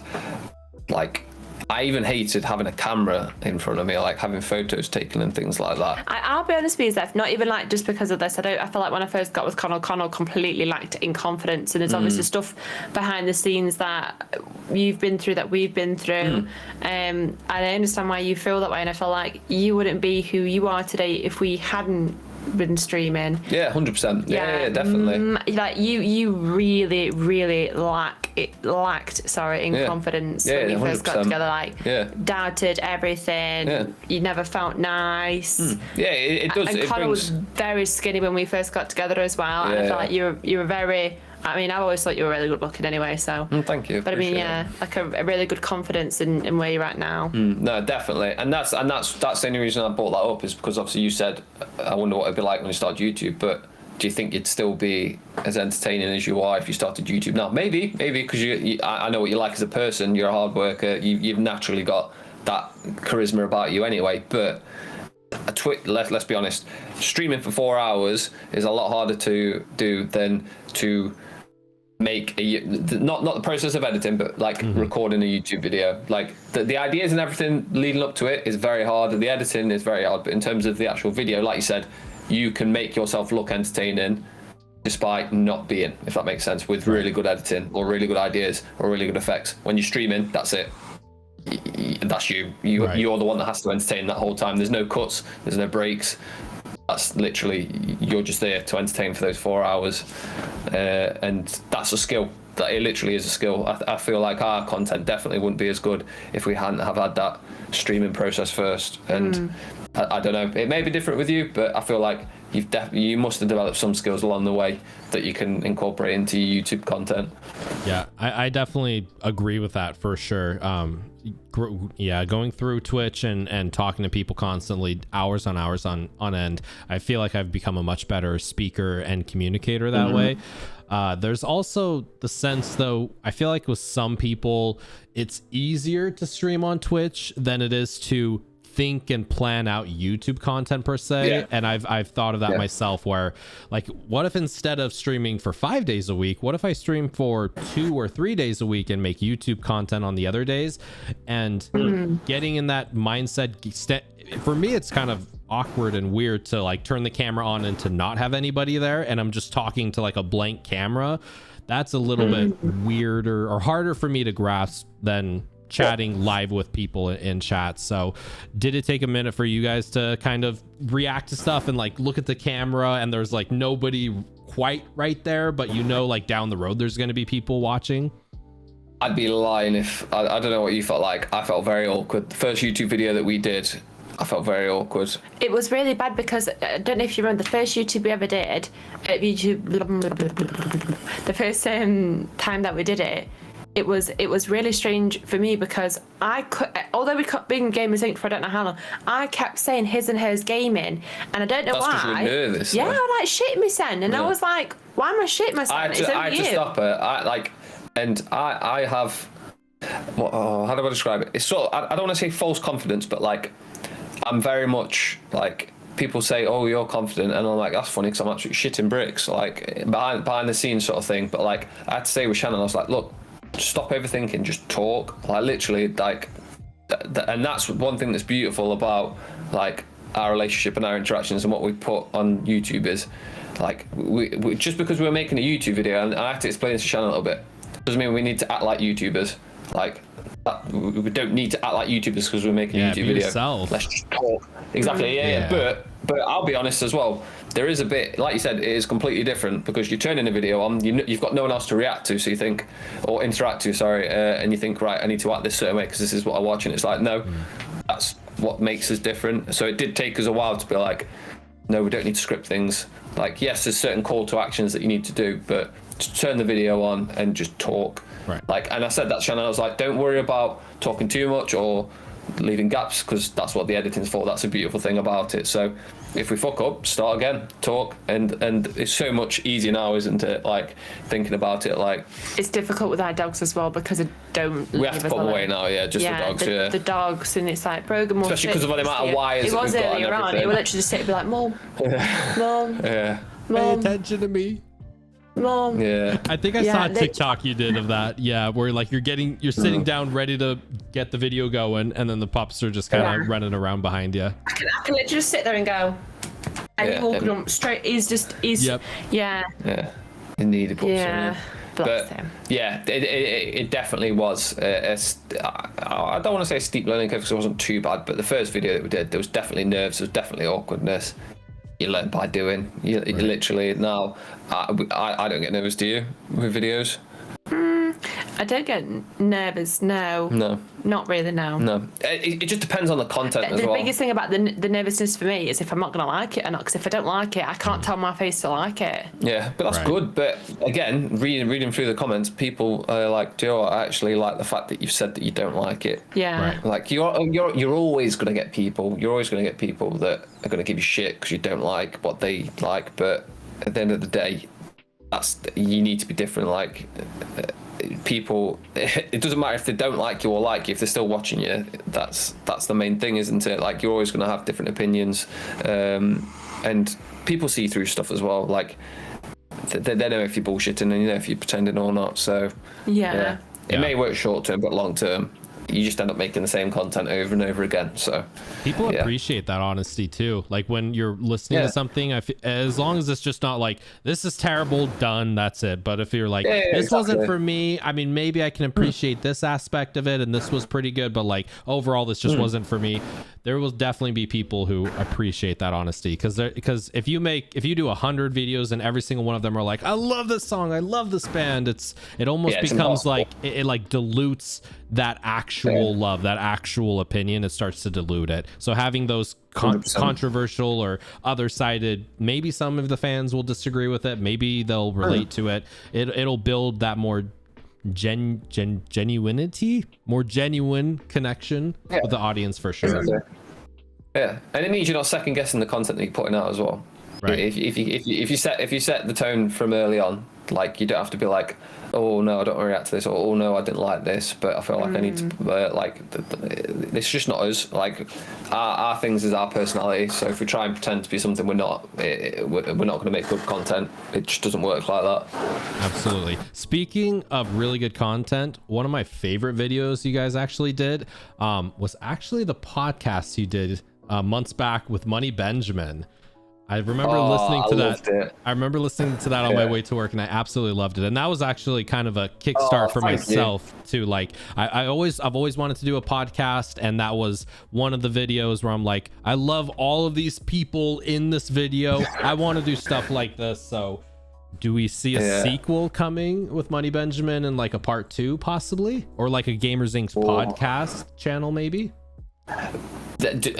like, I even hated having a camera in front of me, like having photos taken and things like that. I'll be honest with you, Zeph, not even like just because of this. I feel like when I first got with Conal completely lacked in confidence, and there's obviously stuff behind the scenes that you've been through, that we've been through. And I understand why you feel that way, and I feel like you wouldn't be who you are today if we hadn't been streaming. Yeah, 100%. Yeah, definitely. Like you really lacked in confidence when we first got together. Like doubted everything. Yeah. You never felt nice. Yeah, it does. And Conal was very skinny when we first got together as well. And I felt like you were very. I mean, I always thought you were really good looking anyway, so. Thank you. But I mean, like a really good confidence in where you're at now. No, definitely. And that's the only reason I brought that up, is because obviously you said, I wonder what it'd be like when you start YouTube, but do you think you'd still be as entertaining as you are if you started YouTube now? Maybe, because I know what you're like as a person. You're a hard worker. You've naturally got that charisma about you anyway, but let's be honest, streaming for 4 hours is a lot harder to do than to make not the process of editing, but like recording a YouTube video. Like the ideas and everything leading up to it is very hard, and the editing is very hard, but in terms of the actual video, like you said, you can make yourself look entertaining despite not being, if that makes sense, with really good editing or really good ideas or really good effects. When you're streaming, that's it. That's you. You're the one that has to entertain that whole time. There's no cuts, there's no breaks. That's literally, you're just there to entertain for those 4 hours, and that's a skill. That it literally is a skill. I feel like our content definitely wouldn't be as good if we hadn't have had that streaming process first. And I don't know, it may be different with you, but I feel like you must have developed some skills along the way that you can incorporate into your YouTube content. Yeah, I definitely agree with that for sure. Going through Twitch and talking to people constantly, hours on hours on end, I feel like I've become a much better speaker and communicator that way. There's also the sense, though, I feel like with some people, it's easier to stream on Twitch than it is to think and plan out YouTube content per se. And I've thought of that myself, where like, what if instead of streaming for 5 days a week, what if I stream for 2 or 3 days a week and make YouTube content on the other days? And getting in that mindset, for me, it's kind of awkward and weird to like turn the camera on and to not have anybody there, and I'm just talking to like a blank camera. That's a little bit weirder or harder for me to grasp than chatting live with people in chat. So did it take a minute for you guys to kind of react to stuff and like look at the camera and there's like nobody quite right there, but you know, like down the road there's going to be people watching? I'd be lying if I don't know what you felt like. I felt very awkward. The first YouTube video that we did, I felt very awkward. It was really bad because I don't know if you remember the first YouTube we ever did. The first time that we did it, it was really strange for me because I could, although we kept being GamersInked for I don't know how long, I kept saying HisandHers gaming, and I don't know why. That's nervous. Yeah, I like shit myself, and I was like, why am I shitting myself? I had to stop it. I have. How do I describe it? It's sort of, I don't want to say false confidence, but like, I'm very much like people say, "Oh, you're confident," and I'm like, "That's funny because I'm actually shitting bricks," like behind the scenes sort of thing. But like I had to say with Shannon, I was like, "Look, stop overthinking, just talk." Like literally, like, and that's one thing that's beautiful about like our relationship and our interactions and what we put on YouTube is like we just because we're making a YouTube video, and I have to explain this to Shannon a little bit, doesn't mean we need to act like YouTubers. Like we don't need to act like YouTubers because we're making a YouTube video. Yourself. Let's just talk. Exactly. Yeah. But I'll be honest as well. There is a bit, like you said, it is completely different because you're turning a video on. You've got no one else to react to, so you think, or interact to. Sorry, and you think, right, I need to act this certain way because this is what I watch, and it's like, no, that's what makes us different. So it did take us a while to be like, no, we don't need to script things. Like, yes, there's certain call to actions that you need to do, but just turn the video on and just talk. Right. Like, and I said that to Shannon, I was like, don't worry about talking too much or leaving gaps because that's what the editing's for. That's a beautiful thing about it. So if we fuck up, start again, talk, and it's so much easier now, isn't it? Like thinking about it, like it's difficult with our dogs as well because they don't. We have to put them away now, just the dogs. The dogs, and it's like Brogan. Especially because of the amount of wires that we've got and everything. It will literally just sit and be like, "Mom, Mom, Pay Mom, attention to me." Mom." Yeah. I think I saw a TikTok you did of that. Yeah, where like you're sitting down ready to get the video going, and then the pups are just kind of running around behind you. I can literally just sit there and go, and he walking on straight. He's Yep. Yeah. You need a pups. Yeah. Bless him. Yeah, it definitely was. I don't want to say a steep learning curve because it wasn't too bad, but the first video that we did, there was definitely nerves, there was definitely awkwardness. You learn by doing. You literally now. I don't get nervous. Do you with videos? I don't get nervous. No, not really. No. It just depends on the content as well. The biggest thing about the nervousness for me is if I'm not going to like it or not. Because if I don't like it, I can't tell my face to like it. Yeah, but that's good. But again, reading through the comments, people are like, "Do you know what? I actually like the fact that you've said that you don't like it." Yeah. Like you're always going to get people. You're always going to get people that are going to give you shit because you don't like what they like. But at the end of the day, you need to be different. Like. People, it doesn't matter if they don't like you or like you, if they're still watching you, that's the main thing, isn't it? Like you're always going to have different opinions, and people see through stuff as well. Like they know if you're bullshitting and you know if you're pretending or not. So it may work short term, but long term you just end up making the same content over and over again. So people appreciate that honesty too. Like when you're listening to something, as long as it's just not like, this is terrible, done, that's it. But if you're like, this wasn't for me, I mean, maybe I can appreciate this aspect of it and this was pretty good, but like overall this just wasn't for me. There will definitely be people who appreciate that honesty, because if you do 100 videos and every single one of them are like, I love this song, I love this band, it almost becomes like it like dilutes that actual love, that actual opinion. It starts to dilute it. So having those controversial or other-sided, maybe some of the fans will disagree with it, maybe they'll relate to it. It'll build that more genuinity, more genuine connection with the audience for sure. Yeah, and it means you're not second guessing the content that you're putting out as well. Right. If you set the tone from early on, like you don't have to be like, oh no, I don't want to react to this, or oh no, I didn't like this, but I feel like I need to it's just not us. Like our things is our personality. So if we try and pretend to be something we're not, we're not going to make good content. It just doesn't work like that. Absolutely. Speaking of really good content, one of my favorite videos you guys actually did was actually the podcast you did months back with Money Benjamin. I remember listening to that. I remember listening to that on my way to work, and I absolutely loved it. And that was actually kind of a kickstart for myself too. Like I've always wanted to do a podcast, and that was one of the videos where I'm like, I love all of these people in this video. I want to do stuff like this. So do we see a sequel coming with Money Benjamin and like a part 2 possibly, or like a GamersInked podcast channel maybe? Do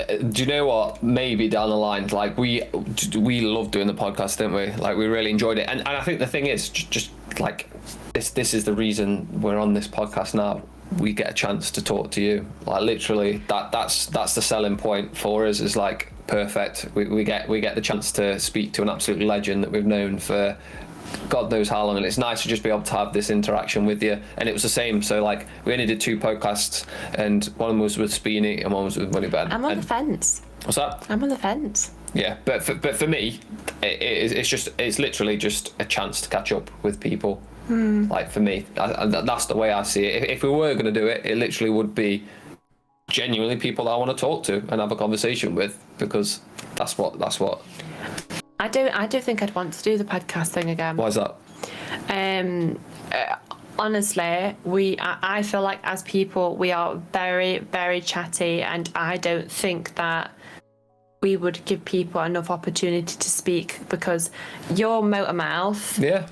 you know what? Maybe down the line, like we love doing the podcast, didn't we? Like we really enjoyed it, and I think the thing is just like this is the reason we're on this podcast now. We get a chance to talk to you. Like literally, that's the selling point for us. Is like perfect. We get the chance to speak to an absolute legend that we've known for God knows how long, and it's nice to just be able to have this interaction with you. And it was the same, so like we only did 2 podcasts, and one was with Speeny and one was with Money Ben. I'm on the fence. What's that? I'm on the fence. Yeah, but for me, it's literally just a chance to catch up with people. Like for me, that's the way I see it. If we were going to do it, it literally would be genuinely people that I want to talk to and have a conversation with, because that's what. I do think I'd want to do the podcast thing again. Why is that? Honestly, I feel like as people we are very, very chatty, and I don't think that we would give people enough opportunity to speak, because your motor mouth. Yeah.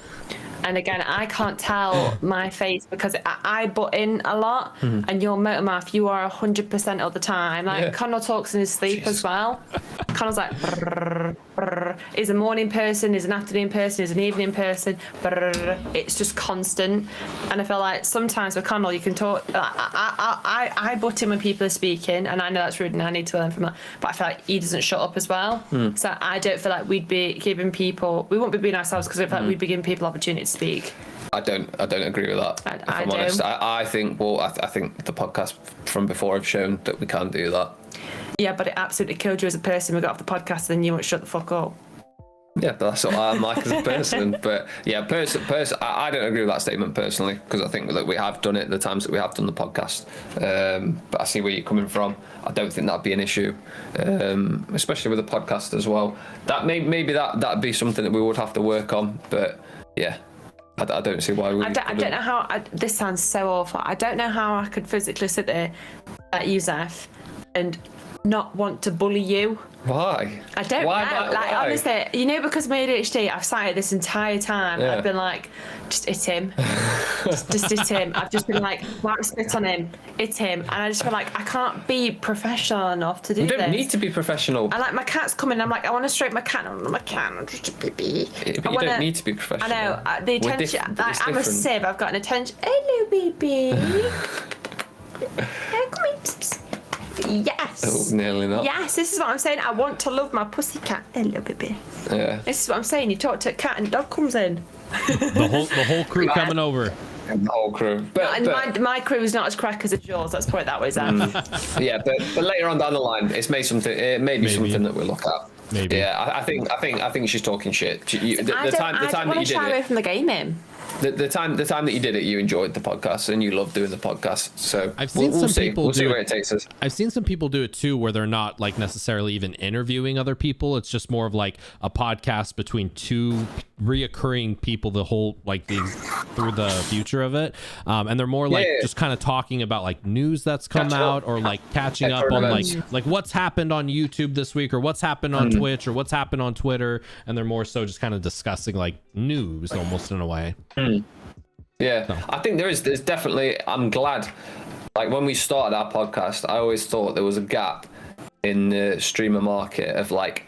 And again, I can't tell my face because I butt in a lot, and your motor mouth, you are 100% all the time. Like Conal talks in his sleep as well. Conal's like, brrr, brrr. He's a morning person, he's an afternoon person, he's an evening person. Brrr. It's just constant. And I feel like sometimes with Conal, you can talk. I butt in when people are speaking, and I know that's rude, and I need to learn from that. But I feel like he doesn't shut up as well. So I don't feel like we'd be giving people. We won't be being ourselves, because I feel like we'd be giving people opportunities. Speak. I don't agree with that. If I'm honest, I think the podcast from before have shown that we can't do that. Yeah, but it absolutely killed you as a person. We got off the podcast, and then you won't shut the fuck up. Yeah, that's what I'm like as a person. But yeah, I don't agree with that statement personally, because I think that we have done it the times that we have done the podcast. But I see where you're coming from. I don't think that'd be an issue, especially with the podcast as well. That maybe that'd be something that we would have to work on. But yeah, I don't see why we. I don't know how. This sounds so awful. I don't know how I could physically sit there at you, Zeph, and not want to bully you. Why? I don't know. Like, honestly, you know, because of my ADHD, I've sat here this entire time. I've been like, just hit him. just hit him. I've just been like, whack spit on him, hit him. And I just feel like I can't be professional enough to do this. You don't need to be professional. And like, my cat's coming, I'm like, I want to stroke my cat. I'm like, I'm just a baby. But you don't need to be professional. I know. The attention, I'm a sieve. I've got an attention. Hello, baby. Come in. Yes. Oh, nearly not. Yes, this is what I'm saying. I want to love my pussycat. Hello, baby. Yeah. This is what I'm saying. You talk to a cat and dog comes in. the whole crew coming over. The whole crew. But my crew is not as crackers as yours. Let's put it that way, Zach. Yeah, but later on down the line, it may be something that we'll look at. Maybe. Yeah, I think she's talking shit. The time that you did shy away from the gaming. The time that you did it, you enjoyed the podcast and you loved doing the podcast. So I've seen some people we'll see where it takes us. I've seen some people do it too, where they're not like necessarily even interviewing other people. It's just more of like a podcast between two reoccurring people the whole through the future of it, and they're more like just kind of talking about like news that's come out, or like catching up on like what's happened on YouTube this week, or what's happened on Twitch, or what's happened on Twitter, and they're more so just kind of discussing like news almost in a way. Yeah, so. I think there's definitely, I'm glad, like when we started our podcast, I always thought there was a gap in the streamer market of like,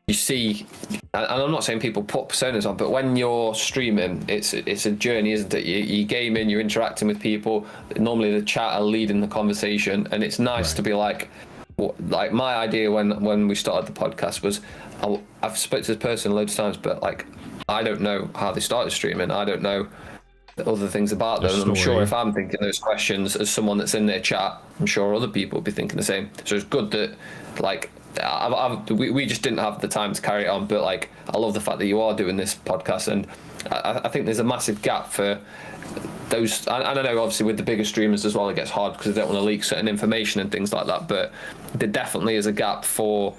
you see, and I'm not saying people put personas on, but when you're streaming, it's a journey, isn't it? You gaming, you're interacting with people. Normally the chat are leading the conversation, and it's nice to be like my idea when we started the podcast was, I've spoken to this person loads of times, but like, I don't know how they started streaming. I don't know other things about them. I'm sure if I'm thinking those questions as someone that's in their chat, I'm sure other people will be thinking the same. So it's good that like we just didn't have the time to carry it on, but like I love the fact that you are doing this podcast, and I think there's a massive gap for those. And I know obviously with the bigger streamers as well, it gets hard because they don't want to leak certain information and things like that, but there definitely is a gap for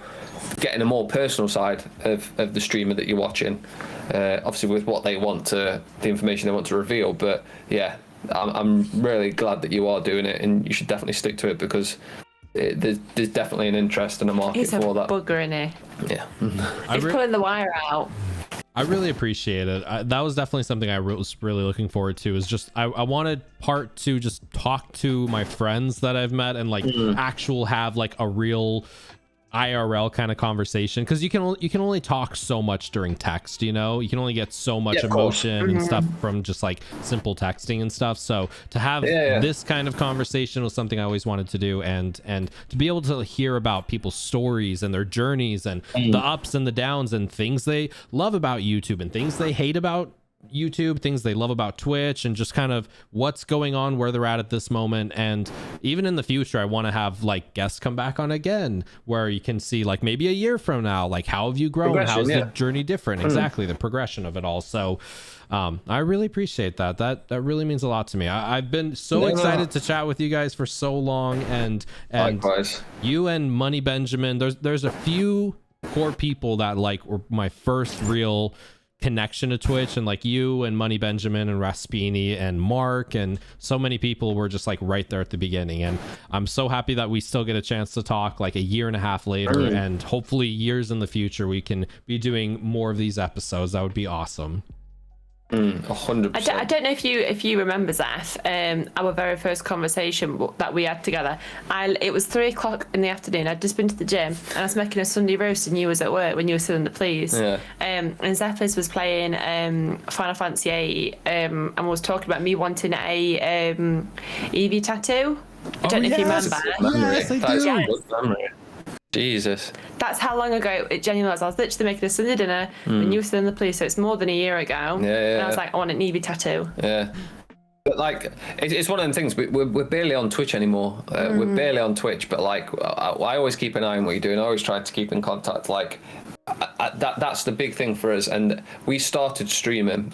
getting a more personal side of the streamer that you're watching, obviously with what they want to, the information they want to reveal. But yeah, I'm really glad that you are doing it, and you should definitely stick to it, because there's definitely an interest in the market for that. He's a bugger, in it. Yeah. He's pulling the wire out. I really appreciate it. That was definitely something I was really looking forward to, is just I wanted part to just talk to my friends that I've met and like have like a real IRL kind of conversation, because you can only talk so much during text, you know, you can only get so much emotion and stuff from just like simple texting and stuff. So to have this kind of conversation was something I always wanted to do, and to be able to hear about people's stories and their journeys and the ups and the downs and things they love about YouTube and things they hate about YouTube, things they love about Twitch, and just kind of what's going on, where they're at this moment. And even in the future, I want to have like guests come back on again, where you can see like maybe a year from now, like how have you grown? How's the journey different? Exactly, the progression of it all. So I really appreciate that. That really means a lot to me. I've been so excited to chat with you guys for so long, and likewise. You and Money Benjamin, there's a few core people that like were my first real connection to Twitch, and like you and Money Benjamin and Raspini and Mark and so many people were just like right there at the beginning. And I'm so happy that we still get a chance to talk like a year and a half later, and hopefully years in the future we can be doing more of these episodes. That would be awesome. 100%. I don't know if you remember, Zeph, our very first conversation that we had together. It was 3 o'clock in the afternoon. I'd just been to the gym and I was making a Sunday roast, and you was at work when you were still in the police. Yeah. And Zephyr's was playing Final Fantasy VIII, and was talking about me wanting a Eevee tattoo. I don't know if you remember. Yes, I do. That is a good memory. Jesus. That's how long ago it genuinely was. I was literally making a Sunday dinner when you were still in the police, so it's more than a year ago. Yeah. And I was like, I want an Eevee tattoo. Yeah. But like, it's one of them things. We're barely on Twitch anymore. We're barely on Twitch, but like, I always keep an eye on what you're doing. I always try to keep in contact. Like, that's the big thing for us. And we started streaming.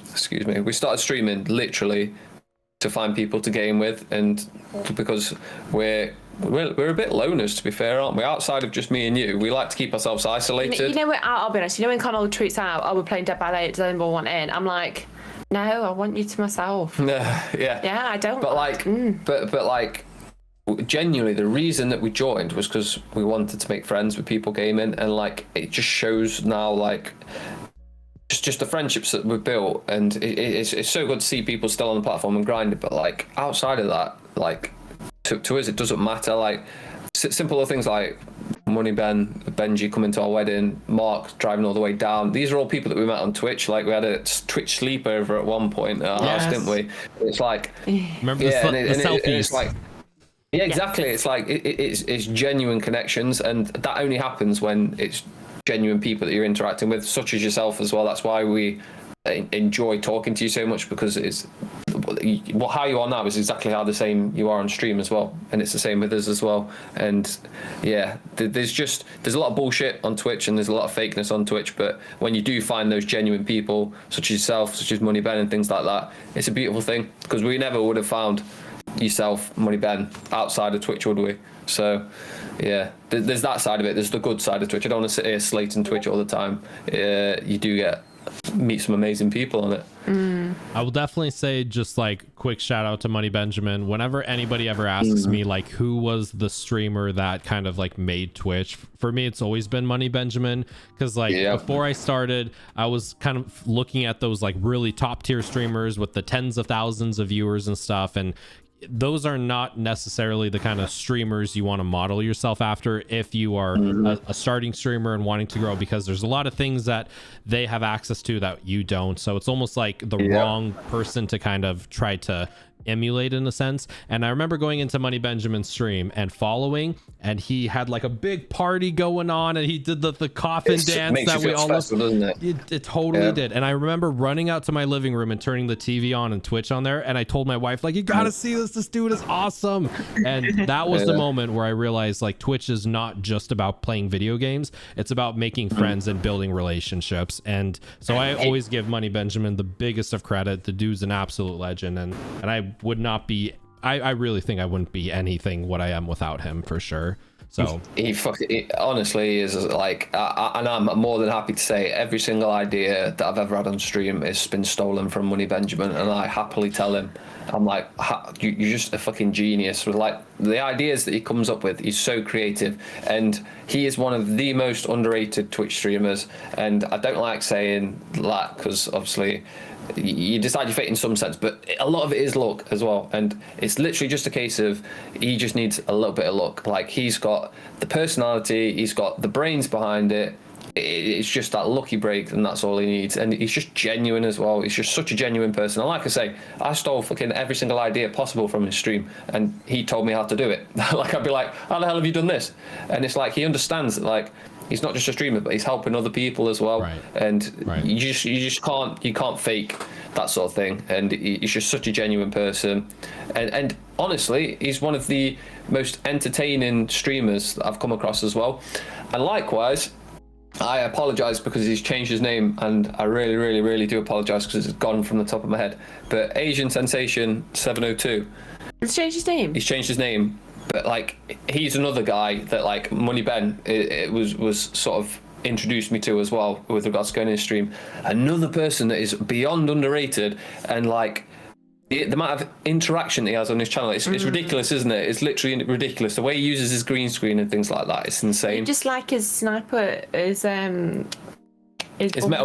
We started streaming literally to find people to game with, and because we're a bit loners, to be fair, aren't we? Outside of just me and you, we like to keep ourselves isolated. You know what? I'll be honest. You know when Conal tweets out, "Oh, we're playing Dead by Daylight. Does anyone want in?" I'm like, no, I want you to myself. Yeah, I don't. But like, but like, genuinely, the reason that we joined was because we wanted to make friends with people gaming, and like, it just shows now, like, just the friendships that we've built, and it's so good to see people still on the platform and grinding. But like, outside of that, like, to us, it doesn't matter. Like, simple things like Money Benji coming to our wedding, Mark driving all the way down. These are all people that we met on Twitch. Like, we had a Twitch sleepover at one point at our house, didn't we? It's like, remember the selfies? It's like, yeah, exactly. It's like it's genuine connections, and that only happens when it's genuine people that you're interacting with, such as yourself as well. That's why we enjoy talking to you so much, because it's how you are now is exactly how the same you are on stream as well, and it's the same with us as well. And yeah, there's a lot of bullshit on Twitch, and there's a lot of fakeness on Twitch, but when you do find those genuine people, such as yourself, such as Money Ben and things like that, it's a beautiful thing, because we never would have found yourself, Money Ben, outside of Twitch, would we? So yeah, there's that side of it. There's the good side of Twitch. I don't want to sit here slating Twitch all the time. You do meet some amazing people on it. I will definitely say, just like, quick shout out to Money Benjamin. Whenever anybody ever asks me like who was the streamer that kind of like made Twitch, for me it's always been Money Benjamin, because like before I started, I was kind of looking at those like really top tier streamers with the tens of thousands of viewers and stuff, and those are not necessarily the kind of streamers you want to model yourself after if you are a starting streamer and wanting to grow, because there's a lot of things that they have access to that you don't. So it's almost like the wrong person to kind of try to emulate in a sense. And I remember going into Money Benjamin's stream and following, and he had like a big party going on, and he did the coffin dance that we almost it totally did. And I remember running out to my living room and turning the TV on and Twitch on there, and I told my wife, like, you gotta see this dude is awesome. And that was the moment where I realized like Twitch is not just about playing video games, it's about making friends and building relationships. And so I always give Money Benjamin the biggest of credit. The dude's an absolute legend, and I would not be, I really think I wouldn't be anything what I am without him, for sure. So he honestly is like, and I'm more than happy to say every single idea that I've ever had on stream has been stolen from Money Benjamin, and I happily tell him, I'm like, you're just a fucking genius. With like the ideas that he comes up with, he's so creative, and he is one of the most underrated Twitch streamers. And I don't like saying that, because obviously you decide your fate in some sense, but a lot of it is luck as well, and it's literally just a case of he just needs a little bit of luck. Like, he's got the personality, he's got the brains behind it, it's just that lucky break, and that's all he needs. And he's just genuine as well. He's just such a genuine person, and like I say, I stole fucking every single idea possible from his stream, and he told me how to do it. Like, I'd be like, how the hell have you done this? And it's like, he understands that, like, he's not just a streamer, but he's helping other people as well. And you just can't fake that sort of thing. And he's just such a genuine person, and honestly, he's one of the most entertaining streamers that I've come across as well. And likewise, I apologize because he's changed his name, and I really, really, really do apologize because it's gone from the top of my head. But Asian Sensation 702. He's changed his name. He's changed his name, but like he's another guy that like Money Ben it was sort of introduced me to as well with regards to going in his stream. Another person that is beyond underrated, and like the amount of interaction that he has on his channel, it's ridiculous, isn't it? It's literally ridiculous. The way he uses his green screen and things like that, it's insane. Just like his sniper, his Metal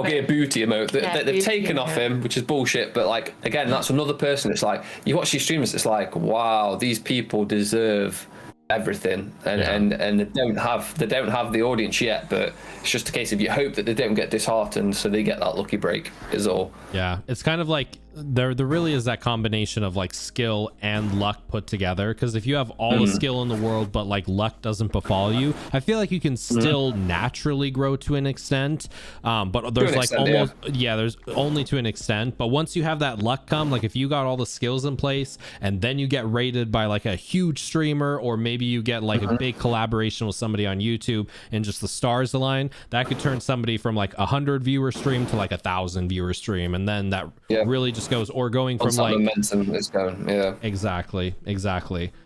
Gear Booty emote that they've taken off him, which is bullshit. But like again, that's another person. It's like you watch these streamers, it's like, wow, these people deserve everything, and they don't have the audience yet, but it's just a case of you hope that they don't get disheartened, so they get that lucky break is all. Yeah, it's kind of like there really is that combination of like skill and luck put together, because if you have all the skill in the world but like luck doesn't befall you, I feel like you can still naturally grow to an extent, but there's like almost there's only to an extent. But once you have that luck come, like if you got all the skills in place and then you get rated by like a huge streamer, or maybe you get like a big collaboration with somebody on YouTube and just the stars align, that could turn somebody from like 100 viewer stream to like 1,000 viewer stream, and then that really just goes, or going from like momentum is going. Exactly.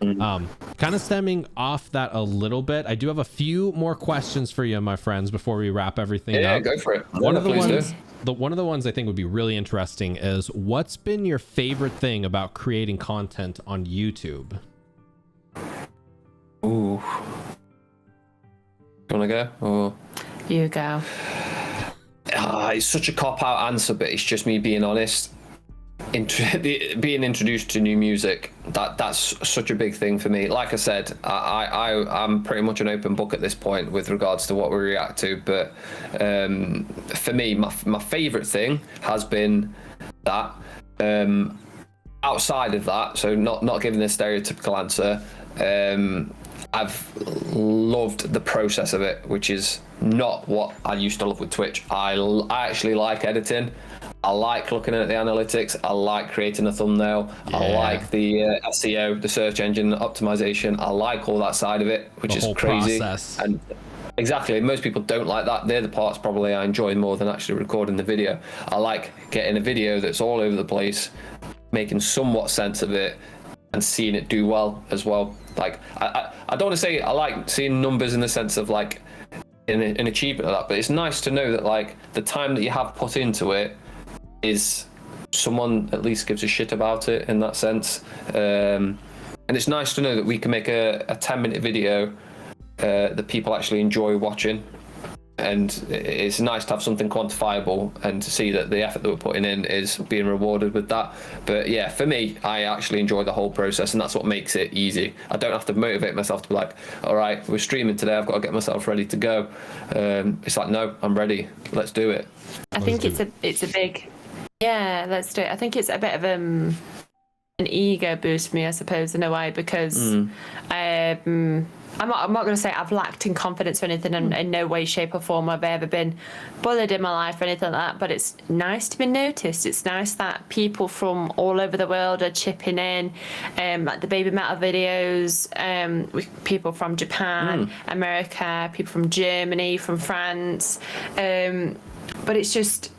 Kind of stemming off that a little bit, I do have a few more questions for you, my friends, before we wrap everything up. Go for it. One of the ones I think would be really interesting is, what's been your favorite thing about creating content on YouTube? Ooh. You want to go? Or... You go. It's such a cop-out answer, but it's just me being honest. Being introduced to new music, that's such a big thing for me. Like I said, I'm pretty much an open book at this point with regards to what we react to, but for me, my favorite thing has been that. Outside of that, so not giving the stereotypical answer, I've loved the process of it, which is not what I used to love with Twitch. I actually like editing. I like looking at the analytics. I like creating a thumbnail. I like the SEO, the search engine optimization. I like all that side of it, which is crazy. Process. And exactly, most people don't like that. They're the parts probably I enjoy more than actually recording the video. I like getting a video that's all over the place, making somewhat sense of it, and seeing it do well as well. Like I don't want to say I like seeing numbers in the sense of like an achievement of that, but it's nice to know that like the time that you have put into it is someone at least gives a shit about it in that sense, and it's nice to know that we can make a 10-minute video that people actually enjoy watching, and it's nice to have something quantifiable and to see that the effort that we're putting in is being rewarded with that. But yeah, for me, I actually enjoy the whole process, and that's what makes it easy. I don't have to motivate myself to be like, all right, we're streaming today, I've got to get myself ready to go. It's like, no, I'm ready, let's do it. I think it's a big, let's do it. I think it's a bit of an ego boost for me, I suppose, in a way, because I'm not going to say I've lacked in confidence or anything, in no way, shape or form have I ever been bullied in my life or anything like that, but it's nice to be noticed. It's nice that people from all over the world are chipping in, like the Baby Metal videos, with people from Japan, America, people from Germany, from France, but it's just...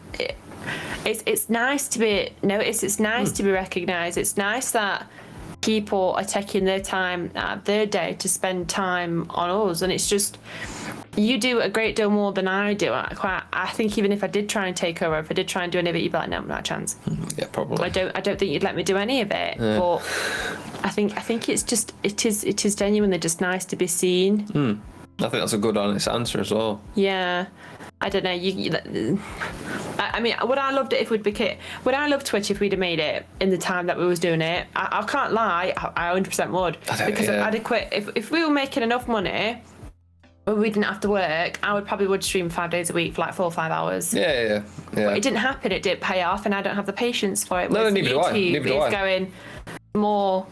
It's nice to be noticed. It's nice to be recognised. It's nice that people are taking their time out of their day to spend time on us, and it's just, you do a great deal more than I do. I think even if I did try and take over, if I did try and do any of it, you'd be like, no, not a chance. Yeah, probably. I don't think you'd let me do any of it. Yeah. But I think it's just, it is genuinely just nice to be seen. I think that's a good honest answer as well. Yeah. I don't know. I mean, would I loved it if we'd became? Would I love Twitch if we'd have made it in the time that we was doing it? I can't lie. I 100% would, because I'd have quit if we were making enough money where we didn't have to work. I would stream 5 days a week for like 4 or 5 hours. Yeah. But it didn't happen. It didn't pay off, and I don't have the patience for it. No, neither do I. YouTube is going more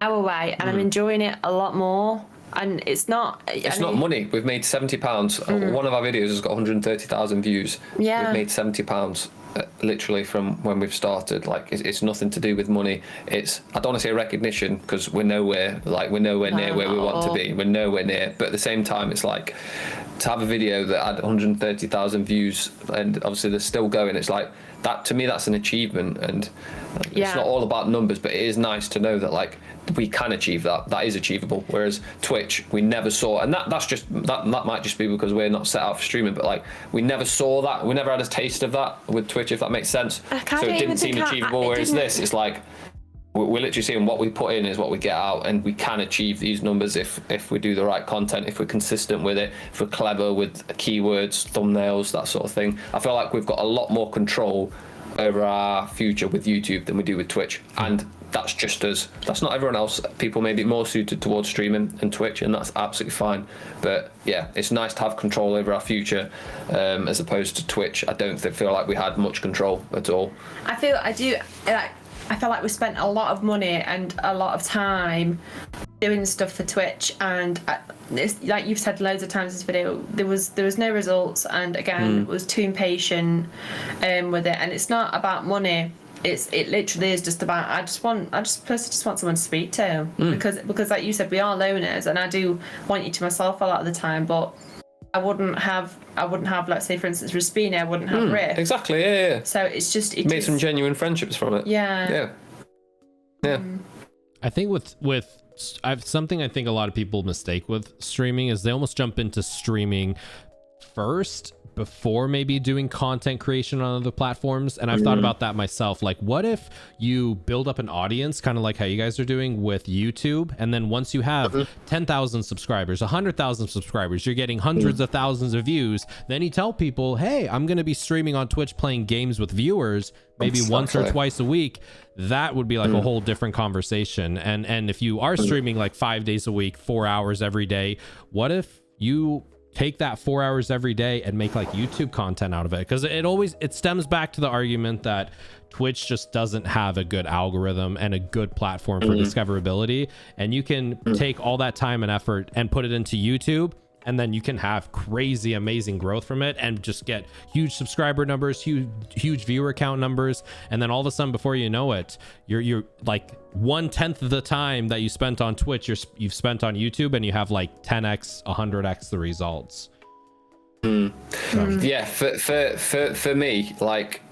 our way, and I'm enjoying it a lot more. And it's not money. We've made £70. One of our videos has got 130,000 views. Yeah. We've made £70. literally from when we've started. Like it's nothing to do with money. It's, I don't want to say recognition, because we're nowhere near where we want to be. We're nowhere near. But at the same time, it's like to have a video that had 130,000 views and obviously they're still going. It's like that, to me, that's an achievement. And it's not all about numbers, but it is nice to know that like we can achieve that. That is achievable. Whereas Twitch, we never saw, and that's just that might just be because we're not set out for streaming, but like we never saw that. We never had a taste of that with Twitch, if that makes sense. So it didn't seem achievable. Whereas this, it's like we're literally seeing what we put in is what we get out, and we can achieve these numbers if we do the right content, if we're consistent with it, if we're clever with keywords, thumbnails, that sort of thing. I feel like we've got a lot more control over our future with YouTube than we do with Twitch, and that's just us. That's not everyone else. People may be more suited towards streaming and Twitch, and that's absolutely fine. But yeah, it's nice to have control over our future, as opposed to Twitch. I don't feel like we had much control at all. I feel like we spent a lot of money and a lot of time doing stuff for Twitch, and it's, like you've said loads of times in this video, there was no results, and again was too impatient with it. And it's not about money. It literally is just about I just personally want someone to speak to, because like you said, we are loners, and I do want you to myself a lot of the time, but I wouldn't have, let's say, for instance, Raspina, I wouldn't have Riff. Exactly, yeah. So it's just... Made some genuine friendships from it. Yeah. I think with something I think a lot of people mistake with streaming is they almost jump into streaming first before maybe doing content creation on other platforms. And I've thought about that myself. Like, what if you build up an audience, kind of like how you guys are doing with YouTube, and then once you have 10,000 subscribers, 100,000 subscribers, you're getting hundreds of thousands of views, then you tell people, hey, I'm going to be streaming on Twitch playing games with viewers maybe once or twice a week. That would be like a whole different conversation. And if you are streaming like 5 days a week, 4 hours every day, what if you take that 4 hours every day and make like YouTube content out of it? Because it stems back to the argument that Twitch just doesn't have a good algorithm and a good platform for discoverability, and you can take all that time and effort and put it into YouTube, and then you can have crazy amazing growth from it and just get huge subscriber numbers, huge viewer count numbers, and then all of a sudden, before you know it, you're like 1/10 of the time that you spent on Twitch you've spent on YouTube, and you have like 10x 100x the results. Yeah, for me, like,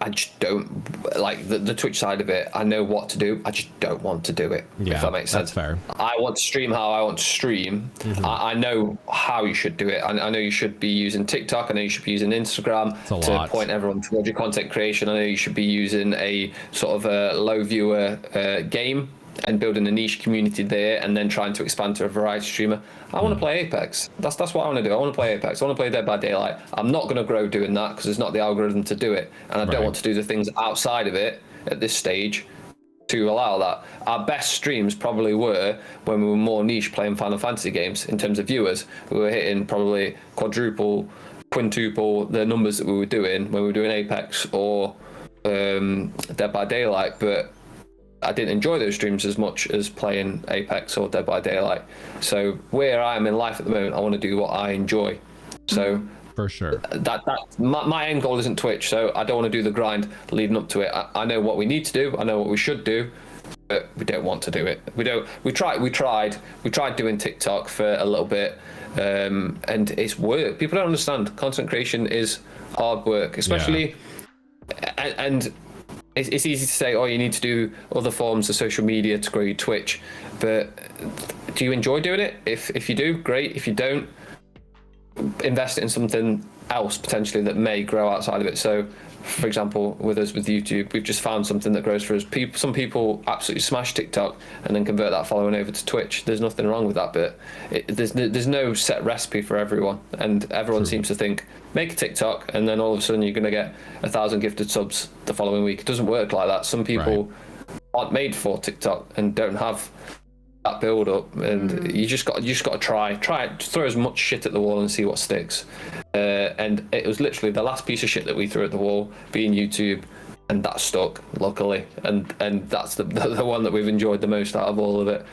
I just don't like the Twitch side of it. I know what to do, I just don't want to do it. Yeah, if that makes sense. That's fair. I want to stream how I want to stream. I know how you should do it. I know you should be using TikTok. I know you should be using Instagram to point everyone towards your content creation. I know you should be using a sort of a low viewer game and building a niche community there, and then trying to expand to a variety streamer. I want to play Apex. That's what I want to do. I want to play Apex. I want to play Dead by Daylight. I'm not going to grow doing that because there's not the algorithm to do it, and I don't want to do the things outside of it at this stage to allow that. Our best streams probably were when we were more niche, playing Final Fantasy games in terms of viewers. We were hitting probably quadruple, quintuple the numbers that we were doing when we were doing Apex or Dead by Daylight, but I didn't enjoy those streams as much as playing Apex or Dead by Daylight. So where I am in life at the moment, I want to do what I enjoy. So for sure, that my end goal isn't Twitch, so I don't want to do the grind leading up to it. I know what we need to do, I know what we should do, but we don't want to do it. We tried doing TikTok for a little bit, and it's work. People don't understand content creation is hard work, especially and it's easy to say, oh, you need to do other forms of social media to grow your Twitch, but do you enjoy doing it? If you do, great. If you don't, invest it in something else potentially that may grow outside of it. So, for example, with YouTube, we've just found something that grows for us. Some people absolutely smash TikTok and then convert that following over to Twitch. There's nothing wrong with that, but there's no set recipe for everyone, and everyone seems to think, make a TikTok and then all of a sudden you're going to get 1,000 gifted subs the following week. It doesn't work like that. Some people aren't made for TikTok and don't have that build up, and you just got to try it. Just throw as much shit at the wall and see what sticks. And it was literally the last piece of shit that we threw at the wall being YouTube, and that stuck, luckily, and that's the one that we've enjoyed the most out of all of it.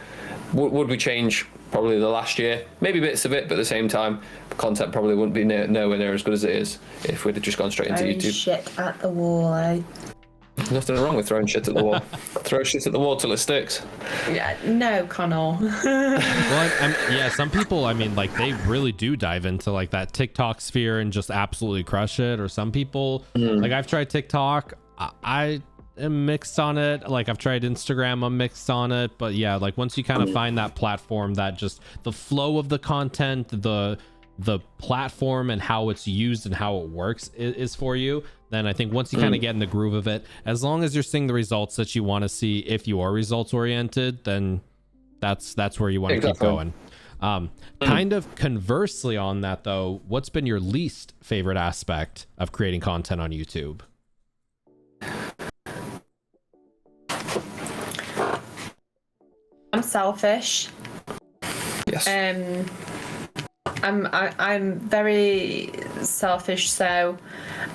Would we change probably the last year, maybe bits of it, but at the same time, content probably wouldn't be nowhere near as good as it is if we'd have just gone straight into YouTube. Shit at the wall, eh? There's nothing wrong with throwing shit at the wall. Throw shit at the wall till it sticks. Yeah, no, Conal. Well, some people, I mean, like, they really do dive into like that TikTok sphere and just absolutely crush it. Or some people, like, I've tried TikTok. I am mixed on it. Like, I've tried Instagram, I'm mixed on it. But yeah, like, once you kind of find that platform that just the flow of the content, the platform and how it's used and how it works is for you, then I think once you kind of get in the groove of it, as long as you're seeing the results that you want to see, if you are results oriented, then that's where you want to keep going. Kind of conversely on that though, what's been your least favorite aspect of creating content on YouTube? I'm selfish. Yes. I'm very selfish, so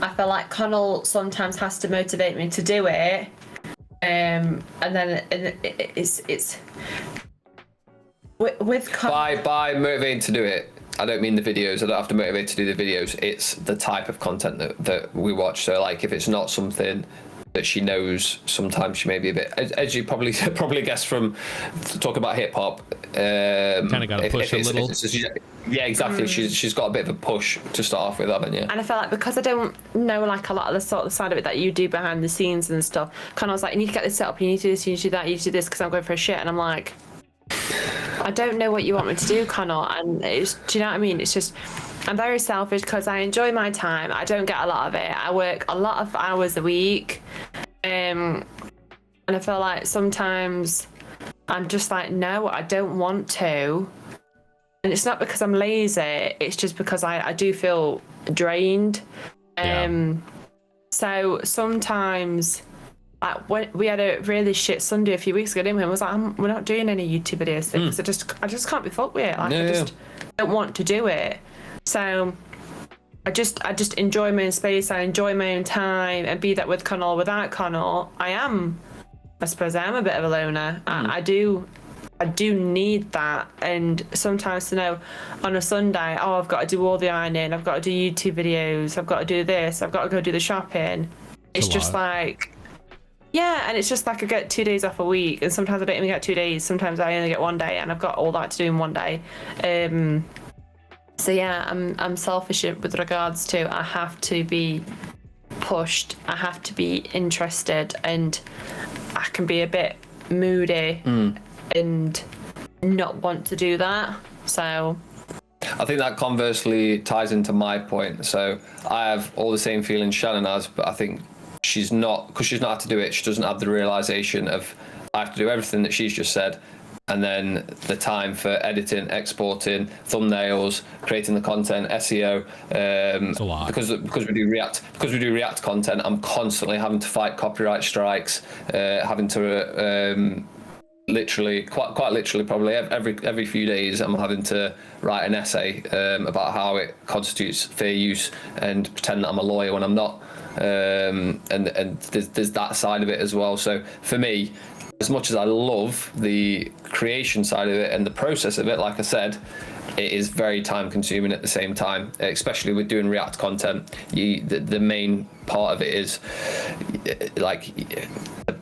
I feel like Conal sometimes has to motivate me to do it, and then it's with by motivating to do it, I don't mean the videos. I don't have to motivate to do the videos. It's the type of content that we watch. So like, if it's not something that she knows, sometimes she may be a bit, as you probably guessed from talking about hip hop. Kind of got to push a little. Yeah, exactly. She's got a bit of a push to start off with, haven't you? And I feel like because I don't know like a lot of the sort of side of it that you do behind the scenes and stuff, kind of was like, you need to get this set up, you need to do this, you need to do that, you need to do this, because I'm going for a shit, and I'm like, I don't know what you want me to do, Conal, and it's, do you know what I mean? It's just, I'm very selfish because I enjoy my time. I don't get a lot of it. I work a lot of hours a week, and I feel like sometimes I'm just like, no, I don't want to. And it's not because I'm lazy, it's just because I do feel drained. So sometimes, like, when we had a really shit Sunday a few weeks ago, didn't we? I was like, we're not doing any YouTube videos because I just can't be fucked with it. Like, I just don't want to do it. So I just enjoy my own space, I enjoy my own time, and be that with Conal, without Conal, I suppose I am a bit of a loner. I do need that, and sometimes to know on a Sunday, oh, I've got to do all the ironing, I've got to do YouTube videos, I've got to do this, I've got to go do the shopping. It's just like, yeah, and it's just like I get 2 days off a week, and sometimes I don't even get 2 days, sometimes I only get 1 day, and I've got all that to do in 1 day. So yeah, I'm selfish with regards to I have to be pushed, I have to be interested, and I can be a bit moody and not want to do that. So I think that conversely ties into my point. So I have all the same feelings Shannon has, but I think she's not, because she's not had to do it, she doesn't have the realization of I have to do everything that she's just said, and then the time for editing, exporting, thumbnails, creating the content, SEO. It's a lot. Because we do React content, I'm constantly having to fight copyright strikes, having to quite literally probably every few days I'm having to write an essay about how it constitutes fair use and pretend that I'm a lawyer when I'm not, and there's that side of it as well. So for me, as much as I love the creation side of it and the process of it, like I said, it is very time consuming at the same time, especially with doing React content. The main part of it is like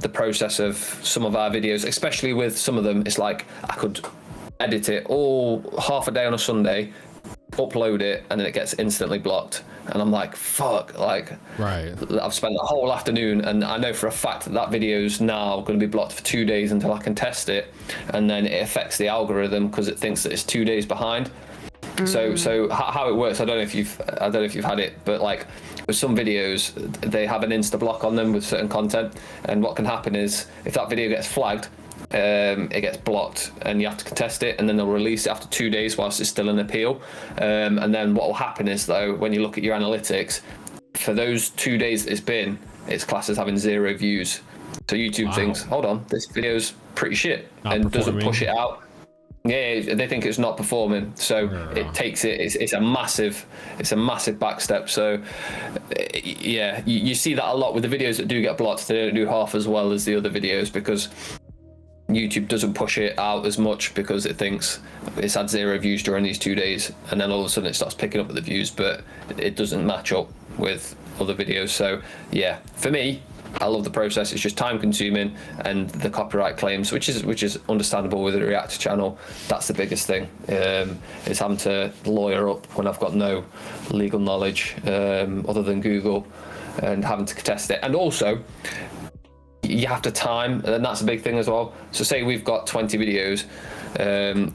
the process of some of our videos, especially with some of them. It's like I could edit it all half a day on a Sunday, upload it, and then it gets instantly blocked, and I'm like, fuck, like, right, I've spent the whole afternoon, and I know for a fact that video's now going to be blocked for 2 days until I can test it, and then it affects the algorithm because it thinks that it's 2 days behind. So how it works, I don't know if you've had it, but like with some videos they have an insta block on them with certain content, and what can happen is if that video gets flagged, it gets blocked and you have to contest it, and then they'll release it after 2 days whilst it's still an appeal, and then what will happen is, though, when you look at your analytics for those 2 days it's classed as having 0 views. So YouTube thinks, hold on, this video's pretty shit, and doesn't push it out. Yeah, they think it's not performing, so it takes it. It's a massive backstep. So yeah, you see that a lot with the videos that do get blocked. They don't do half as well as the other videos because YouTube doesn't push it out as much because it thinks it's had 0 views during these 2 days, and then all of a sudden it starts picking up with the views, but it doesn't match up with other videos. So yeah, for me, I love the process. It's just time consuming, and the copyright claims, which is understandable with a React channel. That's the biggest thing. Is having to lawyer up when I've got no legal knowledge other than Google, and having to contest it. And also, you have to time, and that's a big thing as well. So say we've got 20 videos.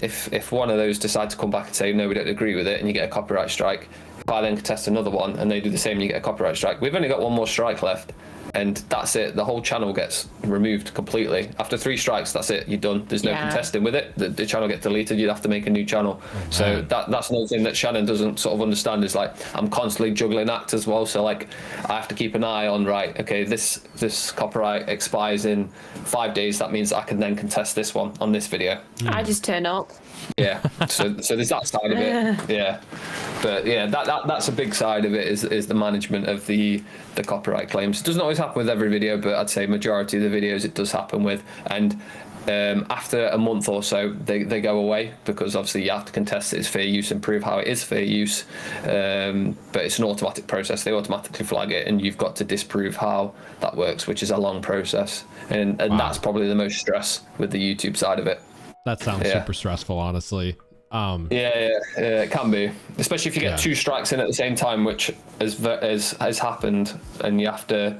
If one of those decide to come back and say no, we don't agree with it, and you get a copyright strike, if I then contest another one and they do the same and you get a copyright strike, we've only got one more strike left, and that's it. The whole channel gets removed completely. After 3 strikes, that's it. You're done. There's no contesting with it. The channel gets deleted. You'd have to make a new channel. So that's another thing that Shannon doesn't sort of understand, is like, I'm constantly juggling acts as well. So like, I have to keep an eye on, right, okay, this copyright expires in 5 days. That means I can then contest this one on this video. I just turn up. Yeah, so there's that side of it. Yeah, but yeah, that's a big side of it, is the management of the copyright claims. It doesn't always happen with every video, but I'd say majority of the videos it does happen with. And after a month or so, they go away, because obviously you have to contest it as fair use and prove how it is fair use. But it's an automatic process. They automatically flag it, and you've got to disprove how that works, which is a long process. And that's probably the most stress with the YouTube side of it. That sounds super stressful, honestly. Yeah, it can be, especially if you get 2 strikes in at the same time, which has happened, and you have to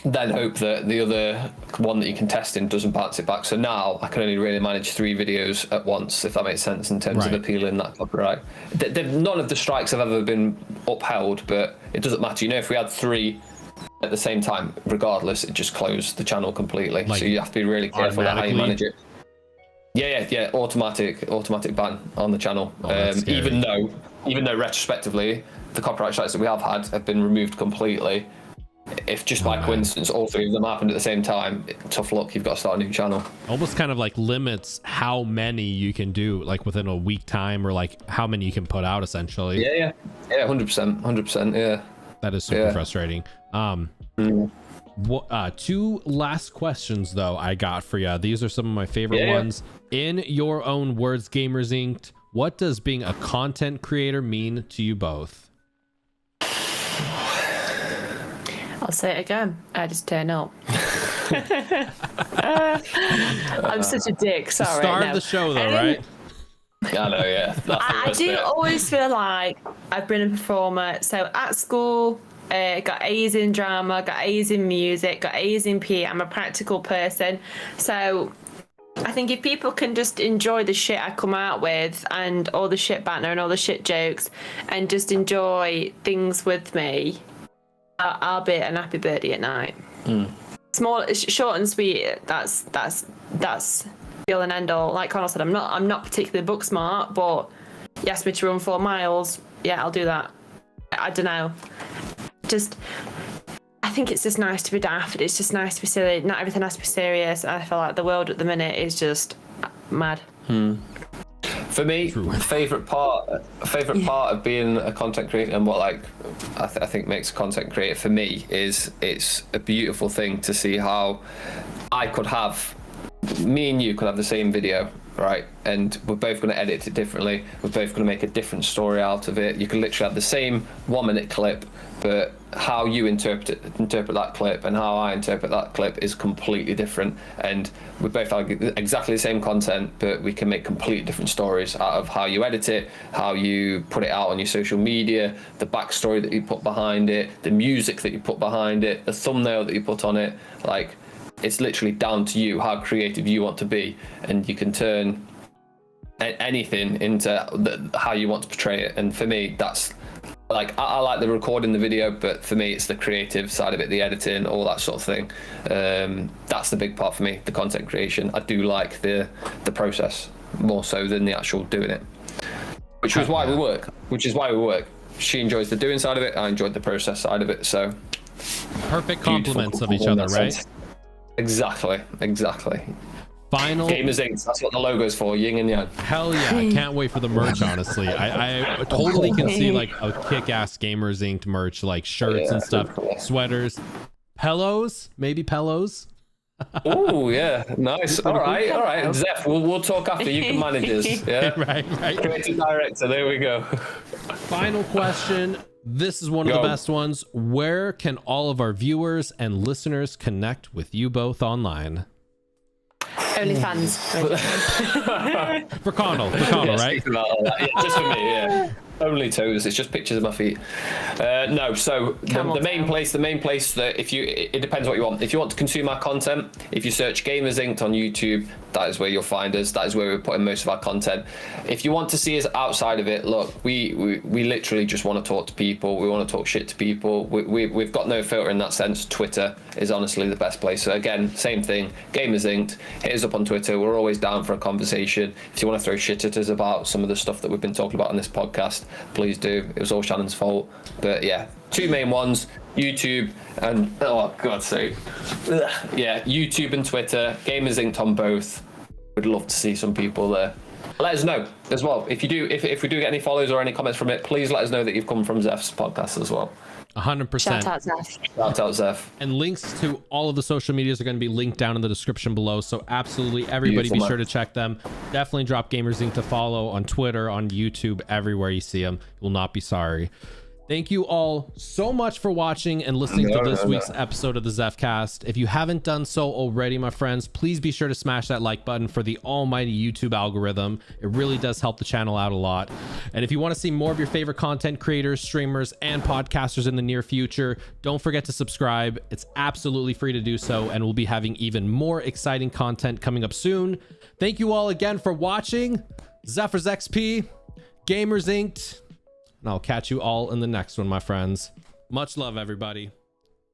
then hope that the other one that you contest in doesn't bounce it back. So now I can only really manage 3 videos at once, if that makes sense, in terms of appealing that copyright. None of the strikes have ever been upheld, but it doesn't matter. You know, if we had 3 at the same time, regardless, it just closed the channel completely. Like, so you have to be really careful about how you manage it. Yeah, automatic ban on the channel. Even though retrospectively the copyright strikes that we have had have been removed completely. If just by coincidence all 3 of them happened at the same time, tough luck, you've got to start a new channel. Almost kind of like limits how many you can do, like within a week time, or like how many you can put out, essentially. Yeah, 100%, yeah. That is super frustrating. 2 last questions though I got for you. These are some of my favorite ones. In your own words, GamersInked, what does being a content creator mean to you both? I'll say it again. I just turn up. I'm such a dick. Sorry. Star of the show though, right? I know, yeah. I do always feel like I've been a performer. So at school, got A's in drama, got A's in music, got A's in PE. I'm a practical person. So I think if people can just enjoy the shit I come out with, and all the shit banter and all the shit jokes, and just enjoy things with me, I'll be an happy birdie at night. Small, short and sweet. That's be all and end all. Like Conal said, I'm not particularly book smart, but you asked me to run 4 miles. Yeah, I'll do that. I don't know. I think it's just nice to be daft. It's just nice to be silly. Not everything has to be serious. I feel like the world at the minute is just mad. For me, favorite part of being a content creator, and what I think makes a content creator for me, is it's a beautiful thing to see how me and you could have the same video, right? And we're both going to edit it differently. We're both going to make a different story out of it. You can literally have the same 1-minute clip, but how you interpret that clip and how I interpret that clip is completely different. And we both have exactly the same content, but we can make completely different stories out of how you edit it, how you put it out on your social media, the backstory that you put behind it, the music that you put behind it, the thumbnail that you put on it. Like, it's literally down to you how creative you want to be, and you can turn anything into how you want to portray it. And for me, that's like, I like the recording the video, but for me it's the creative side of it, the editing, all that sort of thing. That's the big part for me, the content creation. I do like the process more so than the actual doing it, which is why we work. She enjoys the doing side of it, I enjoyed the process side of it. So perfect compliments of each other, right? Sense. Exactly. Final GamersInked, that's what the logo's for, yin and yang. Hell yeah, I can't wait for the merch, honestly. I totally can see like a kick-ass GamersInked merch, like shirts and stuff, sweaters, pillows, maybe pillows. Oh yeah, nice. All right. Zeph, we'll talk after. You can manage us. Yeah, right. creative director. There we go. Final question. This is one of the best ones. Where can all of our viewers and listeners connect with you both online? OnlyFans. For Conal, right? Yeah, just for me, yeah. Only toes. It's just pictures of my feet. No, so the main place that it depends what you want. If you want to consume our content, if you search GamersInked on YouTube, that is where you'll find us. That is where we're putting most of our content. If you want to see us outside of it, look, we literally just want to talk to people. We want to talk shit to people. We've got no filter in that sense. Twitter is honestly the best place. So again, same thing. GamersInked. Hit us up on Twitter. We're always down for a conversation. If you want to throw shit at us about some of the stuff that we've been talking about on this podcast, please do. It was all Shannon's fault. But yeah, two main ones, YouTube and, oh God's sake. Yeah, YouTube and Twitter, GamersInked on both. Would love to see some people there. Let us know as well. If we do get any follows or any comments from it, please let us know that you've come from Zeph's podcast as well. 100%. Shout out Zeph. Shout out Zeph. And links to all of the social medias are going to be linked down in the description below. So absolutely everybody be sure to check them. Definitely drop GamersInked to follow on Twitter, on YouTube, everywhere you see them. You will not be sorry. Thank you all so much for watching and listening to this week's episode of the Zephcast. If you haven't done so already, my friends, please be sure to smash that like button for the almighty YouTube algorithm. It really does help the channel out a lot. And if you want to see more of your favorite content creators, streamers, and podcasters in the near future, don't forget to subscribe. It's absolutely free to do so, and we'll be having even more exciting content coming up soon. Thank you all again for watching. ZephyrsXP, GamersInked, and I'll catch you all in the next one, my friends. Much love, everybody.